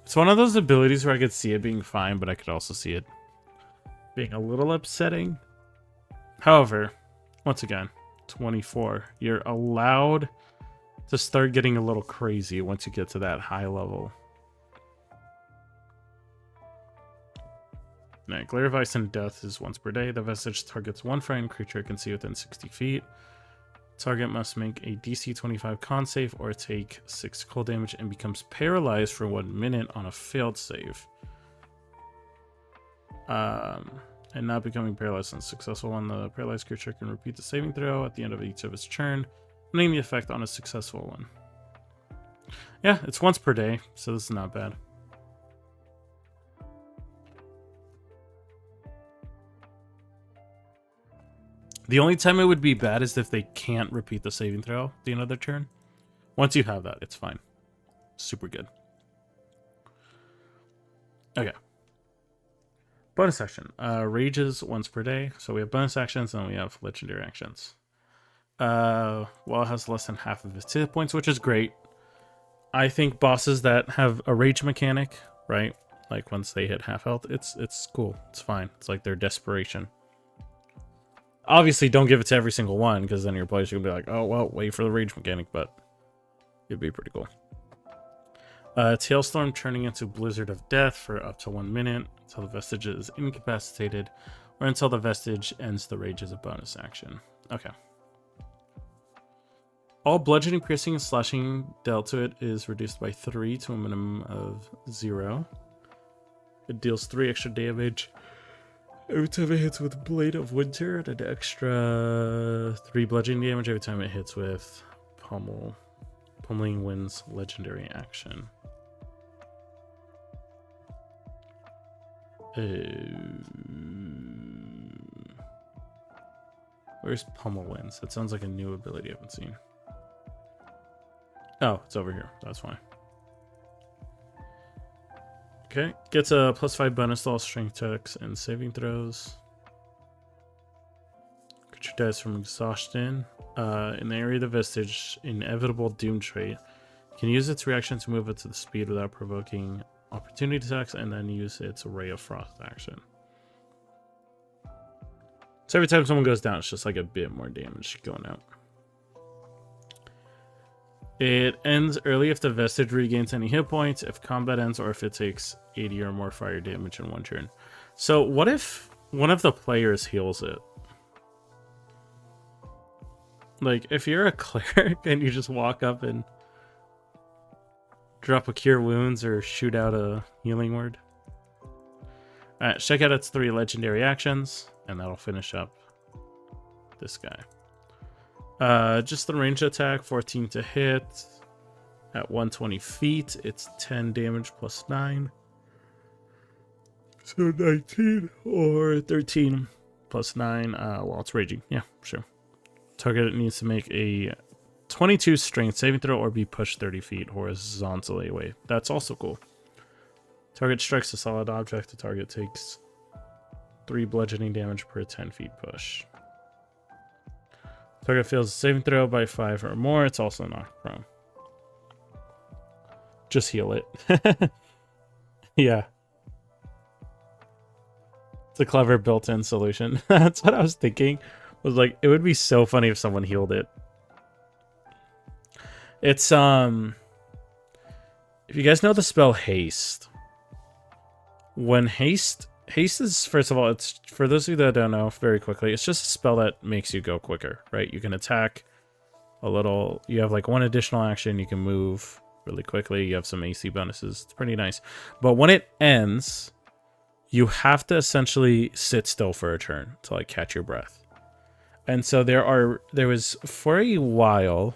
It's one of those abilities where I could see it being fine, but I could also see it being a little upsetting. However, once again, 24. You're allowed to start getting a little crazy once you get to that high level. Now, Glare of Ice and Death is once per day. The Vestige targets one frightened creature it can see within 60 feet. Target must make a DC 25 con save or take 6 cold damage and becomes paralyzed for 1 minute on a failed save. And not becoming paralyzed on a successful one, the paralyzed creature can repeat the saving throw at the end of each of its turn, ending the effect on a successful one. Yeah, it's once per day, so this is not bad. The only time it would be bad is if they can't repeat the saving throw at the end of their turn. Once you have that, it's fine. Super good. Okay. Bonus action. Rages once per day. So we have bonus actions and we have legendary actions. Well, it has less than half of its hit points, which is great. I think bosses that have a rage mechanic, right? Like once they hit half health, it's cool. It's fine. It's like their desperation. Obviously, don't give it to every single one, because then your players are going to be like, oh, well, wait for the rage mechanic, but it'd be pretty cool. Tailstorm turning into Blizzard of Death for up to 1 minute until the Vestige is incapacitated, or until the Vestige ends the rage as a bonus action. Okay. All bludgeoning, piercing, and slashing dealt to it is reduced by 3 to a minimum of 0. It deals 3 extra damage every time it hits with Blade of Winter, and an extra 3 bludgeoning damage every time it hits with Pummeling Wind's legendary action. Where's Pummel Winds? That sounds like a new ability I haven't seen. Oh, it's over here. That's fine. Okay, gets a +5 bonus to all strength checks and saving throws. Creature dies from exhaustion. In the area of the Vestige, inevitable doom trait can use its reaction to move it to the speed without provoking opportunity attacks, and then use its Ray of Frost action. So every time someone goes down, it's just like a bit more damage going out. It ends early if the Vestige regains any hit points, if combat ends, or if it takes 80 or more fire damage in 1 turn. So what if one of the players heals it? Like, if you're a cleric and you just walk up and drop a Cure Wounds or shoot out a healing word. Alright, check out its 3 legendary actions, and that'll finish up this guy. Just the ranged attack, 14 to hit. At 120 feet, it's 10 damage plus 9. So 19 or 13 plus 9 while it's raging. Yeah, sure. Target needs to make a 22 strength saving throw or be pushed 30 feet horizontally away. That's also cool. Target strikes a solid object. The target takes 3 bludgeoning damage per 10 feet push. Target fails a saving throw by 5 or more. It's also knocked prone. Just heal it. Yeah. It's a clever built-in solution. That's what I was thinking. Was like, it would be so funny if someone healed it. It's, if you guys know the spell Haste. When Haste Haste is, first of all, it's, for those of you that don't know, very quickly, it's just a spell that makes you go quicker, right? You can attack a little, you have like one additional action, you can move really quickly, you have some AC bonuses, it's pretty nice. But when it ends, you have to essentially sit still for a turn to like catch your breath. And so there was for a while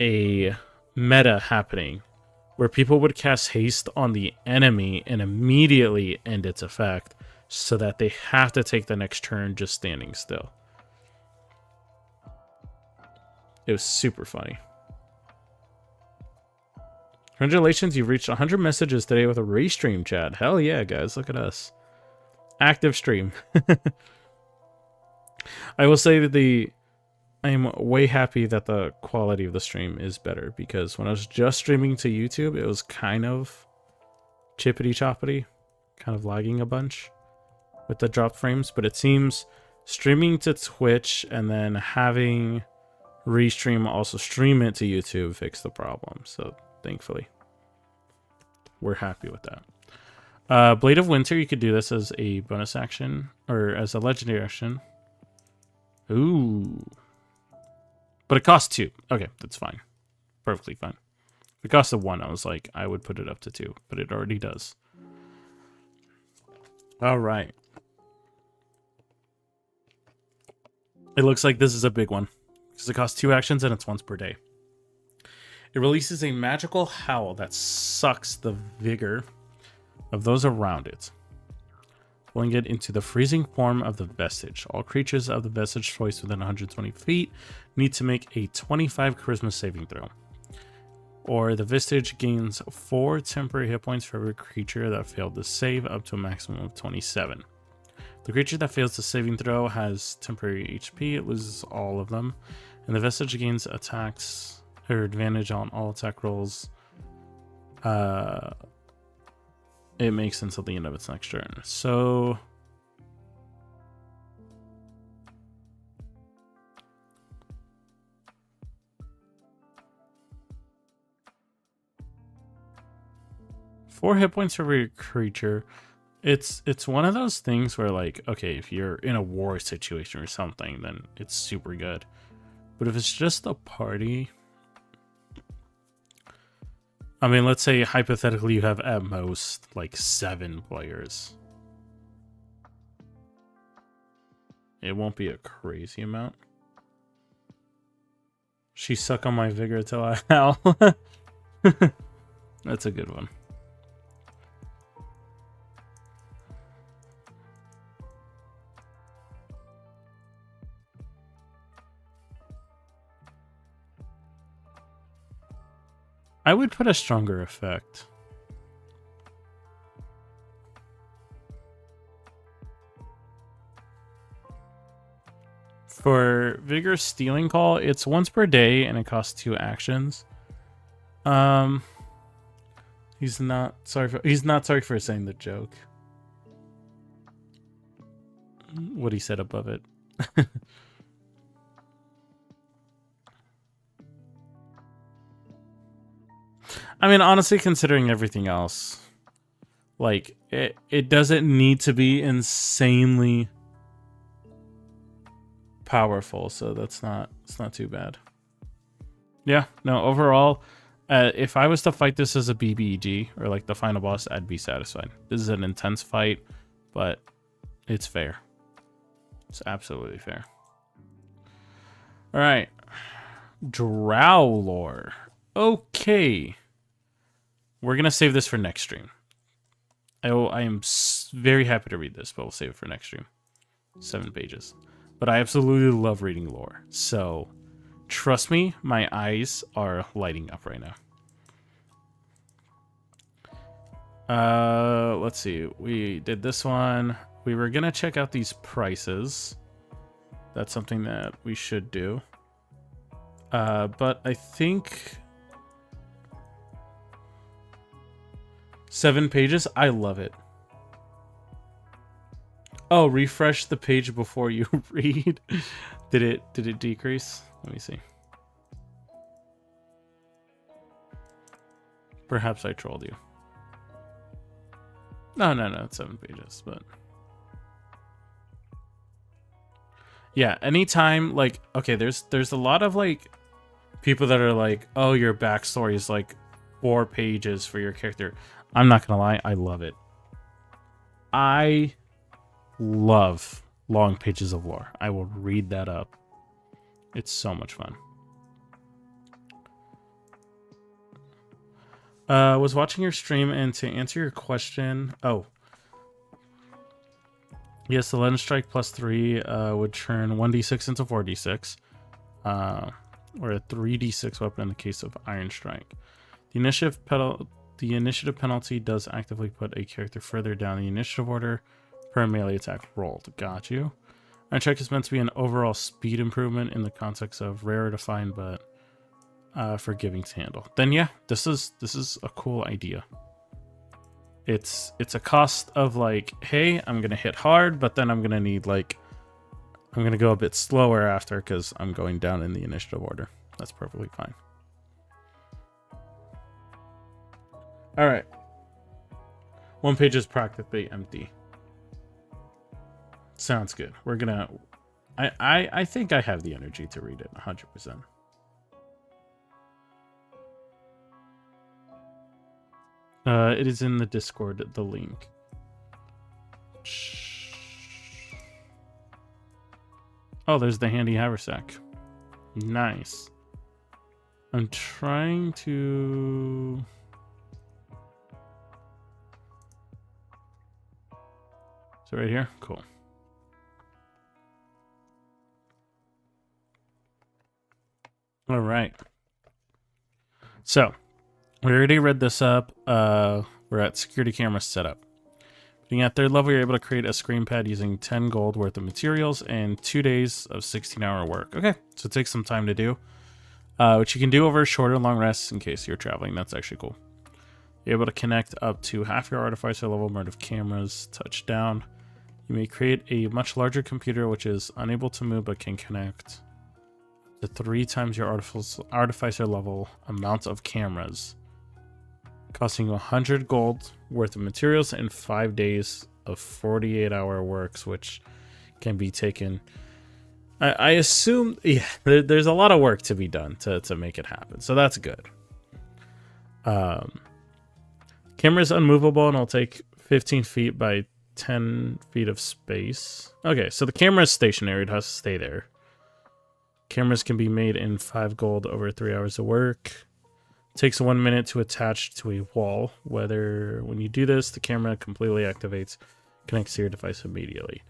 a meta happening where people would cast haste on the enemy and immediately end its effect so that they have to take the next turn just standing still. It was super funny. Congratulations, you've reached 100 messages today with a restream chat. Hell yeah, guys, look at us. Active stream. I will say that I am way happy that the quality of the stream is better, because when I was just streaming to YouTube, it was kind of chippity-choppity, kind of lagging a bunch with the drop frames, but it seems streaming to Twitch and then having Restream also stream it to YouTube fixed the problem, so thankfully we're happy with that. Blade of Winter, you could do this as a bonus action, or as a legendary action. Ooh. But it costs 2. Okay, that's fine. Perfectly fine. If it costs 1, I was like, I would put it up to 2, but it already does. Alright. It looks like this is a big one, because it costs 2 actions and it's once per day. It releases a magical howl that sucks the vigor of those around it, pulling it into the freezing form of the vestige. All creatures of the vestige choice within 120 feet need to make a 25 charisma saving throw. Or the vestige gains 4 temporary hit points for every creature that failed to save, up to a maximum of 27. The creature that fails the saving throw has temporary HP, it loses all of them. And the vestige gains attacks or advantage on all attack rolls. It makes until the end of its next turn. So four hit points for every creature. It's one of those things where, like, okay, if you're in a war situation or something, then it's super good. But if it's just a party, I mean, let's say hypothetically you have at most like 7 players. It won't be a crazy amount. She suck on my vigor till I howl. That's a good one. I would put a stronger effect. For Vigor Stealing Call, it's once per day and it costs 2 actions. He's not sorry for saying the joke. What he said above it. I mean, honestly, considering everything else, like, it doesn't need to be insanely powerful, so it's not too bad. Yeah, no, overall, if I was to fight this as a BBEG, or like the final boss, I'd be satisfied. This is an intense fight, but it's fair. It's absolutely fair. Alright. Drow lore. Okay. We're going to save this for next stream. I am very happy to read this, but we'll save it for next stream. 7 pages. But I absolutely love reading lore. So, trust me, my eyes are lighting up right now. Let's see. We did this one. We were going to check out these prices. That's something that we should do. But I think 7 pages. I love it. Oh, refresh the page before you read. Did it decrease? Let me see. Perhaps I trolled you. No, it's 7 pages, but yeah, anytime, like, okay, there's a lot of like people that are like, oh, your backstory is like 4 pages for your character. I'm not gonna lie, I love it. I love long pages of lore. I will read that up. It's so much fun. Was watching your stream, and to answer your question, yes, the Legend Strike +3 would turn 1d6 into 4d6, or a 3d6 weapon in the case of Iron Strike. The initiative penalty does actively put a character further down the initiative order per melee attack rolled. Got you. Iron Strike is meant to be an overall speed improvement in the context of rarer to find, but forgiving to handle. Then yeah, this is a cool idea. It's a cost of like, hey, I'm gonna hit hard, but then I'm gonna need like, I'm gonna go a bit slower after because I'm going down in the initiative order. That's perfectly fine. All right, 1 page is practically empty. Sounds good. We're gonna. I think I have the energy to read it 100%. It is in the Discord, the link. Oh, there's the handy haversack. Nice. I'm trying to... Is it right here? Cool. All right. So, we already read this up. We're at security camera setup. Being at 3rd level, you're able to create a screen pad using 10 gold worth of materials and 2 days of 16-hour work. Okay, so it takes some time to do, which you can do over shorter long rests in case you're traveling. That's actually cool. You're able to connect up to half your artificer level mode of cameras. Touch down. You may create a much larger computer which is unable to move but can connect to 3 times your artificer level amount of cameras, costing 100 gold worth of materials and 5 days of 48-hour works, which can be taken. I assume, yeah, there's a lot of work to be done to make it happen, so that's good. Camera is unmovable and it'll take 15 feet by 10 feet of space. Okay, so the camera is stationary. It has to stay there. Cameras can be made in 5 gold over 3 hours of work. Takes 1 minute to attach to a wall. When you do this, the camera completely activates, connects to your device immediately.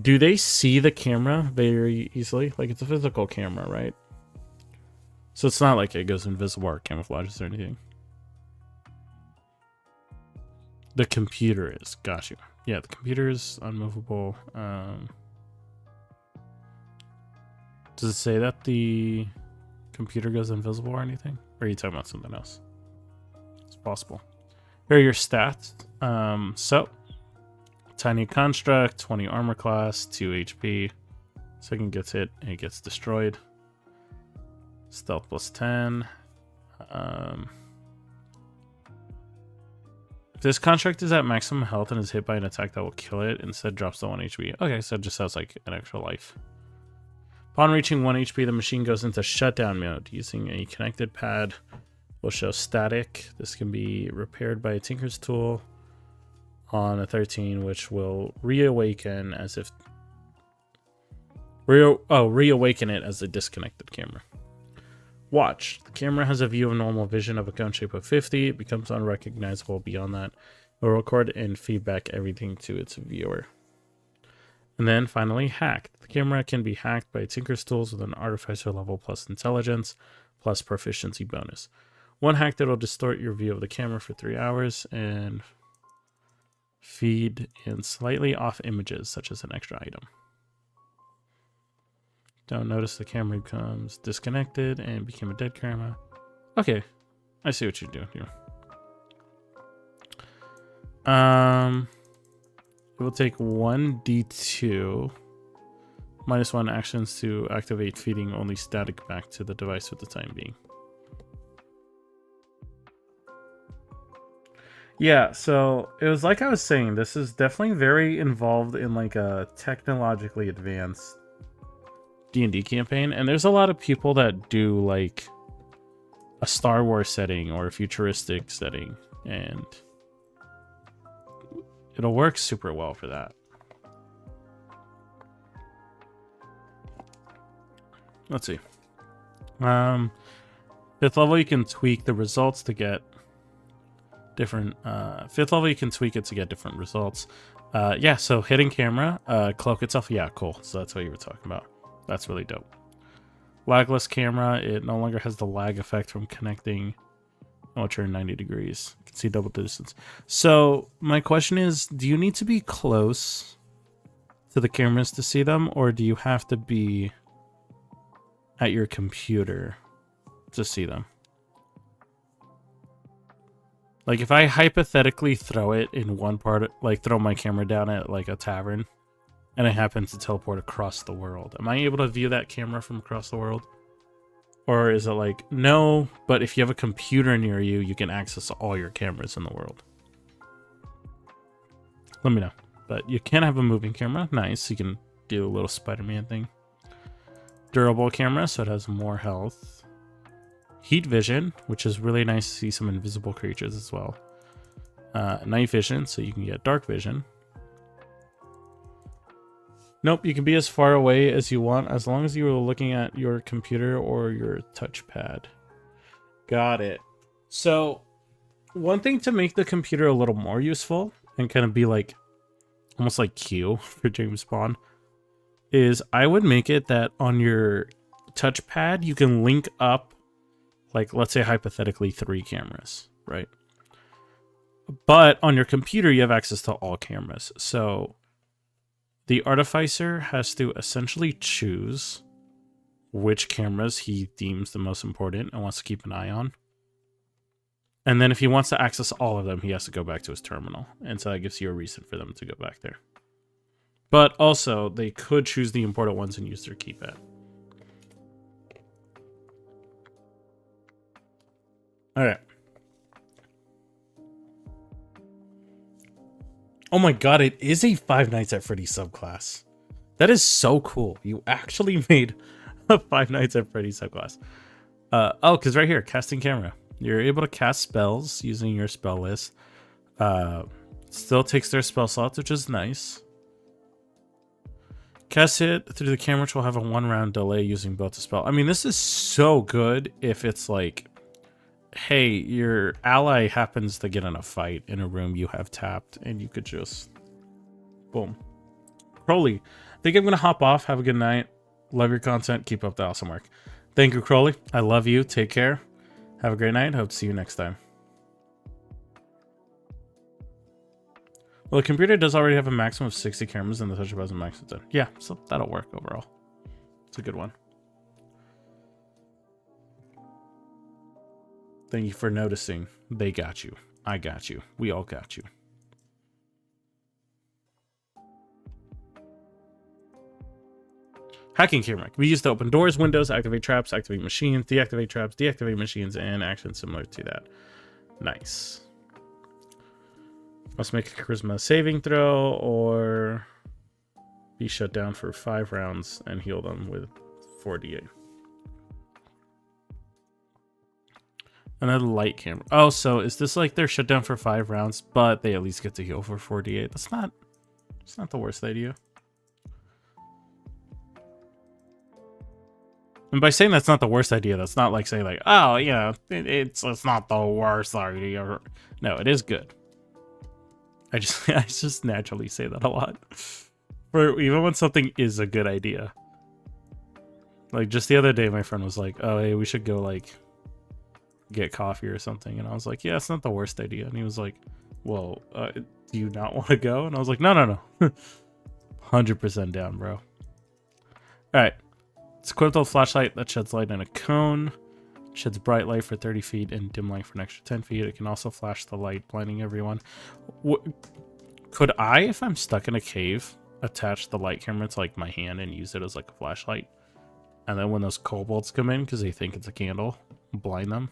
Do they see the camera very easily? Like, it's a physical camera, right? So it's not like it goes invisible or camouflages or anything. The computer is. Got you. Yeah, the computer is unmovable. Does it say that the computer goes invisible or anything? Or are you talking about something else? It's possible. Here are your stats. So, tiny construct, 20 armor class, 2 HP. Second gets hit, and it gets destroyed. Stealth +10. If this construct is at maximum health and is hit by an attack that will kill it, instead drops to 1 HP. Okay, so it just has like an extra life. Upon reaching 1 HP, the machine goes into shutdown mode. Using a connected pad will show static. This can be repaired by a Tinker's tool on a 13, which will reawaken as if... reawaken it as a disconnected camera. Watch. The camera has a view of normal vision of a gun shape of 50. It becomes unrecognizable beyond that. It will record and feedback everything to its viewer. And then finally, hacked. The camera can be hacked by Tinker's tools with an artificer level plus intelligence plus proficiency bonus. One hack that will distort your view of the camera for 3 hours and feed in slightly off images, such as an extra item. Don't notice the camera becomes disconnected and became a dead camera. Okay, I see what you're doing here. It will take 1d2 -1 actions to activate feeding only static back to the device for the time being. Yeah, so it was like I was saying, this is definitely very involved in like a technologically advanced D&D campaign, and there's a lot of people that do like a Star Wars setting or a futuristic setting, and it'll work super well for that. Let's see. 5th level you can tweak the results to get different 5th level you can tweak it to get different results. Yeah, so hidden camera, cloak itself, yeah, cool. So that's what you were talking about. That's really dope. Lagless camera, it no longer has the lag effect from connecting. Oh, turn 90 degrees. You can see double distance. So my question is, do you need to be close to the cameras to see them, or do you have to be at your computer to see them? Like if I hypothetically throw it in one part, like throw my camera down at like a tavern, and I happen to teleport across the world, am I able to view that camera from across the world? Or is it like, no, but if you have a computer near you, you can access all your cameras in the world? Let me know. But you can have a moving camera. Nice. You can do a little Spider-Man thing. Durable camera, so it has more health. Heat vision, which is really nice to see some invisible creatures as well. Night vision, so you can get dark vision. Nope, you can be as far away as you want as long as you are looking at your computer or your touchpad. Got it. So, one thing to make the computer a little more useful and kind of be like, almost like Q for James Bond, is I would make it that on your touchpad, you can link up, like, let's say hypothetically 3 cameras, right? But on your computer, you have access to all cameras. So the artificer has to essentially choose which cameras he deems the most important and wants to keep an eye on. And then if he wants to access all of them, he has to go back to his terminal. And so that gives you a reason for them to go back there. But also, they could choose the important ones and use their keypad. Alright. Oh my god, it is a Five Nights at Freddy's subclass. That is so cool. You actually made a Five Nights at Freddy's subclass. Oh, because right here, casting camera. You're able to cast spells using your spell list. Still takes their spell slots, which is nice. Cast it through the camera, which will have a 1-round delay using both the spell. I mean, this is so good if it's like, hey, your ally happens to get in a fight in a room you have tapped, and you could just... boom. Crowley, I think I'm going to hop off. Have a good night. Love your content. Keep up the awesome work. Thank you, Crowley. I love you. Take care. Have a great night. Hope to see you next time. Well, the computer does already have a maximum of 60 cameras, and the touch has a max of 10. Yeah, so that'll work overall. It's a good one. Thank you for noticing. They got you. I got you. We all got you. Hacking camera can be used to open doors, windows, activate traps, activate machines, deactivate traps, deactivate machines, and actions similar to that. Nice. Must make a charisma saving throw or be shut down for 5 rounds and heal them with 4d8. Another light camera. Oh, so is this like they're shut down for 5 rounds, but they at least get to heal for 4d8? It's not the worst idea. And by saying that's not the worst idea, that's not like saying like, oh, yeah, it's not the worst idea. No, it is good. I just naturally say that a lot. For even when something is a good idea. Like just the other day, my friend was like, oh, hey, we should go like get coffee or something. And I was like, yeah, it's not the worst idea. And he was like, well, do you not want to go? And I was like, no. 100% down, bro. All right. It's equipped with a flashlight that sheds light in a cone. Sheds bright light for 30 feet and dim light for an extra 10 feet. It can also flash the light, blinding everyone. Could I, if I'm stuck in a cave, attach the light camera to like my hand and use it as like a flashlight? And then when those kobolds come in because they think it's a candle, blind them?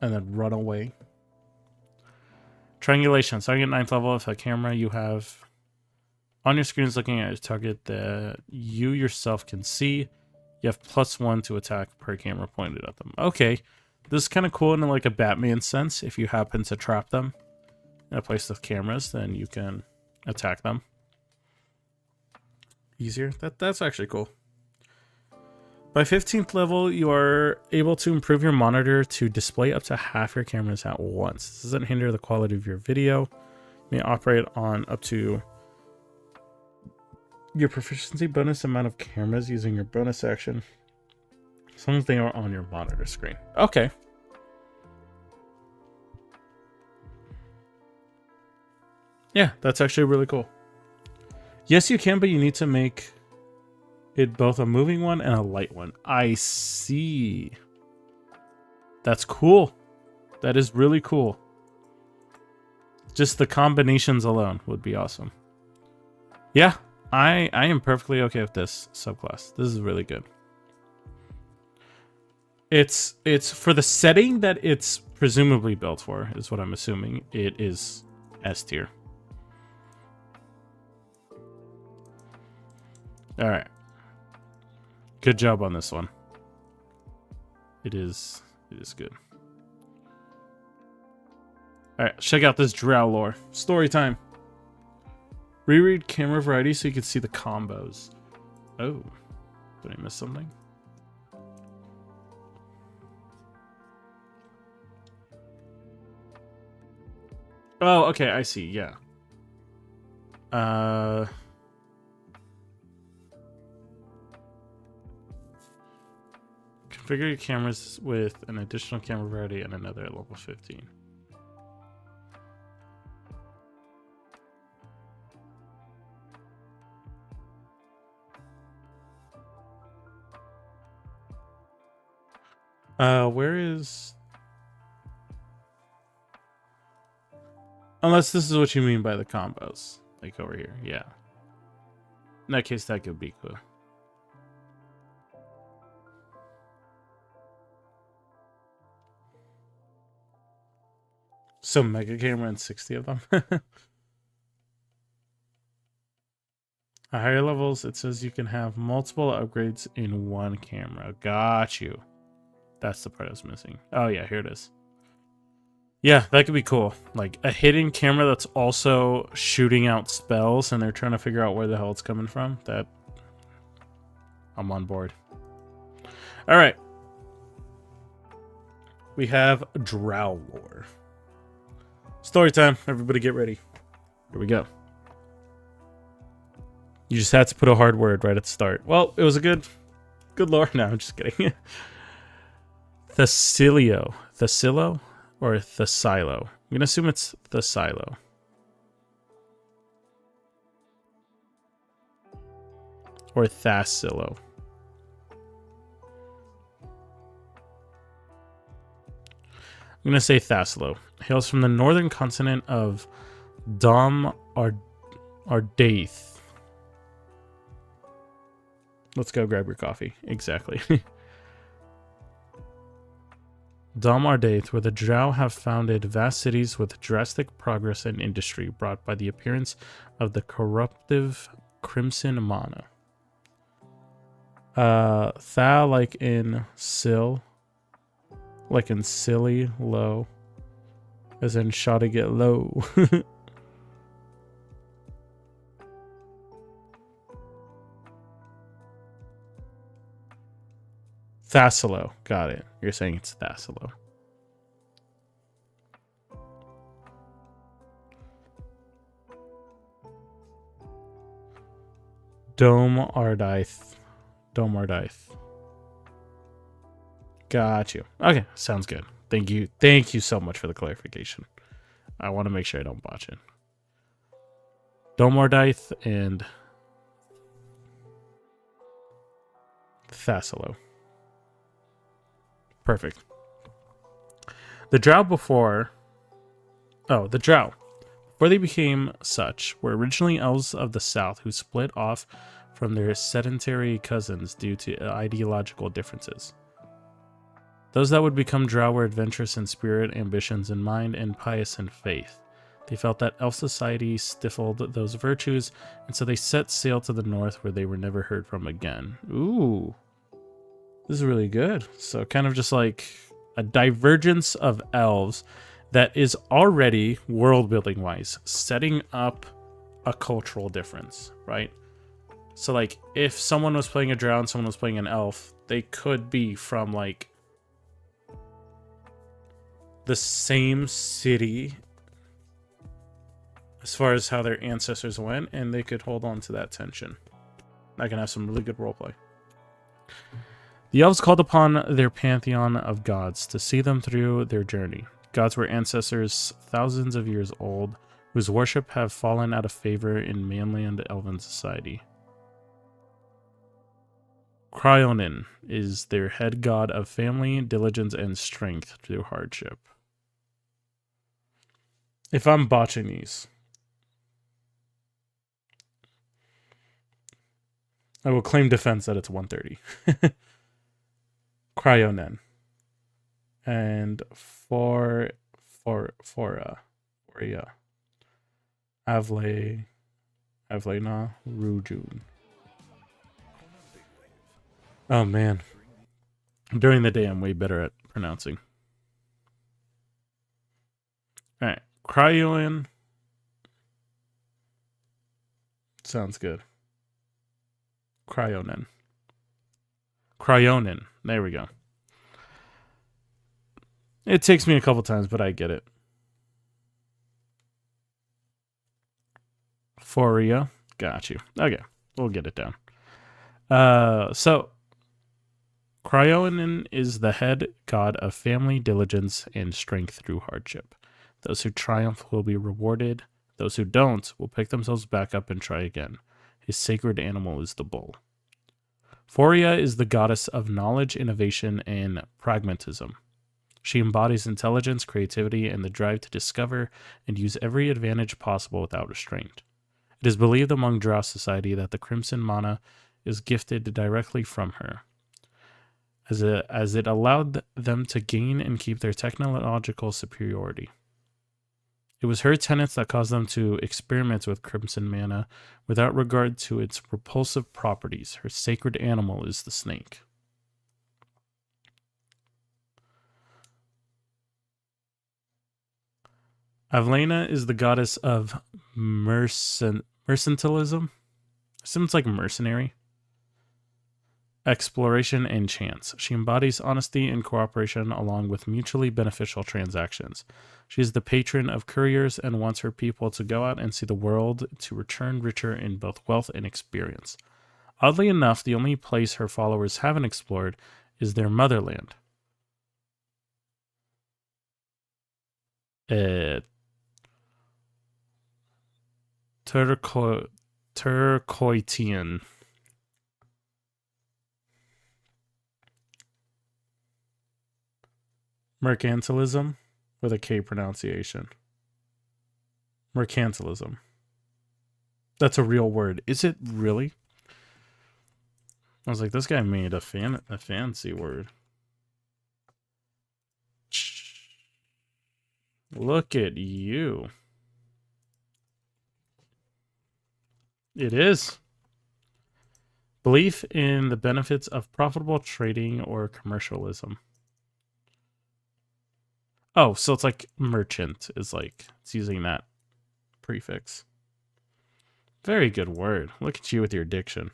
And then run away? Triangulation. Starting at 9th level, if a camera you have on your screen is looking at a target that you yourself can see, you have +1 to attack per camera pointed at them. Okay. This is kind of cool in like a Batman sense. If you happen to trap them in a place with cameras, then you can attack them easier. That's actually cool. By 15th level, you are able to improve your monitor to display up to half your cameras at once. This doesn't hinder the quality of your video. You may operate on up to your proficiency bonus amount of cameras using your bonus action, as long as they are on your monitor screen. Okay. Yeah, that's actually really cool. Yes, you can, but you need to make it both a moving one and a light one. I see. That's cool. That is really cool. Just the combinations alone would be awesome. Yeah, I am perfectly okay with this subclass. This is really good. It's for the setting that it's presumably built for, is what I'm assuming. It is S tier. All right. Good job on this one. It is good. All right, check out this drow lore. Story time. Reread camera variety so you can see the combos. Oh, did I miss something? Oh, okay, I see. Yeah. Configure your cameras with an additional camera variety and another at level 15. Where is... Unless this is what you mean by the combos. Like over here, yeah. In that case, that could be cool. So mega camera and 60 of them. At higher levels, it says you can have multiple upgrades in one camera. Got you. That's the part I was missing. Oh yeah, here it is. Yeah, that could be cool. Like a hidden camera that's also shooting out spells and they're trying to figure out where the hell it's coming from. That I'm on board. All right. We have drow lore. Story time. Everybody get ready. Here we go. You just had to put a hard word right at the start. Well, it was a good lore. No, I'm just kidding. Thessilo. Thessilo or Thessilo? I'm going to assume it's Thessilo. Or Thessilo. I'm going to say Thessilo. Hails from the northern continent of Dom Ardaith. Let's go grab your coffee. Exactly. Dom Ardaith, where the drow have founded vast cities with drastic progress in industry brought by the appearance of the corruptive Crimson Mana. Tha like in Sill. Like in silly, low. As in shot to get low. Thessilo. Got it. You're saying it's Thessilo. Dome Ardaith. Dome Ardaith. Got you. Okay, sounds good. Thank you. Thank you so much for the clarification. I want to make sure I don't botch it. Dome Ardaith and Thessilo. Perfect. The drow before they became such were originally elves of the south who split off from their sedentary cousins due to ideological differences. Those that would become drow were adventurous in spirit, ambitions in mind, and pious in faith. They felt that elf society stifled those virtues, and so they set sail to the north where they were never heard from again. Ooh. This is really good. So kind of just like a divergence of elves that is already world building wise setting up a cultural difference, right? So like if someone was playing a drow and someone was playing an elf, they could be from like the same city as far as how their ancestors went, and they could hold on to that tension. I can have some really good roleplay. The elves called upon their pantheon of gods to see them through their journey. Gods were ancestors thousands of years old, whose worship have fallen out of favor in mainland elven society. Cryonin is their head god of family, diligence, and strength through hardship. If I'm botching these, I will claim defense that it's 130. Cryonin. And Foria. Avlena Rujun. Oh man. During the day I'm way better at pronouncing. Alright. Cryonin. Sounds good. Cryonin. There we go. It takes me a couple times, but I get it. Foria. Got you. Okay. We'll get it down. So Cryonin is the head god of family, diligence, and strength through hardship. Those who triumph will be rewarded. Those who don't will pick themselves back up and try again. His sacred animal is the bull. Foria is the goddess of knowledge, innovation, and pragmatism. She embodies intelligence, creativity, and the drive to discover and use every advantage possible without restraint. It is believed among Drow society that the Crimson Mana is gifted directly from her, as it allowed them to gain and keep their technological superiority. It was her tenets that caused them to experiment with Crimson Mana without regard to its repulsive properties. Her sacred animal is the snake. Avlena is the goddess of mercantilism. Seems like mercenary. Exploration and chance. She embodies honesty and cooperation along with mutually beneficial transactions. She is the patron of couriers and wants her people to go out and see the world to return richer in both wealth and experience. Oddly enough, the only place her followers haven't explored is their motherland. Turquoitian. Mercantilism with a K pronunciation. Mercantilism. That's a real word. Is it really? I was like, this guy made a fancy word. Look at you. It is. Belief in the benefits of profitable trading or commercialism. Oh, so it's like merchant is like, it's using that prefix. Very good word. Look at you with your diction.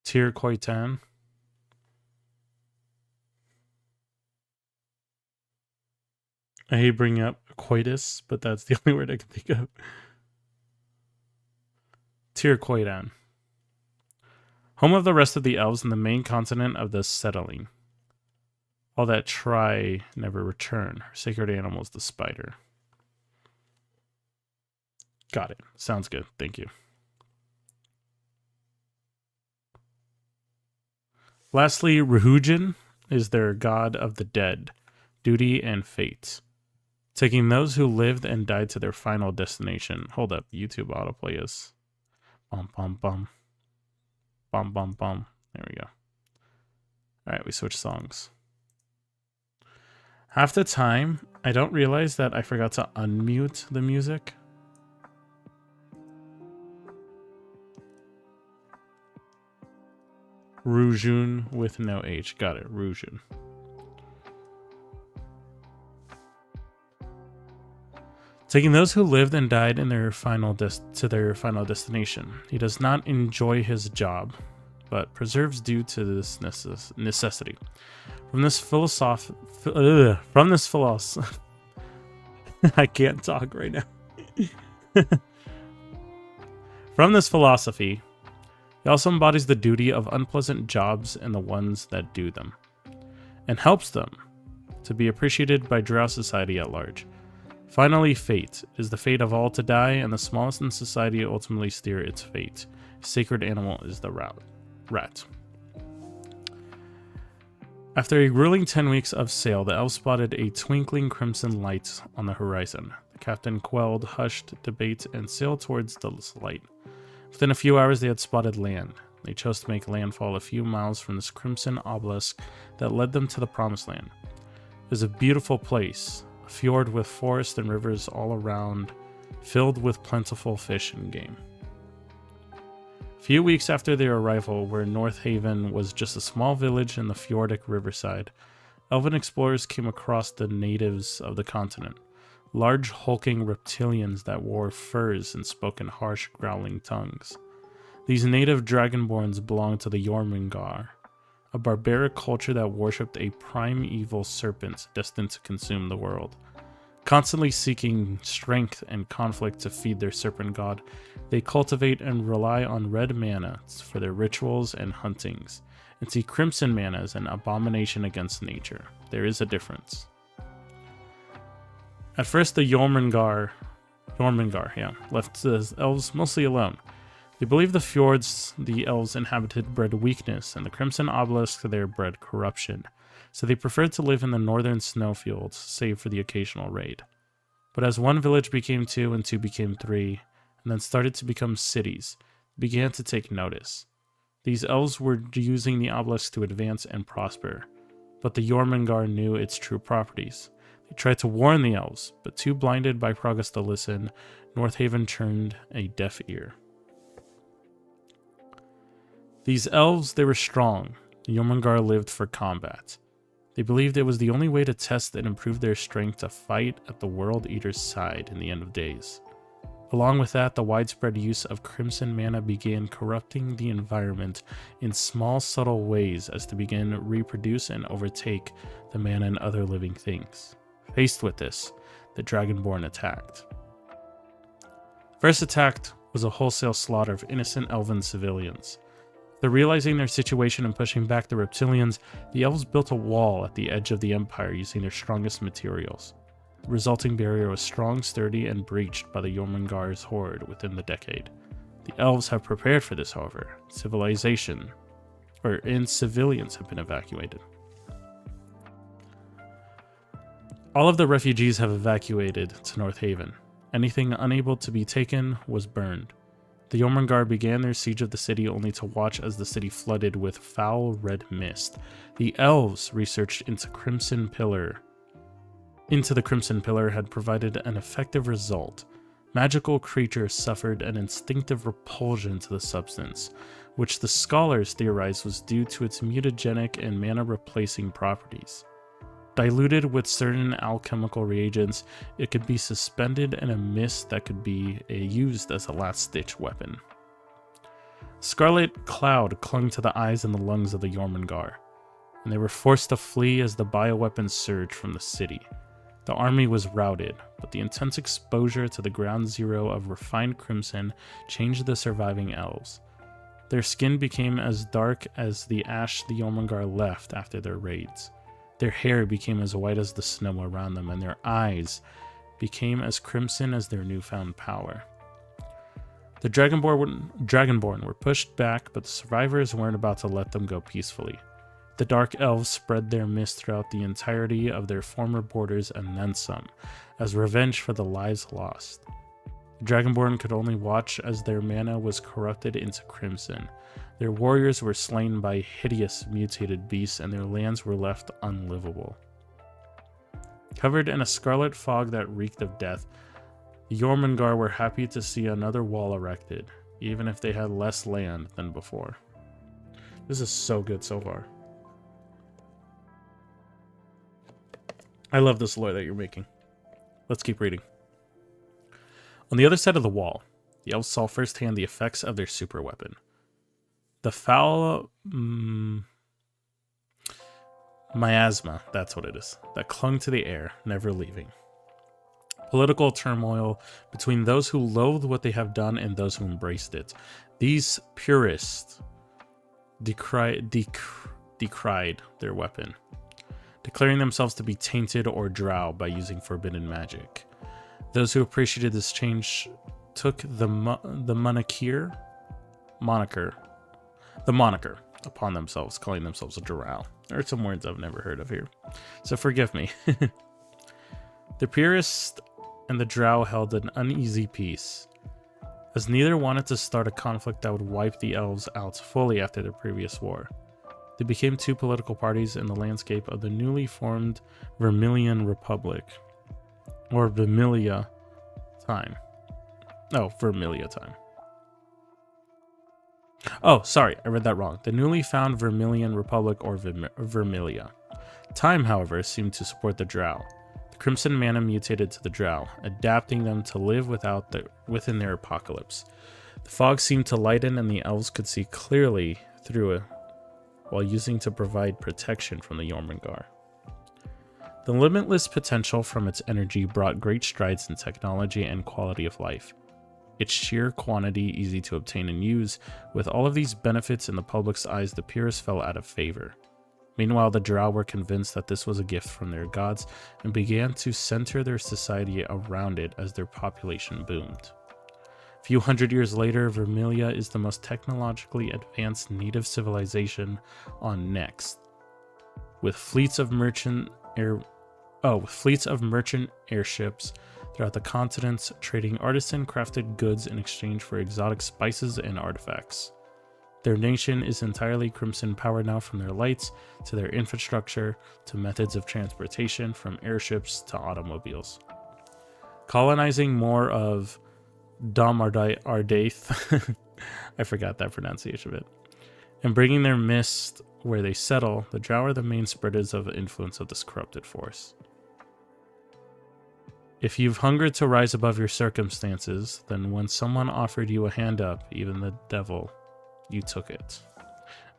Tir Koitan. I hate bringing up coitus, but that's the only word I can think of. Tir Koitan. Home of the rest of the elves and the main continent of the settling. All that try never return. Her sacred animal is the spider. Got it. Sounds good. Thank you. Lastly, Ruhujin is their god of the dead. duty, and fate. Taking those who lived and died to their final destination. Hold up, YouTube autoplay is bum bum bum. Bum bum bum. There we go. Alright, we switch songs. Half the time, I don't realize that I forgot to unmute the music. Rujun with no H. Got it, Rujun. Taking those who lived and died in their final to their final destination. He does not enjoy his job, but preserves due to this necessity. From this philosophy, I can't talk right now. From this philosophy, he also embodies the duty of unpleasant jobs and the ones that do them, and helps them to be appreciated by Drow society at large. Finally, fate is the fate of all to die, and the smallest in society ultimately steer its fate. A sacred animal is the rat. After a grueling 10 weeks of sail, the elves spotted a twinkling crimson light on the horizon. The captain quelled hushed debate and sailed towards this light. Within a few hours, they had spotted land. They chose to make landfall a few miles from this crimson obelisk that led them to the promised land. It was a beautiful place, a fjord with forests and rivers all around, filled with plentiful fish and game. A few weeks after their arrival, where North Haven was just a small village in the fjordic riverside, elven explorers came across the natives of the continent. Large hulking reptilians that wore furs and spoke in harsh, growling tongues. These native dragonborns belonged to the Jormungandr, a barbaric culture that worshipped a primeval serpent destined to consume the world. Constantly seeking strength and conflict to feed their serpent god, they cultivate and rely on red mana for their rituals and huntings, and see crimson mana as an abomination against nature. There is a difference. At first, the Jormungandr left the elves mostly alone. They believed the fjords the elves inhabited bred weakness, and the crimson obelisk there bred corruption, so they preferred to live in the northern snowfields, save for the occasional raid. But as one village became two, and two became three, and then started to become cities, they began to take notice. These elves were using the obelisk to advance and prosper, but the Jormungandr knew its true properties. They tried to warn the elves, but too blinded by progress to listen, North Haven turned a deaf ear. These elves, they were strong. The Jormungandr lived for combat. They believed it was the only way to test and improve their strength to fight at the World Eater's side in the end of days. Along with that, the widespread use of crimson mana began corrupting the environment in small, subtle ways as to begin reproduce and overtake the mana and other living things. Faced with this, the Dragonborn attacked. First attack was a wholesale slaughter of innocent elven civilians. After realizing their situation and pushing back the reptilians, the elves built a wall at the edge of the empire using their strongest materials. The resulting barrier was strong, sturdy, and breached by the Jormungandr's horde within the decade. The elves have prepared for this, however. Civilians have been evacuated. All of the refugees have evacuated to North Haven. Anything unable to be taken was burned. The Jormungandr began their siege of the city only to watch as the city flooded with foul red mist. The elves researched into the Crimson Pillar had provided an effective result. Magical creatures suffered an instinctive repulsion to the substance, which the scholars theorized was due to its mutagenic and mana-replacing properties. Diluted with certain alchemical reagents, it could be suspended in a mist that could be used as a last-ditch weapon. Scarlet cloud clung to the eyes and the lungs of the Jormungandr, and they were forced to flee as the bioweapons surged from the city. The army was routed, but the intense exposure to the ground zero of refined crimson changed the surviving elves. Their skin became as dark as the ash the Jormungandr left after their raids. Their hair became as white as the snow around them, and their eyes became as crimson as their newfound power. The Dragonborn were pushed back, but the survivors weren't about to let them go peacefully. The dark elves spread their mist throughout the entirety of their former borders and then some, as revenge for the lives lost. The Dragonborn could only watch as their mana was corrupted into crimson. Their warriors were slain by hideous mutated beasts, and their lands were left unlivable. Covered in a scarlet fog that reeked of death, the Jormungandr were happy to see another wall erected, even if they had less land than before. This is so good so far. I love this lore that you're making. Let's keep reading. On the other side of the wall, the elves saw firsthand the effects of their super weapon. The foul miasma, that's what it is, that clung to the air, never leaving. Political turmoil between those who loathe what they have done and those who embraced it. These purists decried their weapon, declaring themselves to be tainted or drow by using forbidden magic. Those who appreciated this change took the moniker upon themselves, calling themselves a drow. There are some words I've never heard of here, so forgive me. The purists and the drow held an uneasy peace, as neither wanted to start a conflict that would wipe the elves out fully after their previous war. They became two political parties in the landscape of the newly formed Vermilion Republic, or Vermilia time. Oh, Vermilia time. Oh, sorry, I read that wrong. The newly found Vermilion Republic, or Vermilia. Time, however, seemed to support the drow. The crimson mana mutated to the drow, adapting them to live within their apocalypse. The fog seemed to lighten, and the elves could see clearly through it, while using to provide protection from the Jormungandr. The limitless potential from its energy brought great strides in technology and quality of life. Its sheer quantity, easy to obtain and use, with all of these benefits in the public's eyes, the purists fell out of favor. Meanwhile, the drow were convinced that this was a gift from their gods and began to center their society around it as their population boomed. A few hundred years later, Vermilia is the most technologically advanced native civilization on Next, with fleets of merchant airships throughout the continents, trading artisan-crafted goods in exchange for exotic spices and artifacts. Their nation is entirely crimson powered now, from their lights to their infrastructure to methods of transportation, from airships to automobiles. Colonizing more of Dom Ardaith, I forgot that pronunciation of it, and bringing their mist where they settle, the drow are the main spreaders of influence of this corrupted force. If you've hungered to rise above your circumstances, then when someone offered you a hand up, even the devil, you took it.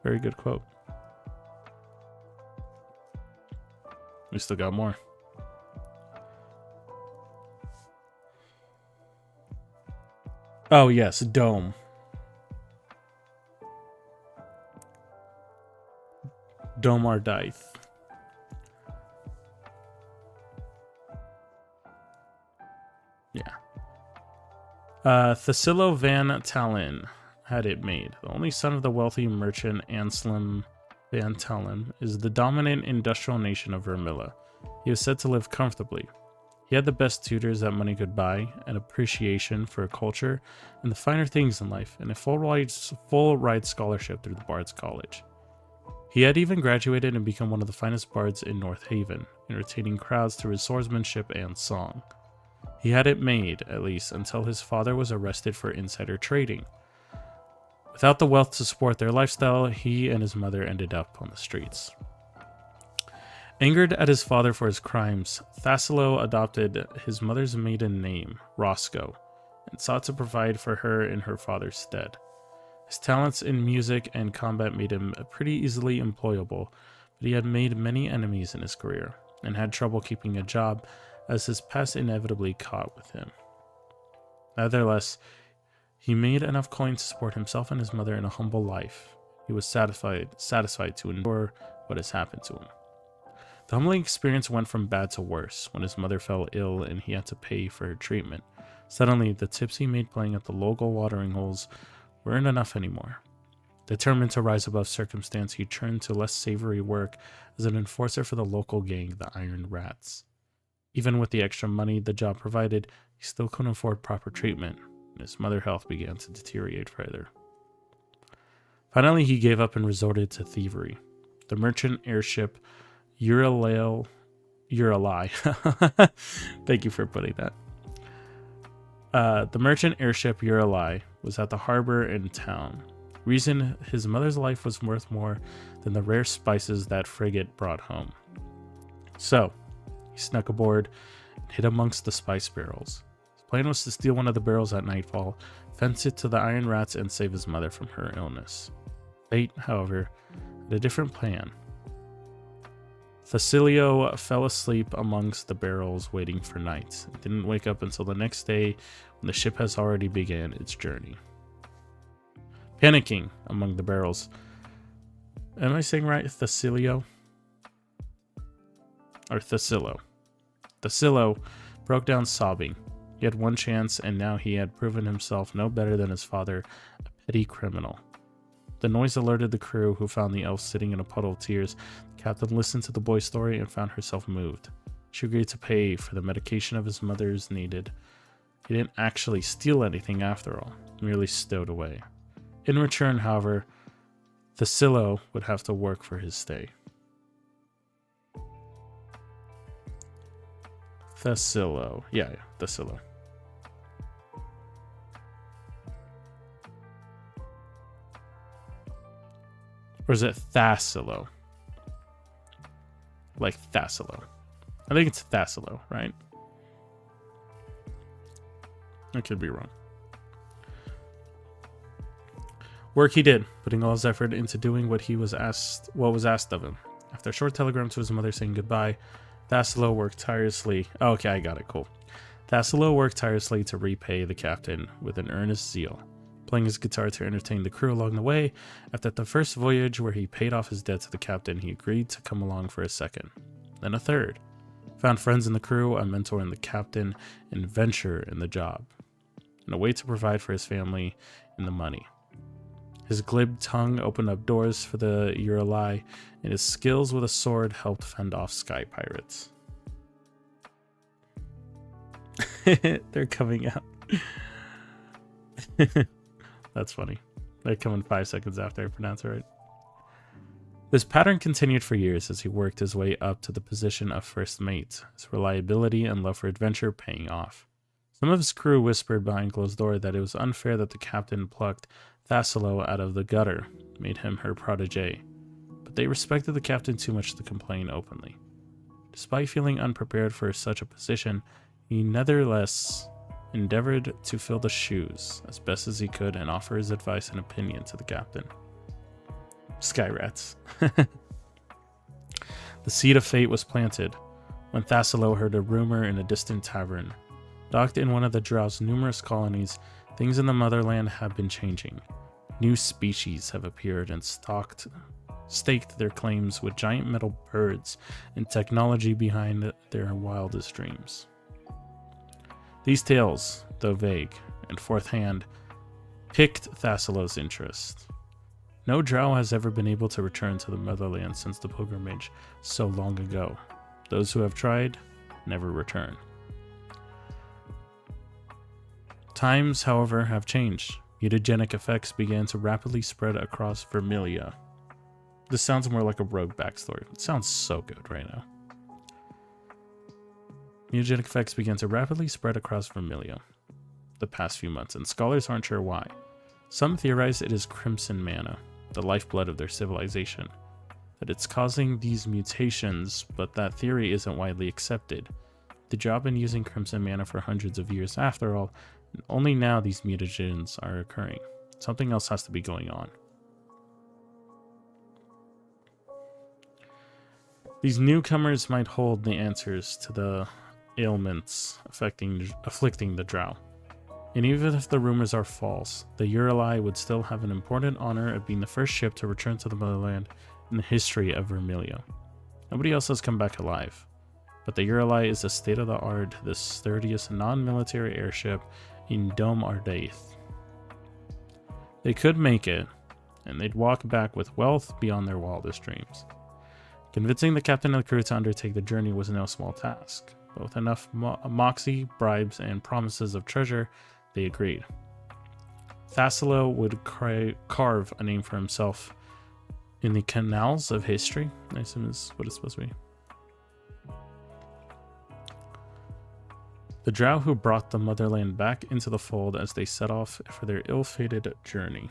Very good quote. We still got more. Oh yes, Dome. Dome Ardaith. Yeah. Thasilo van Talin had it made. The only son of the wealthy merchant Anselm van Talin is the dominant industrial nation of Vermilla. He was said to live comfortably. He had the best tutors that money could buy, an appreciation for culture and the finer things in life, and a full-ride scholarship through the Bard's College. He had even graduated and become one of the finest bards in North Haven, entertaining crowds through his swordsmanship and song. He had it made, at least, until his father was arrested for insider trading. Without the wealth to support their lifestyle, he and his mother ended up on the streets. Angered at his father for his crimes, Thasilo adopted his mother's maiden name, Roscoe, and sought to provide for her in her father's stead. His talents in music and combat made him pretty easily employable, but he had made many enemies in his career, and had trouble keeping a job, as his past inevitably caught with him. Nevertheless, he made enough coin to support himself and his mother in a humble life. He was satisfied to endure what has happened to him. The humbling experience went from bad to worse when his mother fell ill and he had to pay for her treatment. Suddenly, the tips he made playing at the local watering holes weren't enough anymore. Determined to rise above circumstance, he turned to less savory work as an enforcer for the local gang, the Iron Rats. Even with the extra money the job provided, he still couldn't afford proper treatment, and his mother's health began to deteriorate further. Finally, he gave up and resorted to thievery. The merchant airship Uralai. Thank you for putting that. The merchant airship Uralai was at the harbor in town. Reason his mother's life was worth more than the rare spices that frigate brought home. So, he snuck aboard and hid amongst the spice barrels. His plan was to steal one of the barrels at nightfall, fence it to the Iron Rats, and save his mother from her illness. Fate, however, had a different plan. Thacilio fell asleep amongst the barrels waiting for night and didn't wake up until the next day when the ship has already began its journey. Panicking among the barrels. Am I saying right? Thacilio? Or Thacilo? Thacilo broke down sobbing. He had one chance, and now he had proven himself no better than his father, a petty criminal. The noise alerted the crew, who found the elf sitting in a puddle of tears. The captain listened to the boy's story and found herself moved. She agreed to pay for the medication of his mother's needed. He didn't actually steal anything after all, merely stowed away. In return, however, Thacilo would have to work for his stay. Thacilo. Yeah, Thacilo. Or is it Thacilo? Like Thacilo. I think it's Thacilo, right? I could be wrong. Work he did, putting all his effort into doing what was asked of him. After a short telegram to his mother saying goodbye, Thacilo worked tirelessly. Oh, okay, I got it, cool. Thacilo worked tirelessly to repay the captain with an earnest zeal, playing his guitar to entertain the crew along the way. After the first voyage where he paid off his debt to the captain, he agreed to come along for a second, then a third. Found friends in the crew, a mentor in the captain, and venture in the job, and a way to provide for his family and the money. His glib tongue opened up doors for the Uralai, and his skills with a sword helped fend off sky pirates. They're coming out. That's funny. They come in 5 seconds after I pronounce it right. This pattern continued for years as he worked his way up to the position of first mate, his reliability and love for adventure paying off. Some of his crew whispered behind closed doors that it was unfair that the captain plucked Thacilo out of the gutter, made him her protege, but they respected the captain too much to complain openly. Despite feeling unprepared for such a position, he nevertheless endeavored to fill the shoes as best as he could and offer his advice and opinion to the captain. Sky Rats. The seed of fate was planted when Thacilo heard a rumor in a distant tavern. Docked in one of the Drow's numerous colonies, things in the motherland have been changing. New species have appeared and staked their claims with giant metal birds and technology behind their wildest dreams. These tales, though vague and fourth hand, piqued Thacilo's interest. No Drow has ever been able to return to the motherland since the pilgrimage so long ago. Those who have tried never return. Times, however, have changed. Mutagenic effects began to rapidly spread across Vermilia. This sounds more like a rogue backstory. It sounds so good right now. Mutagenic effects began to rapidly spread across Vermilia the past few months, and scholars aren't sure why. Some theorize it is crimson mana, the lifeblood of their civilization, that it's causing these mutations, but that theory isn't widely accepted. The job been using crimson mana for hundreds of years after all, and only now these mutagens are occurring. Something else has to be going on. These newcomers might hold the answers to the ailments afflicting the Drow. And even if the rumors are false, the Uralai would still have an important honor of being the first ship to return to the motherland in the history of Vermilia. Nobody else has come back alive, but the Uralai is a state-of-the-art, the sturdiest non-military airship in Dome Ardaith. They could make it, and they'd walk back with wealth beyond their wildest dreams. Convincing the captain of the crew to undertake the journey was no small task, but with enough moxie, bribes, and promises of treasure, they agreed. Thasilo would carve a name for himself in the canals of history, I assume is what it's supposed to be. The drow who brought the motherland back into the fold as they set off for their ill-fated journey.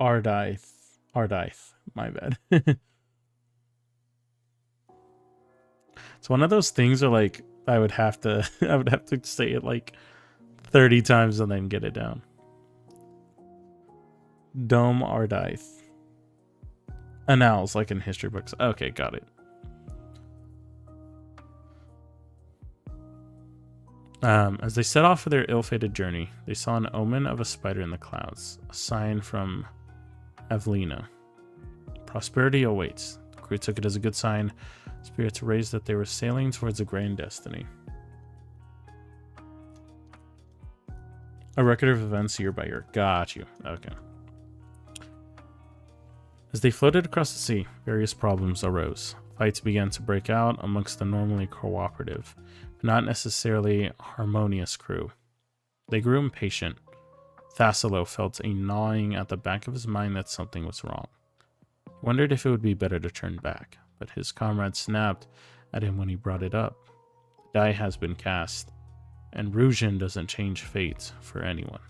Ardaith, my bad. It's one of those things where like I would have to say it like 30 times and then get it down. Dome Ardaith. Annals, like in history books. Okay, got it. As they set off for their ill-fated journey, they saw an omen of a spider in the clouds, a sign from Avlina. Prosperity awaits. The crew took it as a good sign. Spirits raised that they were sailing towards a grand destiny. A record of events year by year. Got you. Okay. As they floated across the sea, various problems arose. Fights began to break out amongst the normally cooperative, not necessarily harmonious crew. They grew impatient. Thasilo felt a gnawing at the back of his mind that something was wrong. He wondered if it would be better to turn back, but his comrade snapped at him when he brought it up. The die has been cast, and Rujin doesn't change fate for anyone.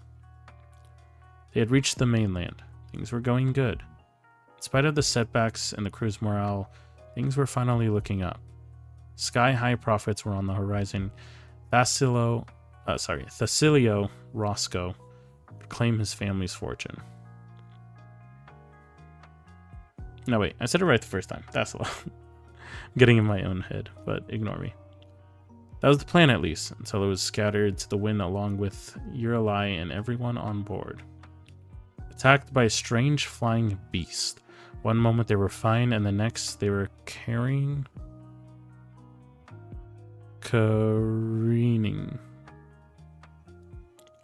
They had reached the mainland. Things were going good. In spite of the setbacks and the crew's morale, things were finally looking up. Sky-high profits were on the horizon. Thasilo Roscoe would claim his family's fortune. No, wait, I said it right the first time. Thasilo. I'm getting in my own head, but ignore me. That was the plan, at least, until it was scattered to the wind along with Uralai and everyone on board. Attacked by a strange flying beast. One moment they were fine, and the next they were careening.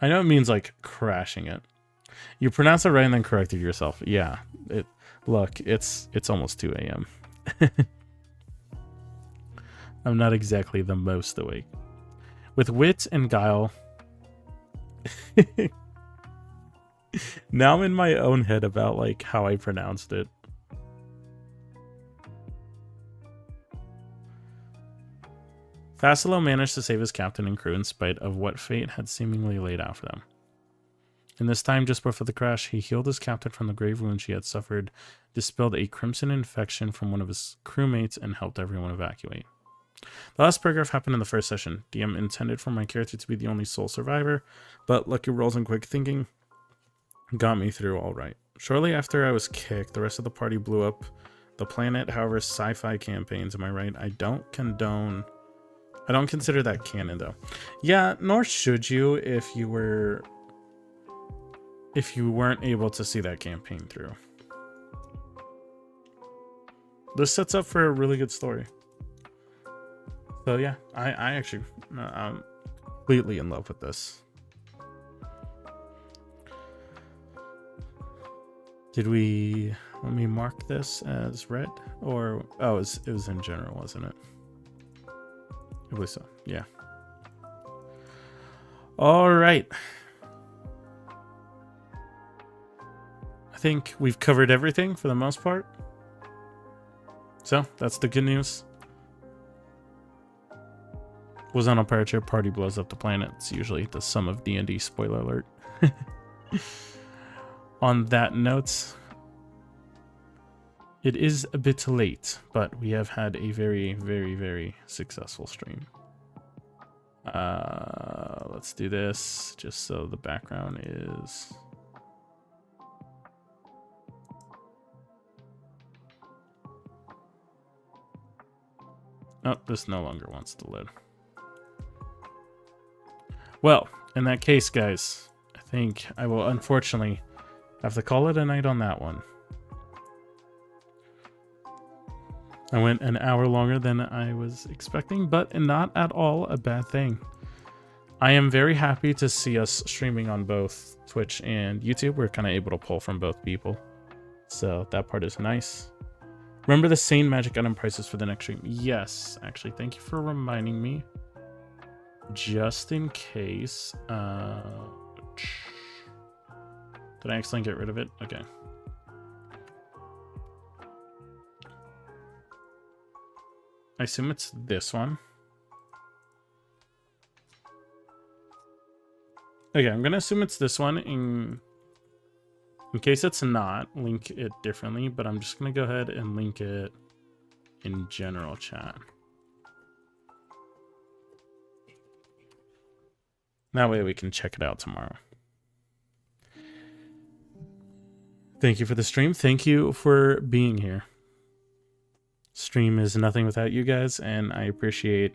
I know it means like crashing it. You pronounce it right and then corrected yourself. Yeah. Look, it's almost 2 a.m. I'm not exactly the most awake. With wit and guile. Now I'm in my own head about like how I pronounced it. Thasilo managed to save his captain and crew in spite of what fate had seemingly laid out for them. In this time, just before the crash, he healed his captain from the grave wounds he had suffered, dispelled a crimson infection from one of his crewmates, and helped everyone evacuate. The last paragraph happened in the first session. DM intended for my character to be the only sole survivor, but lucky rolls and quick thinking got me through all right. Shortly after I was kicked, the rest of the party blew up the planet. However, sci-fi campaigns, am I right? I don't consider that canon, though. Yeah, nor should you if you weren't able to see that campaign through. This sets up for a really good story. So yeah, I'm completely in love with this. Let me mark this as red, or, oh, it was in general, wasn't it? I believe so, yeah. All right. I think we've covered everything for the most part. So, that's the good news. Was on a pirate ship, party blows up the planet. It's usually the sum of D&D, spoiler alert. On that note, it is a bit late, but we have had a very, very, very successful stream. Let's do this just so the background is... Oh, this no longer wants to load. Well, in that case, guys, I think I will unfortunately have to call it a night on that one. I went an hour longer than I was expecting, but not at all a bad thing. I am very happy to see us streaming on both Twitch and YouTube. We're kind of able to pull from both people. So that part is nice. Remember the same magic item prices for the next stream? Yes, actually, thank you for reminding me. Just in case. Did I accidentally get rid of it? Okay. I assume it's this one. Okay, I'm gonna assume it's this one. In case it's not, link it differently, but I'm just gonna go ahead and link it in general chat. That way we can check it out tomorrow. Thank you for the stream. Thank you for being here. Stream is nothing without you guys, and I appreciate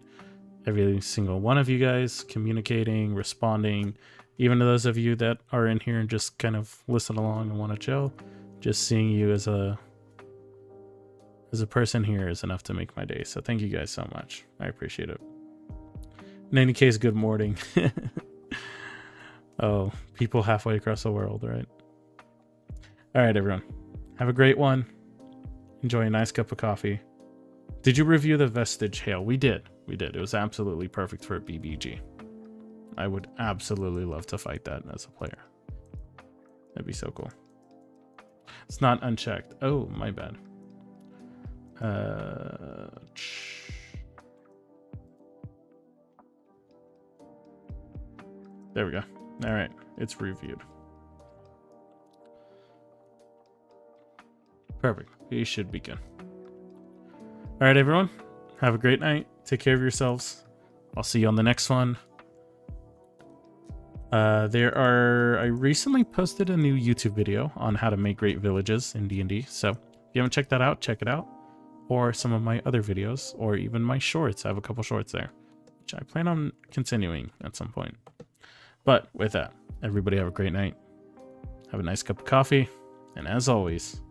every single one of you guys communicating, responding, even to those of you that are in here and just kind of listen along and want to chill. Just seeing you as a person here is enough to make my day. So thank you guys so much. I appreciate it. In any case, good morning. Oh, people halfway across the world, right? All right, everyone. Have a great one. Enjoy a nice cup of coffee. Did you review the Vestige Hail? We did. We did. It was absolutely perfect for a BBG. I would absolutely love to fight that as a player. That'd be so cool. It's not unchecked. Oh, my bad. There we go. All right. It's reviewed. Perfect. We should be good. All right, everyone. Have a great night. Take care of yourselves. I'll see you on the next one. I recently posted a new YouTube video on how to make great villages in D&D. So if you haven't checked that out, check it out. Or some of my other videos, or even my shorts. I have a couple shorts there, which I plan on continuing at some point. But with that, everybody have a great night. Have a nice cup of coffee. And as always,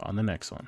on the next one.